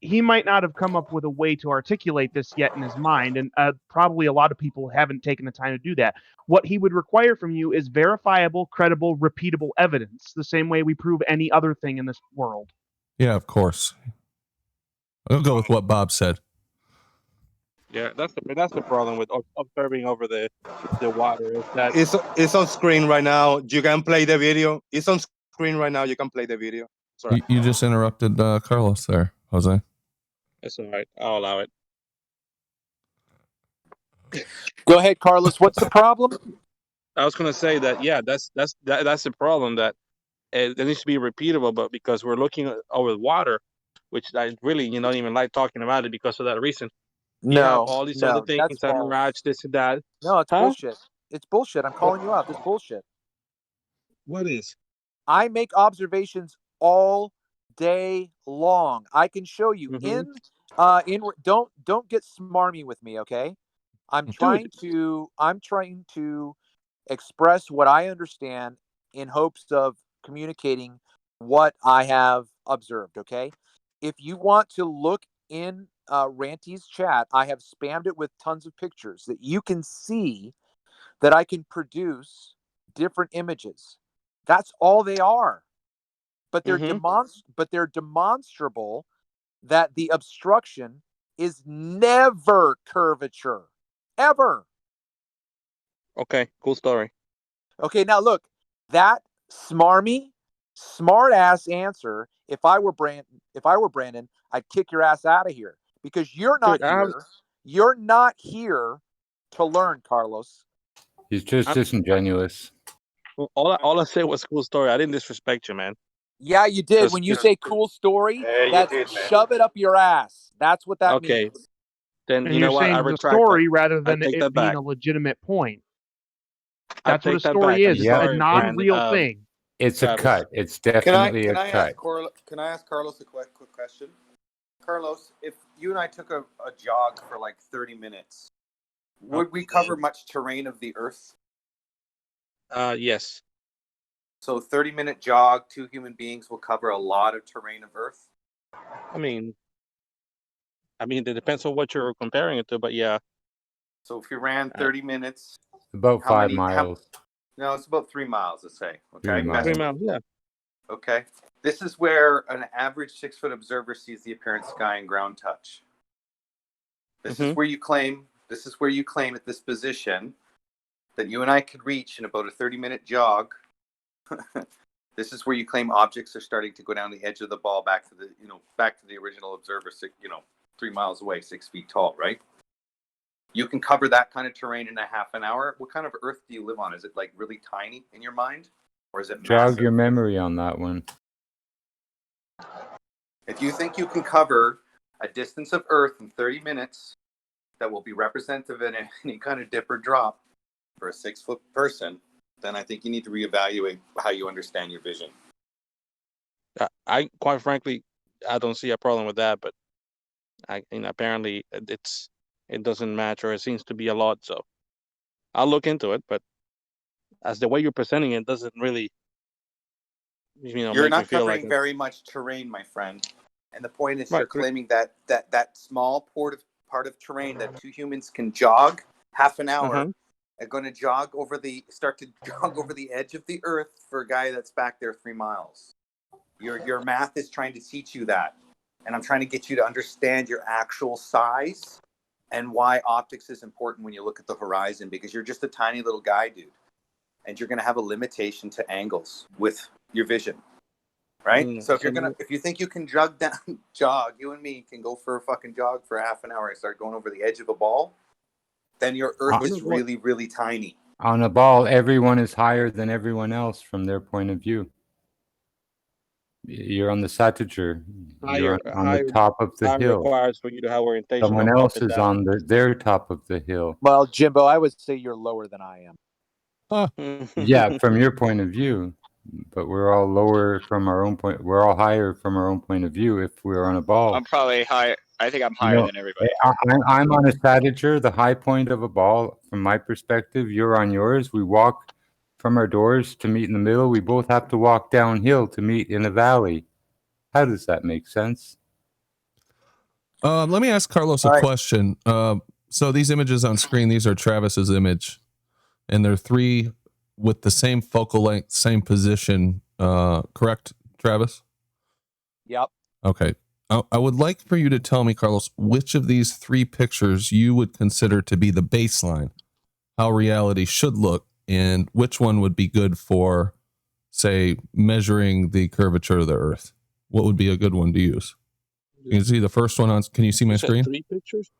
He might not have come up with a way to articulate this yet in his mind, and probably a lot of people haven't taken the time to do that. What he would require from you is verifiable, credible, repeatable evidence, the same way we prove any other thing in this world. Yeah, of course. I'll go with what Bob said. Yeah, that's the problem with observing over the water is that It's on screen right now. You can play the video. It's on screen right now. You can play the video. Sorry. You just interrupted Carlos there, Jose. it's all right. I'll allow it. Go ahead, Carlos. What's the problem? I was going to say that that's the problem, that it needs to be repeatable, but because we're looking over the water, which I really don't even like talking about it because of that reason. You have all these other things, that's that false. mirage, this and that. No, it's Huh? bullshit. It's bullshit. I'm calling you out. This bullshit. What is? I make observations all day long. I can show you Mhm. don't get smarmy with me, okay? I'm trying to express what I understand in hopes of communicating what I have observed, okay? If you want to look in Ranty's chat, I have spammed it with tons of pictures that you can see that I can produce different images. That's all they are. But they're demonstrable that the obstruction is never curvature. Ever. Okay, cool story. Okay, now look, that smarmy, smart ass answer, if I were Brandon, I'd kick your ass out of here because you're not here. You're not here to learn, Carlos. He's just disingenuous. All I said was cool story. I didn't disrespect you, man. Yeah, you did. When you say cool story, that's shove it up your ass. That's what that means. Then And you you're know what? saying I the retract story that. rather I than take it that being back. a legitimate point. I That's what a take that story back. is. I'm It's a sorry, non-real Brandon. thing. It's a Travis. cut. It's definitely a cut. Can I ask Carlos a quick question? Carlos, if you and I took a jog for like 30 minutes, would we cover much terrain of the Earth? Yes. So 30-minute jog, 2 human beings will cover a lot of terrain of Earth? I mean, it depends on what you're comparing it to, but yeah. So if we ran 30 minutes... About 5 miles. No, it's about 3 miles, let's say. Okay. 3 miles. 3 miles, yeah. Okay. This is where an average 6-foot observer sees the apparent sky and ground touch. This is where you claim at this position that you and I could reach in about a 30-minute jog. This is where you claim objects are starting to go down the edge of the ball back to the original observer, 3 miles away, 6 feet tall, right? You can cover that kind of terrain in a half an hour. What kind of Earth do you live on? Is it like really tiny in your mind? Or is it massive? Jog your memory on that one. If you think you can cover a distance of Earth in 30 minutes that will be representative in any kind of dip or drop for a 6-foot person, then I think you need to reevaluate how you understand your vision. I quite frankly, I don't see a problem with that, but apparently it doesn't match, or it seems to be a lot. So I'll look into it, but as the way you're presenting it doesn't really, You're make me not feel covering like very much terrain, my friend. And the point is, Right, you're correct. claiming that small part of terrain that two humans can jog half an hour, are going to start to jog over the edge of the earth for a guy that's back there 3 miles. Your math is trying to teach you that, and I'm trying to get you to understand your actual size and why optics is important when you look at the horizon, because you're just a tiny little guy, dude, and you're going to have a limitation to angles with your vision. Right? So if you think you can jog, you and me can go for a fucking jog for half an hour and start going over the edge of a ball, then your earth is really, really tiny. On a ball, everyone is higher than everyone else from their point of view. You're on the saturature. You're on the top of the hill. Requires for you to have orientation. Someone up else and is down. on their top of the hill. Well, Jimbo, I would say you're lower than I am. Yeah, from your point of view. But we're all lower from our own point. We're all higher from our own point of view if we're on a ball. I'm probably higher. I think I'm higher than everybody. I'm on a stature, the high point of a ball from my perspective. You're on yours. We walk from our doors to meet in the middle. We both have to walk downhill to meet in a valley. How does that make sense? Let me ask Carlos a question. So these images on screen, these are Travis's image, and they're 3 with the same focal length, same position. Correct, Travis? Yep. Okay. I would like for you to tell me, Carlos, which of these 3 pictures you would consider to be the baseline, how reality should look, and which one would be good for, say, measuring the curvature of the Earth. What would be a good one to use? You can see the first one on. Can you see my screen? 3 pictures.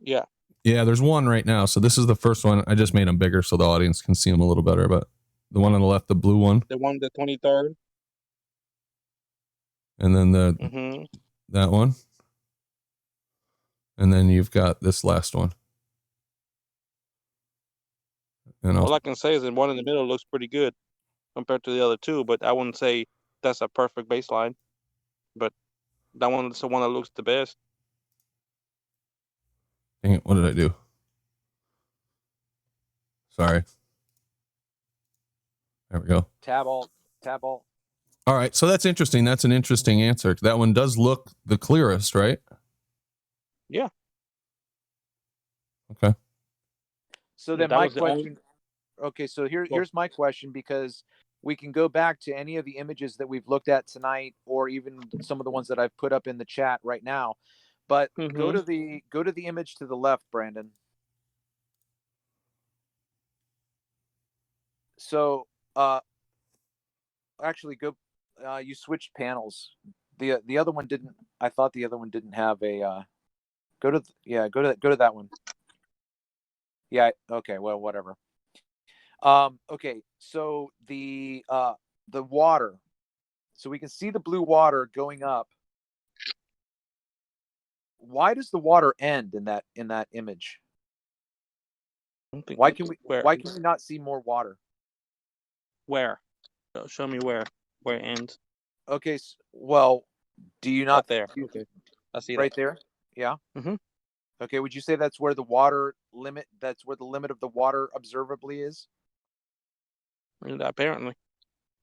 Yeah. Yeah, there's one right now. So this is the first one. I just made them bigger so the audience can see them a little better. But the one on the left, the blue one, The one, the 23rd. and then that one, and then you've got this last one. And All I can say is that one in the middle looks pretty good compared to the other 2, but I wouldn't say that's a perfect baseline. But that one is the one that looks the best. dang it, what did I do? Sorry. There we go. Tab alt. All right, so that's interesting. That's an interesting answer. That one does look the clearest, right? Yeah. Okay. So then my question. Okay, so here's my question, because we can go back to any of the images that we've looked at tonight, or even some of the ones that I've put up in the chat right now. But go to the image to the left, Brandon. So actually go you switched panels. The other one didn't. I thought the other one didn't have a go to that one. Yeah, okay, well, whatever. Okay, so the water. So we can see the blue water going up. Why does the water end in that image? Why can we not see more water? Where? Show me where it ends. Okay, well, do you not there? Okay, I see right that. there. Yeah. Okay, would you say that's where the water limit? That's where the limit of the water observably is? Apparently.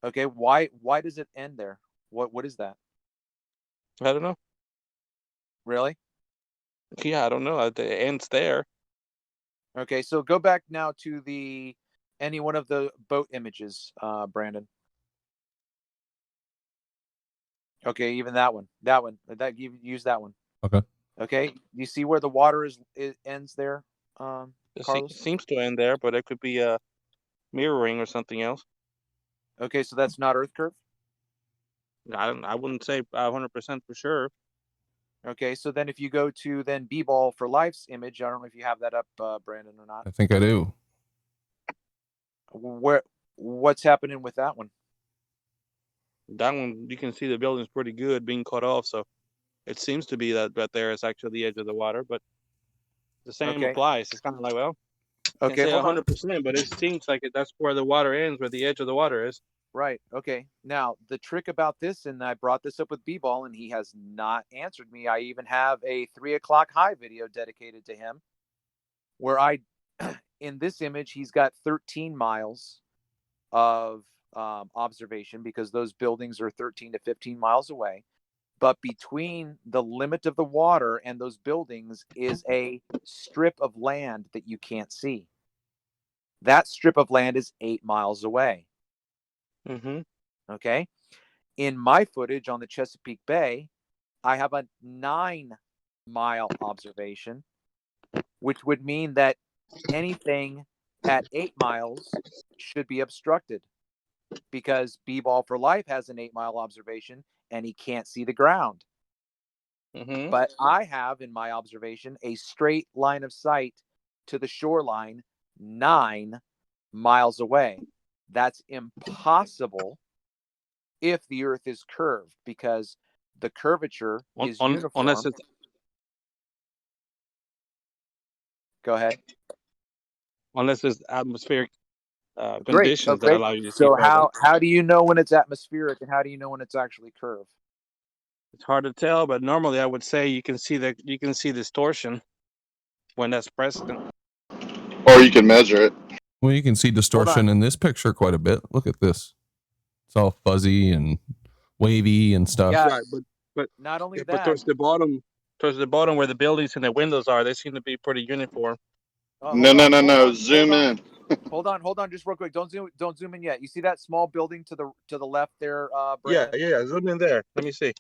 Okay, why does it end there? What is that? I don't know. Really? Yeah, I don't know. It ends there. Okay, so go back now to any one of the boat images, Brandon. Okay, even that one. That you use that one. Okay. Okay, you see where the water ends there, Carlos? It seems to end there, but it could be a mirroring or something else. Okay, so that's not Earth curve? I wouldn't say 100% for sure. Okay, so then if you go to then B-Ball for Life's image, I don't know if you have that up, Brandon, or not. I think I do. What's happening with that one? That one, you can see the building's pretty good being cut off, so it seems to be that right there is actually the edge of the water, but the same applies. It's kind of like, well, okay, can't say 100%, but it seems like that's where the water ends, where the edge of the water is. Right. Okay. Now, the trick about this, and I brought this up with B-Ball, and he has not answered me. I even have a 3 o'clock high video dedicated to him where in this image, he's got 13 miles of observation because those buildings are 13 to 15 miles away. But between the limit of the water and those buildings is a strip of land that you can't see. That strip of land is 8 miles away. Mm-hmm. Okay. In my footage on the Chesapeake Bay, I have a 9-mile observation, which would mean that anything at 8 miles should be obstructed because B-Ball for Life has an 8-mile observation and he can't see the ground. Mm-hmm. But I have in my observation a straight line of sight to the shoreline 9 miles away. That's impossible if the Earth is curved because the curvature is uniform. Unless it's Go ahead. unless it's atmospheric Great. conditions that Okay. allow you to see So further. how do you know when it's atmospheric and how do you know when it's actually curved? It's hard to tell, but normally I would say you can see distortion when that's present. Or you can measure it. Well, you can see distortion in this picture quite a bit. Look at this. It's all fuzzy and wavy and stuff. Yeah. Right, but not only but that. towards the bottom where the buildings and the windows are, they seem to be pretty uniform. No. Zoom in. Hold on, just real quick. Don't zoom in yet. You see that small building to the left there, Yeah, Brandon? zoom in there. Let me see.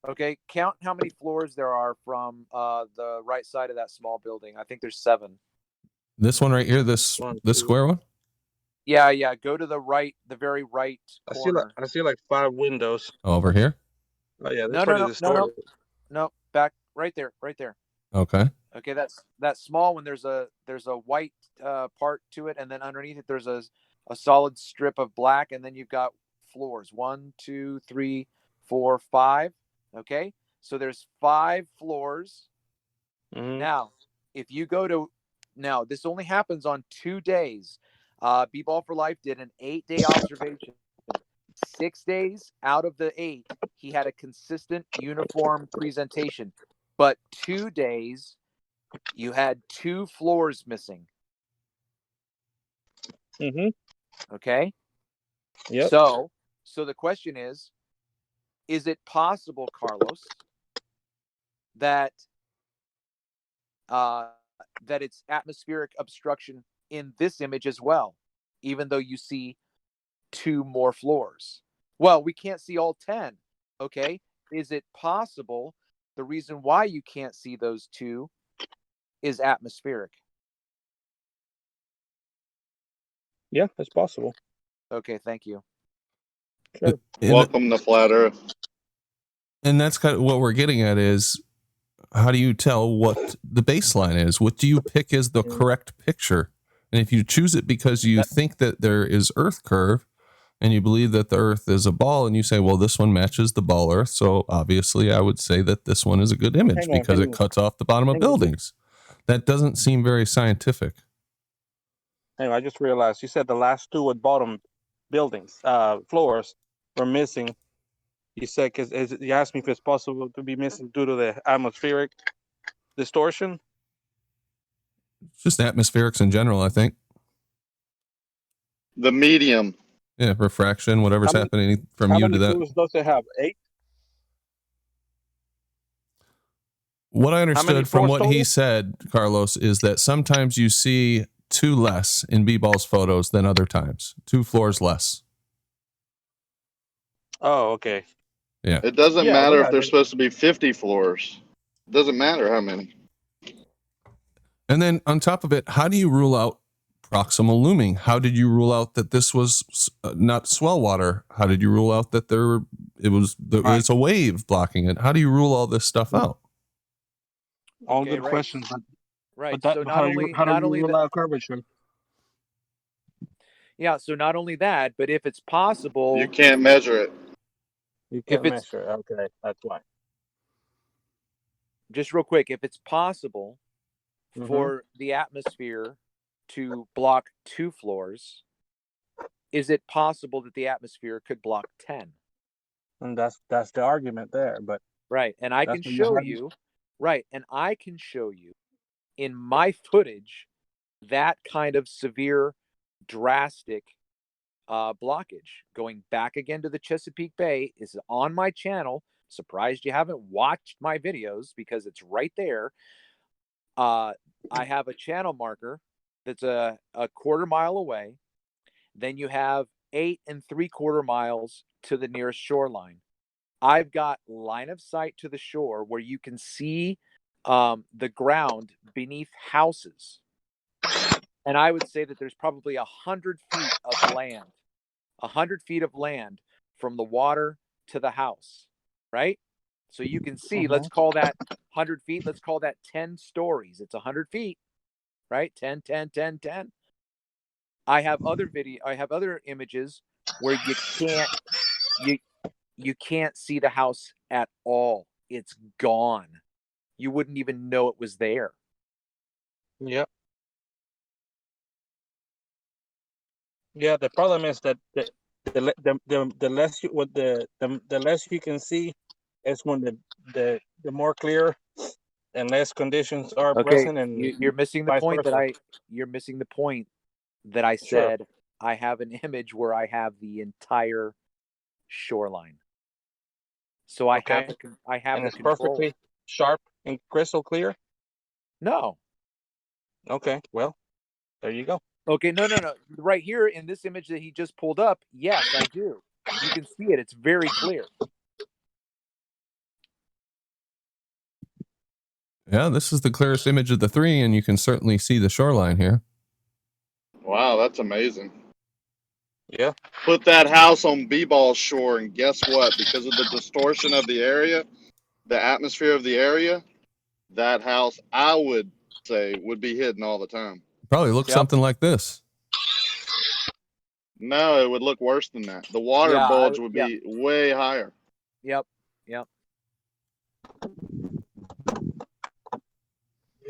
Okay, count how many floors there are from the right side of that small building. I think there's 7. This one right here, this square one? Yeah. Go to the right, the very right corner. I see like 5 windows. Over here? Oh yeah, that's pretty distorted. No, back right there. Okay. Okay, that small one. There's a white part to it, and then underneath it there's a solid strip of black, and then you've got floors. 1, 2, 3, 4, 5. Okay, so there's 5 floors. Mm-hmm. Now, if you go to this only happens on 2 days. B-Ball for Life did an 8-day observation. 6 days out of the 8, he had a consistent, uniform presentation. But 2 days, you had 2 floors missing. Mm-hmm. Okay. Yep. So the question is it possible, Carlos, that that it's atmospheric obstruction in this image as well, even though you see 2 more floors? Well, we can't see all 10. Okay. Is it possible the reason why you can't see those 2 is atmospheric? Yeah, that's possible. Okay, thank you. Sure. Welcome to Flat Earth. And that's kind of what we're getting at is how do you tell what the baseline is? What do you pick as the correct picture? And if you choose it because you think that there is Earth curve and you believe that the Earth is a ball and you say, well, this one matches the ball Earth. So obviously I would say that this one is a good image because it cuts off the bottom of buildings. That doesn't seem very scientific. Anyway, I just realized you said the last 2 at bottom buildings, floors were missing. You said you asked me if it's possible to be missing due to the atmospheric distortion. Just atmospherics in general, I think. The medium. Yeah, refraction, whatever's happening from you to that. How many floors does it have? 8? What I understood from what he said, Carlos, is that sometimes you see 2 less in B-Ball's photos than other times. 2 floors less. Oh, okay. Yeah. It doesn't matter if there's supposed to be 50 floors. It doesn't matter how many. And then on top of it, how do you rule out proximal looming? How did you rule out that this was not swell water? How did you rule out that there was a wave blocking it? How do you rule all this stuff out? All good questions. Right. But So how do you rule out curvature? Yeah. So not only that, but if it's possible, you can't measure it. You can't measure it. Okay, that's why. Just real quick, if it's possible for the atmosphere to block 2 floors, is it possible that the atmosphere could block 10? And that's the argument there. But right, and I can show you, right, and I can show you in my footage that kind of severe, drastic blockage. Going back again to the Chesapeake Bay is on my channel. Surprised you haven't watched my videos because it's right there. I have a channel marker that's a quarter mile away. Then you have 8 3/4 miles to the nearest shoreline. I've got line of sight to the shore where you can see the ground beneath houses. And I would say that there's probably 100 feet of land, 100 feet of land from the water to the house, right? So you can see, let's call that 100 feet. Let's call that 10 stories. It's 100 feet, right? 10, 10, 10, 10. I have other images where you can't see the house at all. It's gone. You wouldn't even know it was there. Yep. Yeah, the problem is that the less you the less you can see is when the more clear and less conditions are present, and you're missing the vice point versa. you're missing the point that I said. Sure. I have an image where I have the entire shoreline. So I have and the it's control. perfectly sharp and crystal clear. No. Okay, well, there you go. Okay, no. Right here in this image that he just pulled up, yes, I do. You can see it. It's very clear. Yeah, this is the clearest image of the three, and you can certainly see the shoreline here. Wow, that's amazing. Yeah. Put that house on B-Ball's shore, and guess what? Because of the distortion of the area, the atmosphere of the area, that house, I would say, would be hidden all the time. Probably looks something like this. No, it would look worse than that. The water bulge would be way higher. Yep.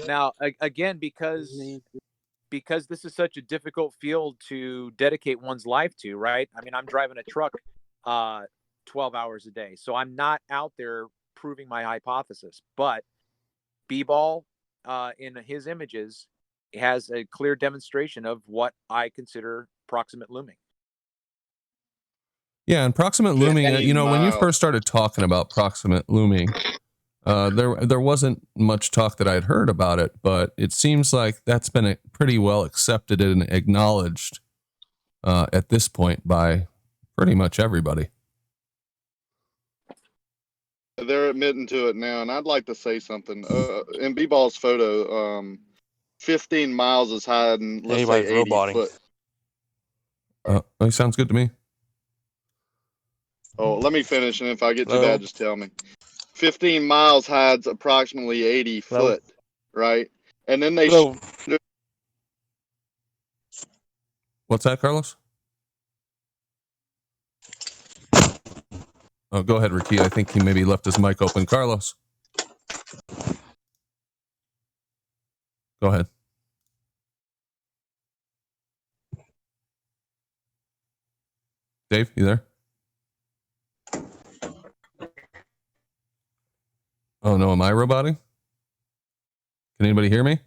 Now, again, because this is such a difficult field to dedicate one's life to, right? I mean, I'm driving a truck 12 hours a day, so I'm not out there proving my hypothesis. But B-Ball, in his images, has a clear demonstration of what I consider proximate looming. Yeah, and proximate looming, when you first started talking about proximate looming, there wasn't much talk that I'd heard about it, but it seems like that's been pretty well accepted and acknowledged at this point by pretty much everybody. They're admitting to it now, and I'd like to say something. In B-Ball's photo, 15 miles is higher than, let's say, 80 foot. That sounds good to me. Oh, let me finish, and if I get too bad, just tell me. 15 miles hides approximately 80 foot, right? And then they... What's that, Carlos? Oh, go ahead, Ricky. I think he maybe left his mic open. Carlos. Go ahead. Dave, you there? Oh, no. Am I roboting? Can anybody hear me?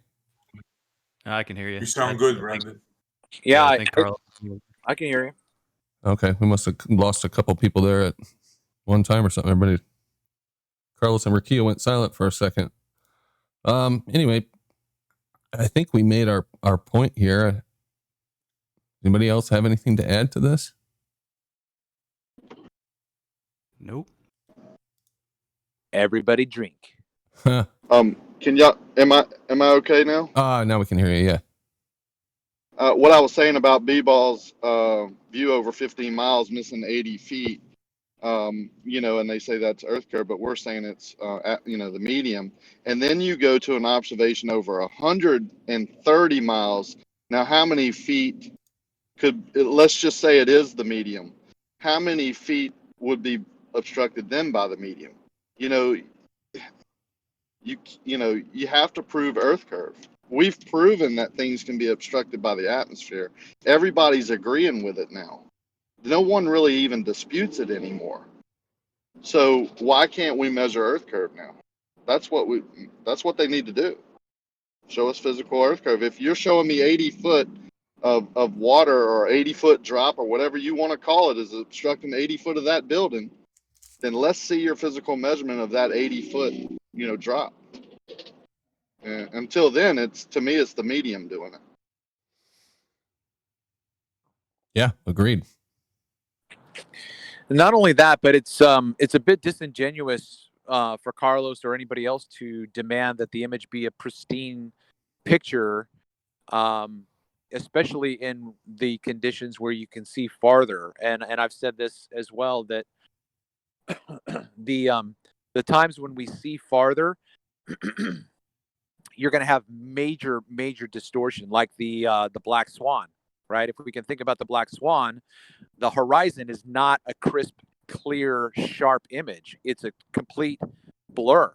I can hear you. You sound good, Brandon. Yeah, I think Carl. I can hear you. Okay. We must have lost a couple people there at one time or something. Everybody, Carlos and Ricky went silent for a second. Anyway, I think we made our point here. Anybody else have anything to add to this? Nope. Everybody drink. Can y'all? Am I okay now? Now we can hear you. Yeah. What I was saying about B-Ball's view over 15 miles, missing 80 feet. And they say that's Earth curve, but we're saying it's the medium. And then you go to an observation over 130 miles. Now, how many feet let's just say it is the medium. How many feet would be obstructed then by the medium? You have to prove Earth curve. We've proven that things can be obstructed by the atmosphere. Everybody's agreeing with it now. No one really even disputes it anymore. So why can't we measure earth curve now? That's what they need to do. Show us physical earth curve. If you're showing me 80 foot of water or 80-foot drop or whatever you want to call it is obstructing 80 foot of that building, then let's see your physical measurement of that 80-foot, drop. And until then, to me, it's the medium doing it. Yeah, agreed. Not only that, but it's a bit disingenuous for Carlos or anybody else to demand that the image be a pristine picture, especially in the conditions where you can see farther. And I've said this as well, that the times when we see farther, you're going to have major distortion, like the black swan, right? If we can think about the black swan, the horizon is not a crisp, clear, sharp image. It's a complete blur.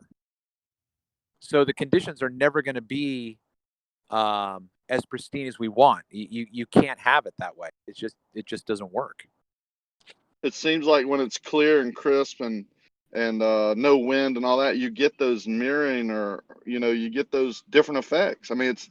So the conditions are never going to be as pristine as we want. You can't have it that way. It just doesn't work. It seems like when it's clear and crisp and no wind and all that, you get those mirroring, or you get those different effects. I mean, it's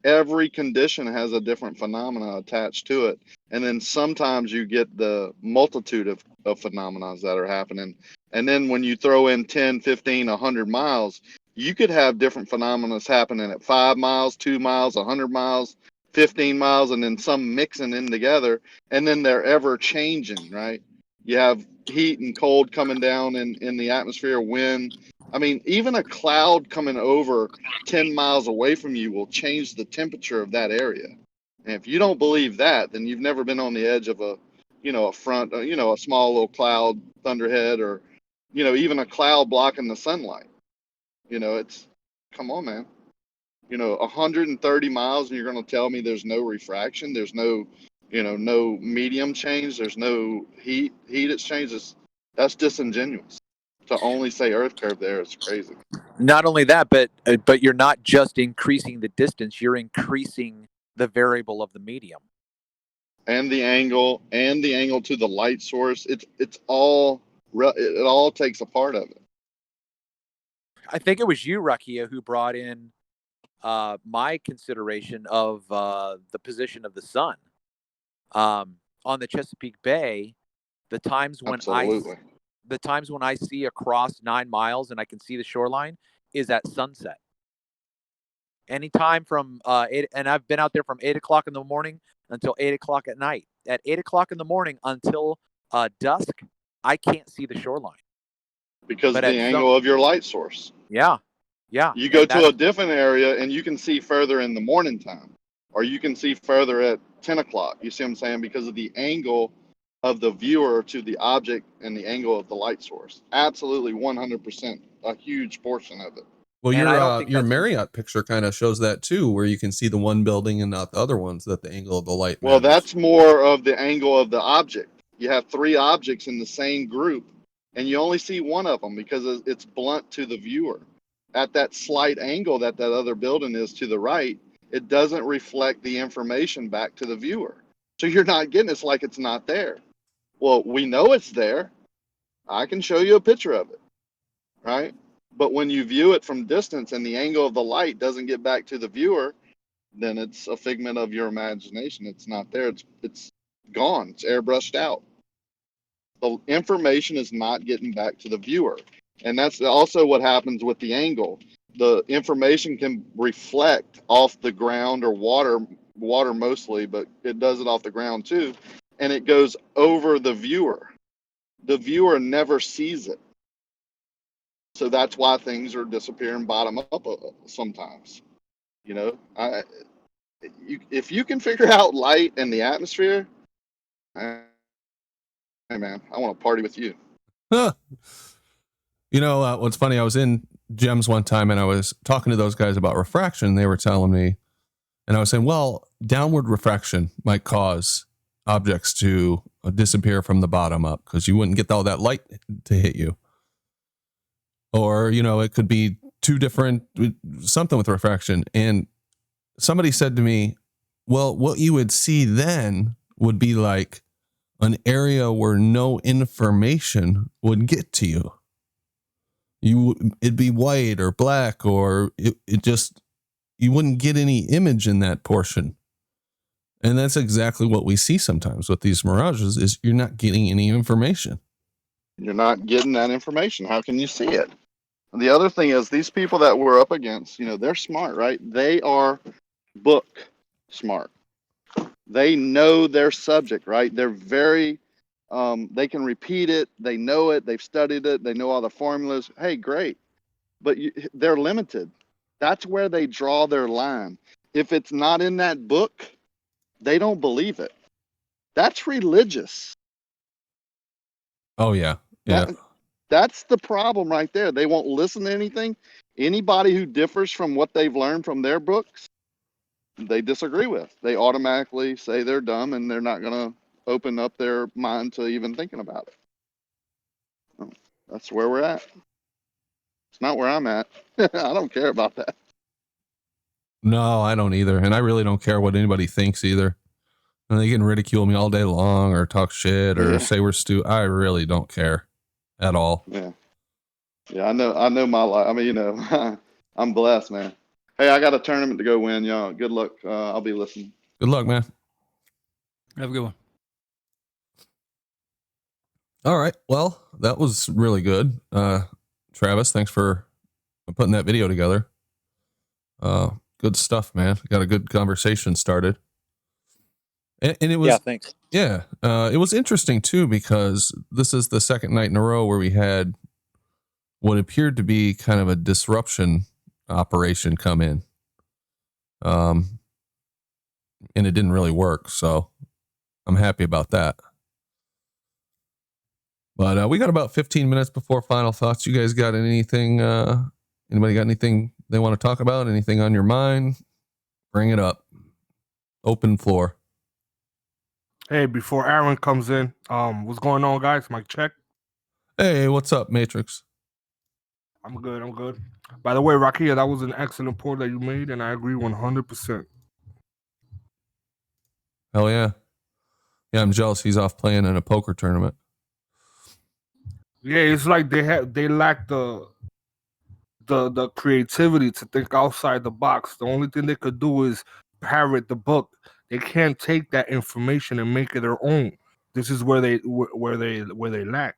every condition has a different phenomena attached to it, and then sometimes you get the multitude of phenomena that are happening. And then when you throw in 10, 15, 100 miles, you could have different phenomena happening at 5 miles, 2 miles, 100 miles, 15 miles, and then some mixing in together, and then they're ever changing, right? You have heat and cold coming down in the atmosphere, wind. I mean, even a cloud coming over 10 miles away from you will change the temperature of that area. And if you don't believe that, then you've never been on the edge of a front, a small little cloud, thunderhead, or, even a cloud blocking the sunlight. Come on, man. 130 miles, and you're going to tell me there's no refraction, there's no, no medium change, there's no heat exchanges. That's disingenuous. To only say earth curve there is crazy. Not only that, but you're not just increasing the distance, you're increasing the variable of the medium. And the angle to the light source. It all takes a part of it. I think it was you, Rakia, who brought in my consideration of the position of the sun on the Chesapeake Bay. The times when I see across 9 miles and I can see the shoreline is at sunset. Anytime from 8, and I've been out there from 8 o'clock in the morning until 8 o'clock at night. At 8 o'clock in the morning until dusk, I can't see the shoreline because of the angle of your light source. Yeah. You go to a different area and you can see further in the morning time, or you can see further at 10 o'clock. You see what I'm saying? Because of the angle of the viewer to the object and the angle of the light source. Absolutely, 100%, a huge portion of it. Well, your Marriott picture kind of shows that too, where you can see the one building and not the other ones, that the angle of the light matters. Well, that's more of the angle of the object. You have 3 objects in the same group, and you only see one of them because it's blunt to the viewer. At that slight angle that other building is to the right, it doesn't reflect the information back to the viewer. So you're not getting it's like it's not there. Well, we know it's there. I can show you a picture of it, right? But when you view it from distance and the angle of the light doesn't get back to the viewer, then it's a figment of your imagination. It's not there. It's gone. It's airbrushed out. The information is not getting back to the viewer. And that's also what happens with the angle. The information can reflect off the ground or water mostly, but it does it off the ground too. And it goes over the viewer. The viewer never sees it. So that's why things are disappearing bottom up sometimes. If you can figure out light and the atmosphere, hey man, I want to party with you. Huh. What's funny, I was in GEMS one time and I was talking to those guys about refraction. They were telling me, and I was saying, well, downward refraction might cause objects to disappear from the bottom up because you wouldn't get all that light to hit you. Or, it could be something with refraction. And somebody said to me, well, what you would see then would be like an area where no information would get to you. It'd be white or black, or it just, you wouldn't get any image in that portion. And that's exactly what we see sometimes with these mirages, is you're not getting any information. You're not getting that information. How can you see it? The other thing is, these people that we're up against, they're smart, right? They are book smart. They know their subject, right? They're very, they can repeat it. They know it. They've studied it. They know all the formulas. Hey, great. But they're limited. That's where they draw their line. If it's not in that book, they don't believe it. That's religious. Oh, yeah. Yeah. That's the problem right there. They won't listen to anything. Anybody who differs from what they've learned from their books, they disagree with. They automatically say they're dumb and they're not going to open up their mind to even thinking about it. That's where we're at. It's not where I'm at. I don't care about that. No, I don't either. And I really don't care what anybody thinks either. And they can ridicule me all day long or talk shit or say we're stupid. I really don't care at all. Yeah. Yeah, I know my life. I mean, I'm blessed, man. Hey, I got a tournament to go win, y'all. Good luck. I'll be listening. Good luck, man. Have a good one. All right. Well, that was really good. Travis, thanks for putting that video together. Good stuff, man. Got a good conversation started. And it was, thanks. Yeah. It was interesting too, because this is the second night in a row where we had what appeared to be kind of a disruption operation come in. And it didn't really work. So I'm happy about that. But we got about 15 minutes before final thoughts. You guys got anything? Anybody got anything they want to talk about? Anything on your mind? Bring it up. Open floor. Hey, before Aaron comes in, what's going on, guys? Mic check. Hey, what's up, Matrix? I'm good. By the way, Rakia, that was an excellent point that you made, and I agree 100%. Hell yeah. Yeah, I'm jealous he's off playing in a poker tournament. Yeah, it's like they lack the creativity to think outside the box. The only thing they could do is parrot the book. They can't take that information and make it their own. This is where they lack.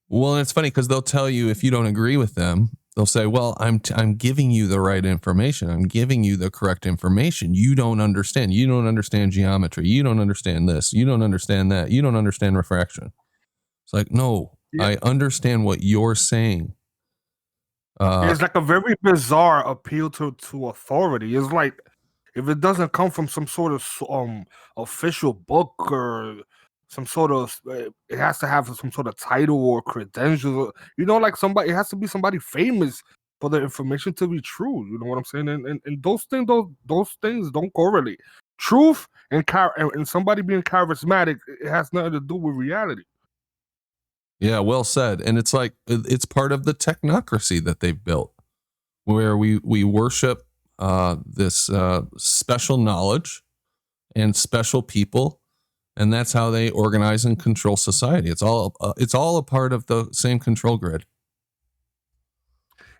Well, it's funny because they'll tell you if you don't agree with them, they'll say, "Well, I'm giving you the right information. I'm giving you the correct information. You don't understand. You don't understand geometry. You don't understand this. You don't understand that. You don't understand refraction." It's like, no, I understand what you're saying. It's like a very bizarre appeal to authority. It's like, if it doesn't come from some sort of official book or some sort of, it has to have some sort of title or credentials. Like somebody, it has to be somebody famous for the information to be true. You know what I'm saying? And those things don't correlate. Truth and somebody being charismatic, it has nothing to do with reality. Yeah, well said. And it's like, it's part of the technocracy that they've built, where we worship this special knowledge and special people, and that's how they organize and control society. It's all a part of the same control grid.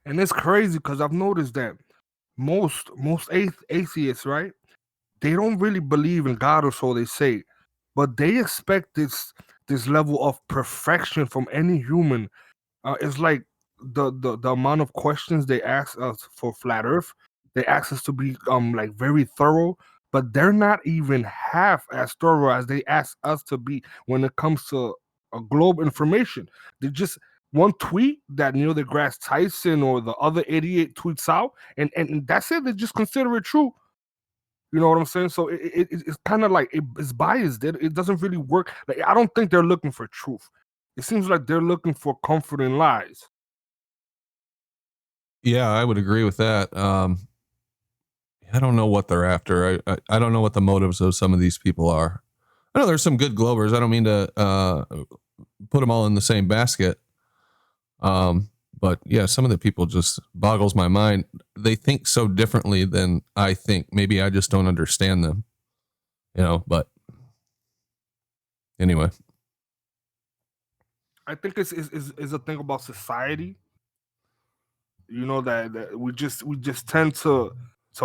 And it's crazy because I've noticed that most atheists, right? They don't really believe in God, or so they say, but they expect this level of perfection from any human. It's like the amount of questions they ask us for flat Earth. They ask us to be like very thorough, but they're not even half as thorough as they ask us to be when it comes to a globe information. They just one tweet that Neil deGrasse Tyson or the other idiot tweets out, and that's it. They just consider it true. You know what I'm saying? So it's kind of like it's biased. It doesn't really work. Like, I don't think they're looking for truth. It seems like they're looking for comfort in lies. Yeah, I would agree with that. I don't know what they're after. I don't know what the motives of some of these people are. I know there's some good Globers. I don't mean to put them all in the same basket. But yeah, some of the people just boggles my mind. They think so differently than I think. Maybe I just don't understand them, but Anyway, I think it's a thing about society. You know that we just tend to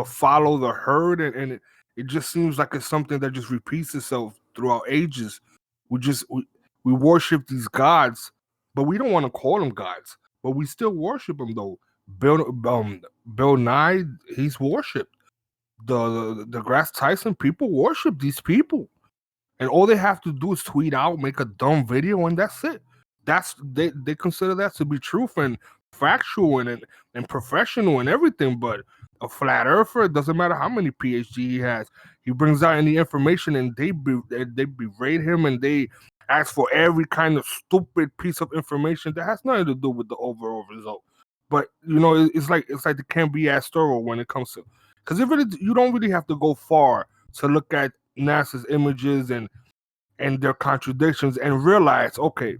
follow the herd, and it just seems like it's something that just repeats itself throughout ages. We worship these gods, but we don't want to call them gods, but we still worship them though. Bill Nye, he's worshipped. The Grass Tyson people worship these people, and all they have to do is tweet out, make a dumb video, and that's it. They consider that to be truth and factual and professional and everything. But a flat earther, it doesn't matter how many PhD he has. He brings out any information, and they berate him, and they ask for every kind of stupid piece of information that has nothing to do with the overall result. But it's like they can't be as thorough when it comes to, because you don't really have to go far to look at NASA's images and their contradictions and realize, okay,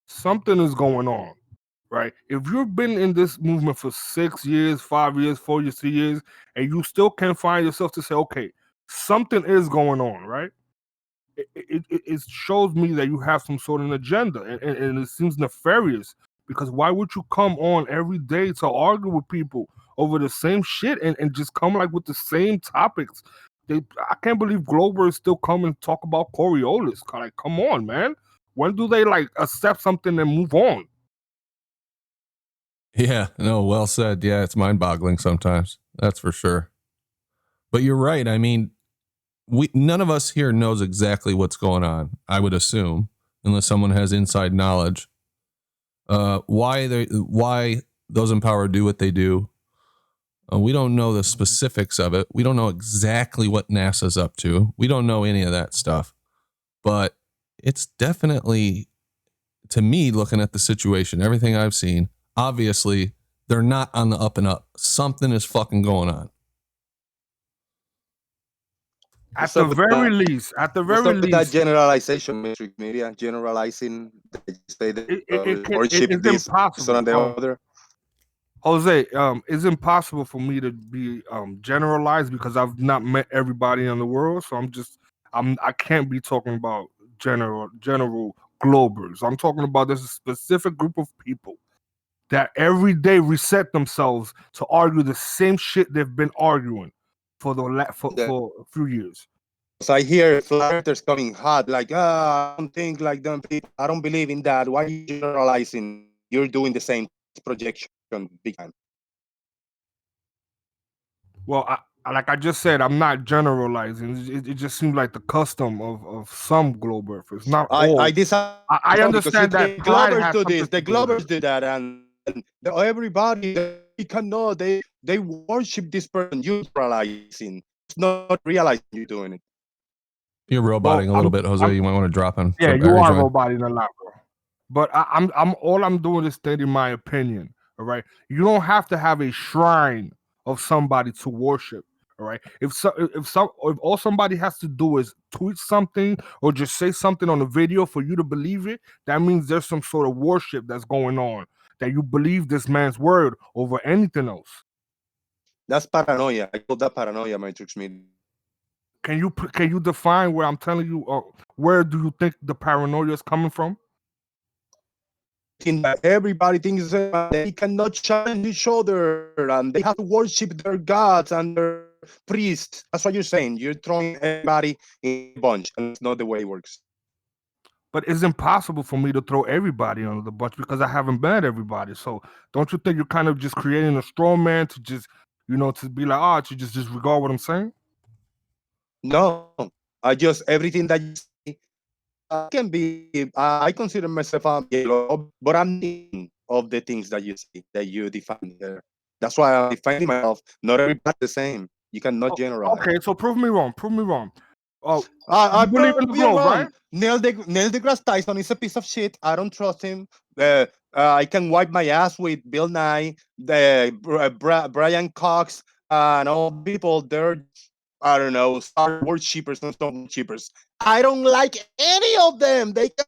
something is going on, right? If you've been in this movement for 6 years, 5 years, 4 years, 3 years, and you still can't find yourself to say, okay, something is going on, right? It shows me that you have some sort of agenda, and it seems nefarious, because why would you come on every day to argue with people over the same shit and just come like with the same topics? I can't believe Globers still come and talk about Coriolis. Like, come on, man. When do they like accept something and move on? yeah, no, well said. Yeah, it's mind-boggling sometimes. That's for sure. But you're right. I mean, none of us here knows exactly what's going on, I would assume, unless someone has inside knowledge. Why those in power do what they do. We don't know the specifics of it. We don't know exactly what NASA's up to. We don't know any of that stuff. But it's definitely, to me, looking at the situation, everything I've seen, obviously, they're not on the up and up. Something is fucking going on. At the very least, that generalization, Matrix Media, generalizing, they say that worship this person and the other. Jose, it's impossible for me to be generalized because I've not met everybody in the world, so I can't be talking about general globers. I'm talking about this specific group of people that every day reset themselves to argue the same shit they've been arguing for a few years. So I hear flat earthers coming hot, like, I don't think like them people. I don't believe in that. Why are you generalizing? You're doing the same projection big time. Well, like I just said, I'm not generalizing. It just seems like the custom of some globe earthers, not all. I understand that the Glovers do this, the Glovers do that, and everybody they cannot. They worship this person. You're generalizing. It's not realizing you're doing it. You're roboting a little bit, Jose. You might want to drop in. Yeah, you are roboting a lot, bro. But I'm doing is stating my opinion. All right, you don't have to have a shrine of somebody to worship. All right, if all somebody has to do is tweet something or just say something on a video for you to believe it, that means there's some sort of worship that's going on, that you believe this man's word over anything else. That's paranoia. I call that paranoia, Matrix Media. Can you define where I'm telling you? Where do you think the paranoia is coming from? Everybody thinks they cannot challenge each other and they have to worship their gods and their priests. That's what you're saying. You're throwing everybody in a bunch, and that's not the way it works. But it's impossible for me to throw everybody under the bunch because I haven't met everybody. So don't you think you're kind of just creating a straw man to just, to be like, to just disregard what I'm saying? No, everything that you say can be. I consider myself a yellow, but I'm thinking of the things that you say, that you define there. That's why I'm defining myself. Not everybody the same. You cannot generalize. Okay, so prove me wrong. Oh, I believe in the globe, right? Neil deGrasse Tyson is a piece of shit. I don't trust him. I can wipe my ass with Bill Nye, Brian Cox, and all people. They're, I don't know, Star worshippers and Stone worshippers. I don't like any of them. They can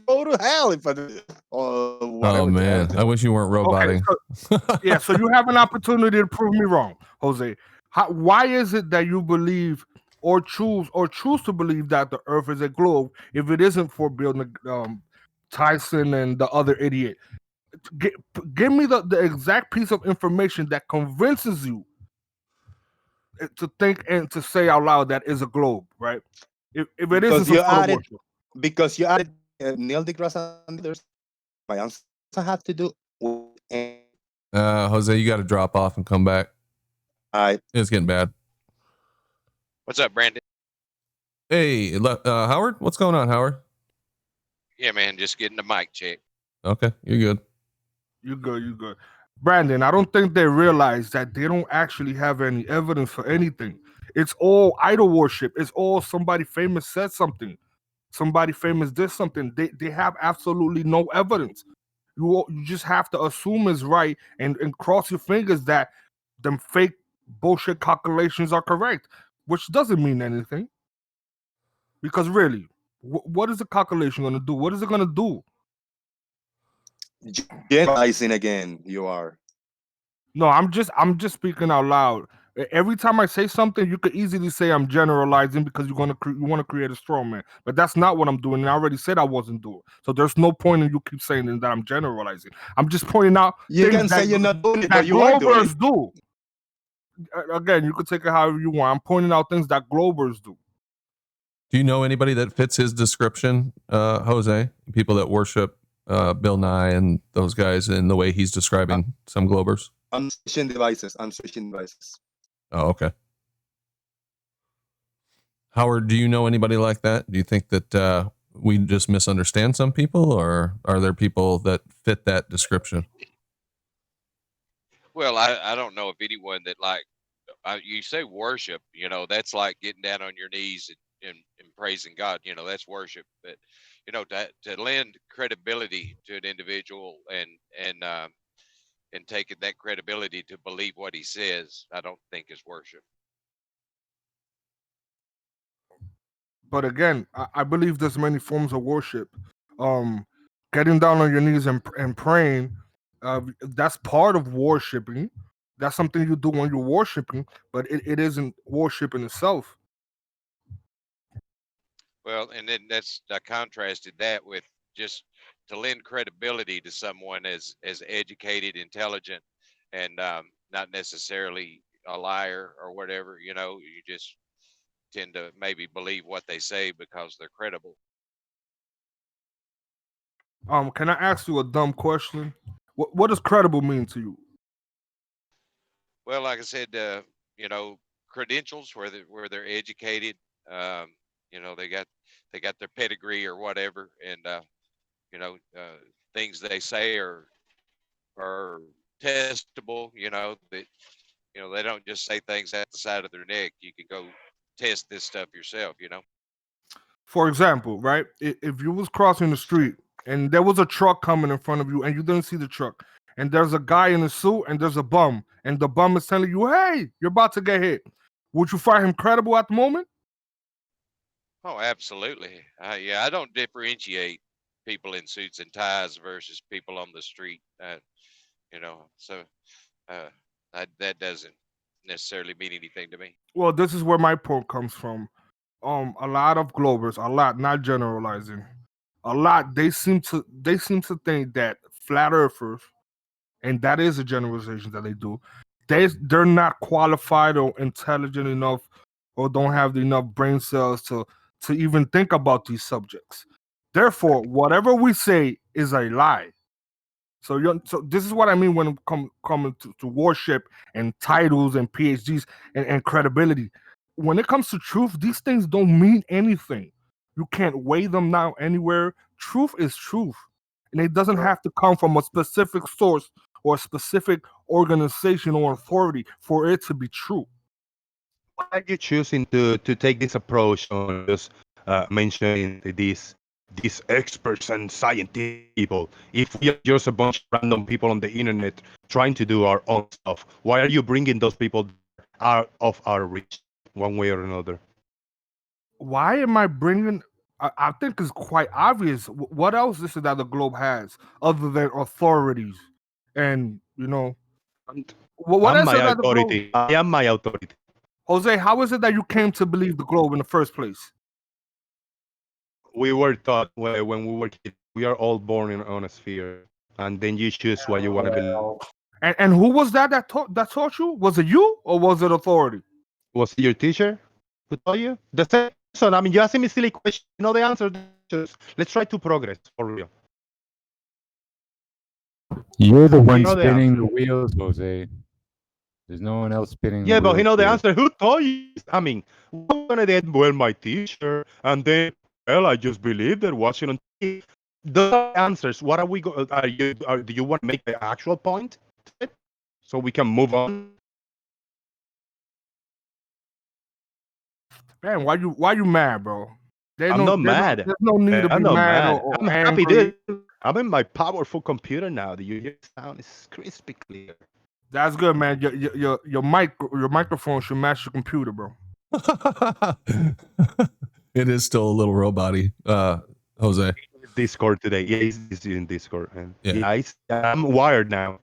go to hell if I do. Oh man, I wish you weren't roboting. Okay, so you have an opportunity to prove me wrong, Jose. Why is it that you believe or choose to believe that the Earth is a globe if it isn't for Bill Tyson and the other idiot. Give me the exact piece of information that convinces you to think and to say out loud that is a globe, right? If it Because isn't some you sort of added, worship. because you added Neil deGrasse and others. My answer have to do with Jose, you got to drop off and come back. It's getting bad. What's up, Brandon? Hey, Howard, what's going on, Howard? Yeah, man, just getting the mic check. Okay, you're good. You good. Brandon, I don't think they realize that they don't actually have any evidence for anything. It's all idol worship. It's all somebody famous said something. Somebody famous did something. They have absolutely no evidence. You just have to assume it's right and cross your fingers that them fake bullshit calculations are correct, which doesn't mean anything. Because really, what is the calculation going to do? What is it going to do? generalizing again. You are. No, I'm just speaking out loud. Every time I say something, you could easily say I'm generalizing because you want to create a straw man. But that's not what I'm doing. And I already said I wasn't doing. So there's no point in you keep saying that I'm generalizing. I'm just pointing out You things can say you're not doing it, that but you are doing Globers it. do. Again, you could take it however you want. I'm pointing out things that Globers do. Do you know anybody that fits his description, Jose? People that worship Bill Nye and those guys in the way he's describing some Globers? I'm switching devices. Oh, okay. Howard, do you know anybody like that? Do you think that we just misunderstand some people, or are there people that fit that description? Well, I don't know of anyone that you say worship, that's like getting down on your knees and praising God, that's worship. But, to lend credibility to an individual and taking that credibility to believe what he says, I don't think is worship. But again, I believe there's many forms of worship. Getting down on your knees and praying, that's part of worshiping. That's something you do when you're worshiping, but it isn't worship in itself. Well, and then I contrasted that with just to lend credibility to someone as educated, intelligent, and not necessarily a liar or whatever. You just tend to maybe believe what they say because they're credible. Can I ask you a dumb question? What does credible mean to you? Well, like I said, credentials where they're educated. They got their pedigree or whatever, and things they say are testable. That they don't just say things at the side of their neck. You can go test this stuff yourself. For example, right? If you was crossing the street and there was a truck coming in front of you and you didn't see the truck, and there's a guy in a suit and there's a bum, and the bum is telling you, "Hey, you're about to get hit," would you find him credible at the moment? Oh, absolutely. Yeah, I don't differentiate people in suits and ties versus people on the street. So that doesn't necessarily mean anything to me. Well, this is where my point comes from. A lot of Globers, not generalizing, a lot they seem to think that flat earthers, and that is a generalization that they do, they're not qualified or intelligent enough or don't have enough brain cells to even think about these subjects. Therefore, whatever we say is a lie. So this is what I mean when it coming to worship and titles and PhDs and credibility. When it comes to truth, these things don't mean anything. You can't weigh them now anywhere. Truth is truth. And it doesn't have to come from a specific source or a specific organization or authority for it to be true. Why are you choosing to take this approach on just mentioning these experts and scientific people? If we are just a bunch of random people on the internet trying to do our own stuff, why are you bringing those people out of our reach one way or another? Why am I bringing? I think it's quite obvious. What else is it that the globe has other than authorities? And what I'm else my is that the globe? authority. I am my authority. Jose, how is it that you came to believe the globe in the first place? We were taught when we were kids, we are all born on a sphere, and then you choose what you want to believe. And who was that taught you? Was it you or was it authority? Was it your teacher who taught you? The same person. I mean, you asking me silly questions. You know the answer. Just let's try to progress for real. You're the one know the spinning answer. the wheels, Jose. There's no one else spinning Yeah, the but wheels. he know the here. answer. Who told you? I mean, we're gonna then well, my teacher, and then well, I just believe that watching on TV. Those are answers. What are we go? Are you? Do you want to make the actual point to it, so we can move on? Man, why you mad, bro? I'm not mad. There's no need to I'm be not mad mad. or I'm happy, angry. dude. I'm in my powerful computer now. Do you hear the sound? It's crispy clear. That's good, man. Your microphone should match your computer, bro. It is still a little robot-y, Jose. Discord today. Yeah, he's in Discord. And Yeah. I'm wired now.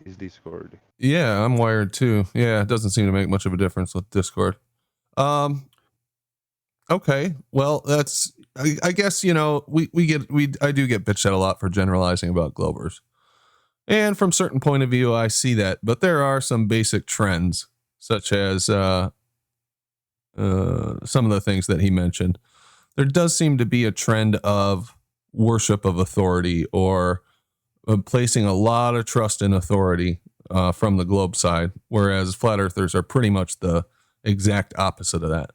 Is Discord. Yeah, I'm wired too. Yeah, it doesn't seem to make much of a difference with Discord. Okay, well, that's I guess, you know, I do get bitched at a lot for generalizing about Globers. And from certain point of view, I see that, but there are some basic trends, such as some of the things that he mentioned. There does seem to be a trend of worship of authority, or placing a lot of trust in authority from the globe side, whereas flat earthers are pretty much the exact opposite of that.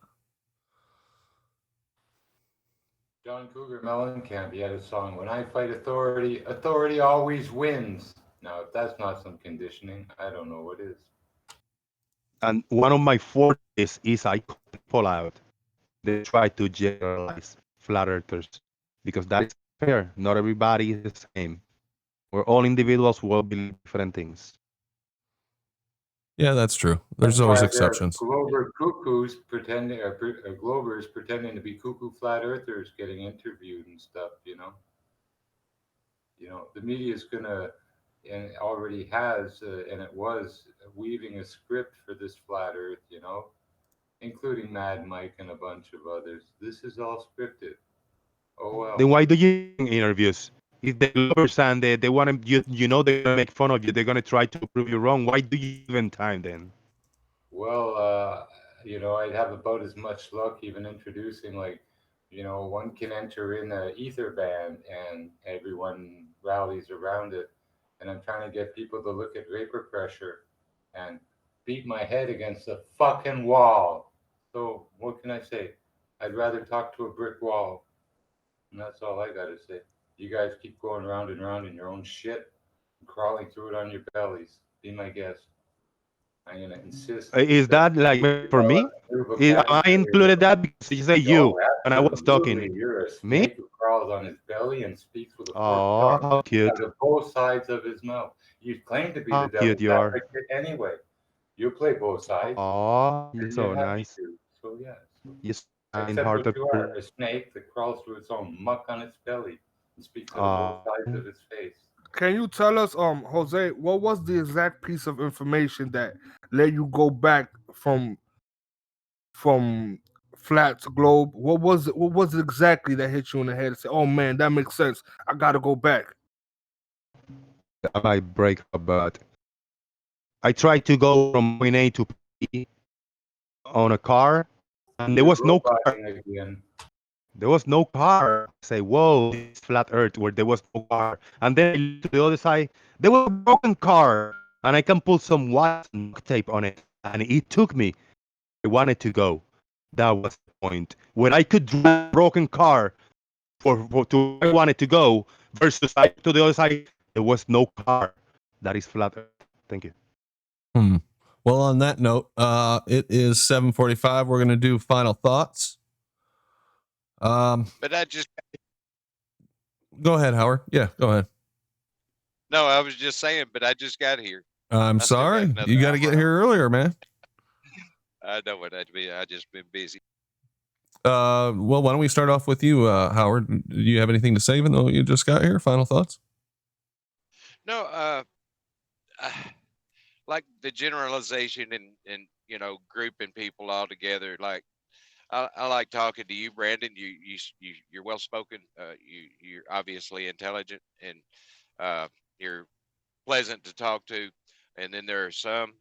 John Cougar Mellencamp, he had a song, "When I fight authority, authority always wins." Now, if that's not some conditioning, I don't know what is. And one of my fortes is I pull out. They try to generalize flat earthers because that is fair. Not everybody is the same. We're all individuals who all believe different things. Yeah, that's true. There's That's always why exceptions. Glober cuckoos pretending, Globers pretending to be cuckoo flat earthers getting interviewed and stuff, you know. You know, the media is gonna, and already has, and it was weaving a script for this flat earth, you know, including Mad Mike and a bunch of others. This is all scripted. Oh well. Then why do you do interviews? If the lovers and they want to, you know, they're gonna make fun of you. They're gonna try to prove you wrong. Why do you even time then? Well, you know, I'd have about as much luck even introducing, like, you know, one can enter in a ether band and everyone rallies around it. And I'm trying to get people to look at vapor pressure and beat my head against a fucking wall. So what can I say? I'd rather talk to a brick wall. And that's all I gotta say. You guys keep going round and round in your own shit, crawling through it on your bellies. Be my guest. I'm gonna insist. Is that like for me? I included that because you say you, and I was talking. You're a Me? snake who crawls on his belly and speaks with a forked Oh, tongue how cute. out of both sides of his mouth. You claim to be How the devil's cute you are. advocate anyway. You play both sides. Oh, you're and so you're happy nice. to. So yeah. So. Yes, Except what kind-hearted. you are, a snake that crawls through its own muck on its belly and speaks out of both sides of its face. Can you tell us, Jose, what was the exact piece of information that let you go back from flat to globe? What was it? What was it exactly that hit you in the head and said, "Oh man, that makes sense. I gotta go back." I might break up, but I tried to go from point A to B on a car, and there was no car. Again. There was no car. I say, whoa, this flat earth where there was no car. And then I look to the other side, there was a broken car, and I can pull some white tape on it, and it took me. I wanted to go. That was the point. When I could drive a broken car to where I wanted to go versus I to the other side, there was no car. That is flat earth. Thank you. Well, on that note, it is 7:45. We're going to do final thoughts. But I just Go ahead, Howard. Yeah, go ahead. no, I was just saying, but I just got here. I'm sorry. You got to get here earlier, man. I know what that'd be. I just been busy. Well, why don't we start off with you, Howard? Do you have anything to say, even though you just got here? Final thoughts? No, like the generalization and grouping people all together. Like I like talking to you, Brandon. You're well spoken. You're obviously intelligent, and you're pleasant to talk to. And then there are some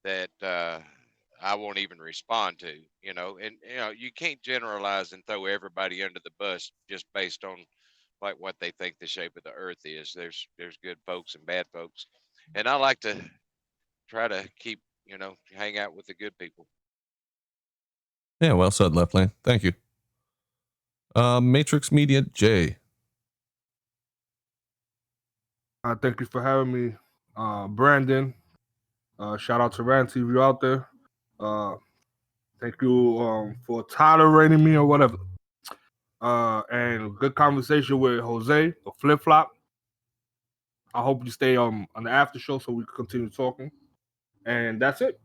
that I won't even respond to. And you can't generalize and throw everybody under the bus just based on like what they think the shape of the earth is. There's good folks and bad folks, and I like to try to keep hang out with the good people. Yeah, well said, Left Lane. Thank you. Matrix Media J. Thank you for having me, Brandon. Shout out to Ranty if you're out there. Thank you for tolerating me or whatever. And good conversation with Jose, the flip flop. I hope you stay on the after show so we can continue talking. And that's it.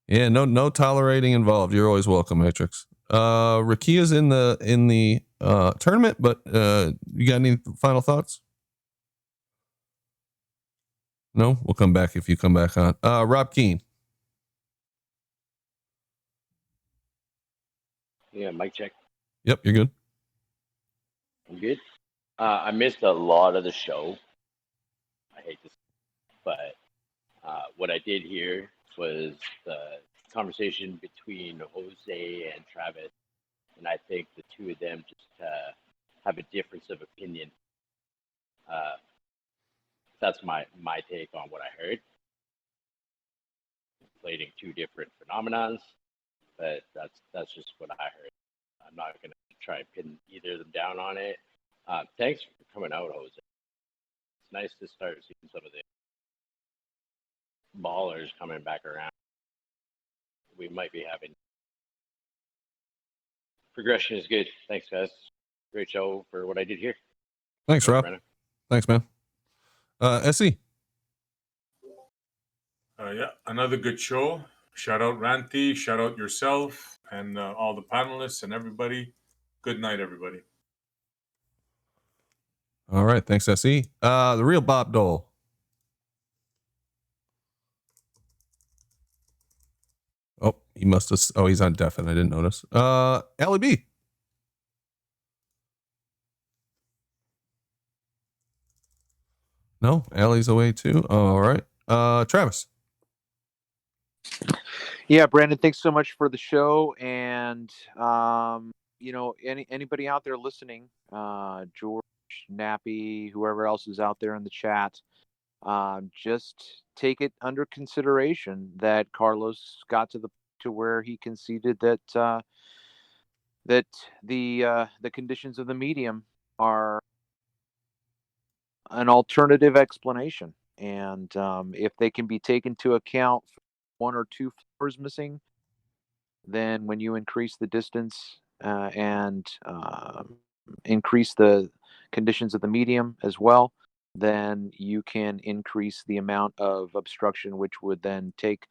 Yeah, no tolerating involved. You're always welcome, Matrix. Rakia's in the tournament, but you got any final thoughts? No, we'll come back if you come back on. Rob Keane. Yeah, mic check. Yep, you're good. I'm good. I missed a lot of the show. I hate this, but what I did hear was the conversation between Jose and Travis, and I think the two of them just have a difference of opinion. That's my take on what I heard. Conflating two different phenomenons, but that's just what I heard. I'm not gonna try and pin either of them down on it. Thanks for coming out, Jose. It's nice to start seeing some of the ballers coming back around. We might be having progression is good. Thanks, guys. Great show for what I did here. Thanks, Rob. Brennan. Thanks, man. SE. Yeah, another good show. Shout out Ranty, shout out yourself, and all the panelists and everybody. Good night, everybody. All right, thanks, SE. The real Bob Dole. Oh, he must have. Oh, he's on deaf, and I didn't notice. Ellie B. No, Allie's away too. All right. Travis. Yeah, Brandon, thanks so much for the show. And anybody out there listening, George, Nappy, whoever else is out there in the chat, just take it under consideration that Carlos got to where he conceded that the conditions of the medium are an alternative explanation, and if they can be taken into account, one or two floors missing, then when you increase the distance and increase the conditions of the medium as well, then you can increase the amount of obstruction, which would then take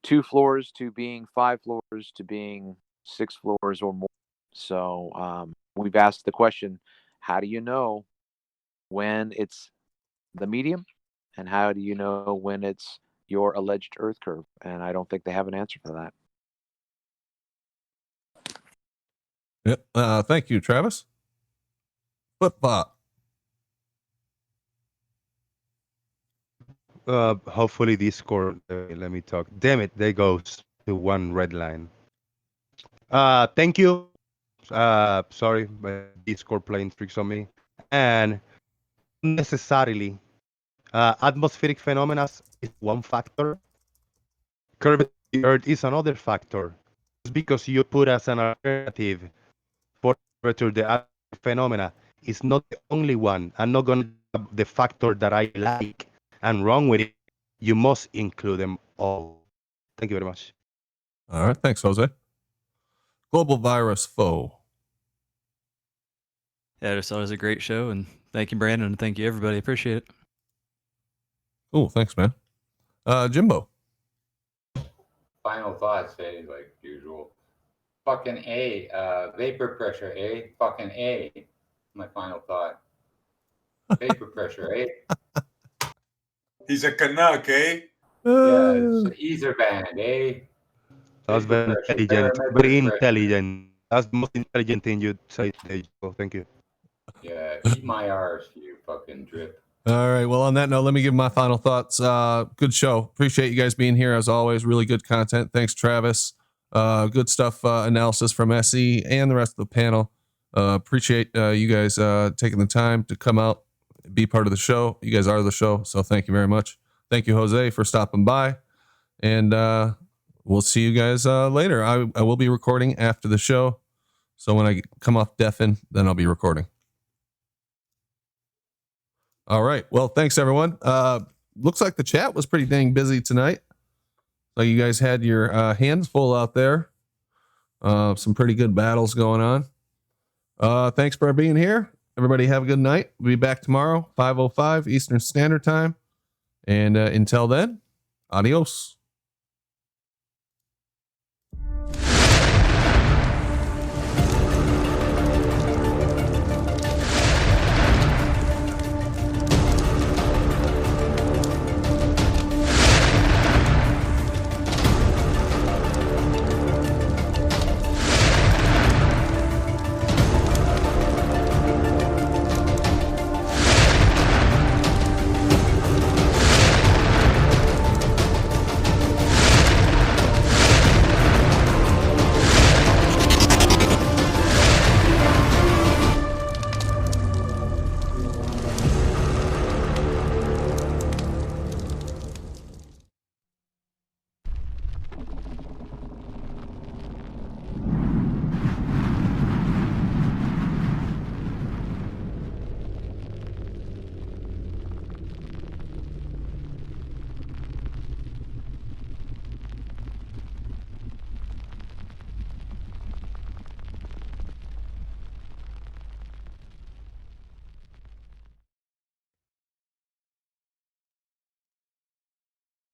2 floors to being 5 floors to being 6 floors or more. So we've asked the question, how do you know when it's the medium, and how do you know when it's your alleged earth curve? And I don't think they have an answer for that. Yep. Thank you, Travis. Flip flop. Hopefully Discord. Let me talk. Damn it, there goes the one red line. Thank you. Sorry, but Discord playing tricks on me. And necessarily, atmospheric phenomena is one factor. Curvature of the Earth is another factor. Just because you put as an alternative for curvature the atmospheric phenomena is not the only one. I'm not going to the factor that I like and wrong with it. You must include them all. Thank you very much. All right. Thanks, Jose. Global virus foe. Yeah, I just thought it was a great show, and thank you, Brandon, and thank you, everybody. Appreciate it. Cool. Thanks, man. Jimbo. Final thoughts, like usual. Fucking A. Vapor pressure, A. Fucking A. My final thought. Vapor pressure, A. He's a Canuck, eh? Yeah, it's an ether band, eh? That's Vapor very pressure, intelligent. barometric Very pressure. intelligent. That's the most intelligent thing you'd say today. So thank you. Yeah, eat my arse, you fucking drip. All right. Well, on that note, let me give my final thoughts. Good show. Appreciate you guys being here as always. Really good content. Thanks, Travis. Good stuff. Analysis from SE and the rest of the panel. Appreciate you guys taking the time to come out, be part of the show. You guys are the show, so thank you very much. Thank you, Jose, for stopping by, and we'll see you guys later. I will be recording after the show, so when I come off deafen, then I'll be recording. All right. Well, thanks everyone. Looks like the chat was pretty dang busy tonight. So you guys had your hands full out there. Some pretty good battles going on. Thanks for being here. Everybody have a good night. We'll be back tomorrow, 5:05 Eastern Standard Time. And until then, adios.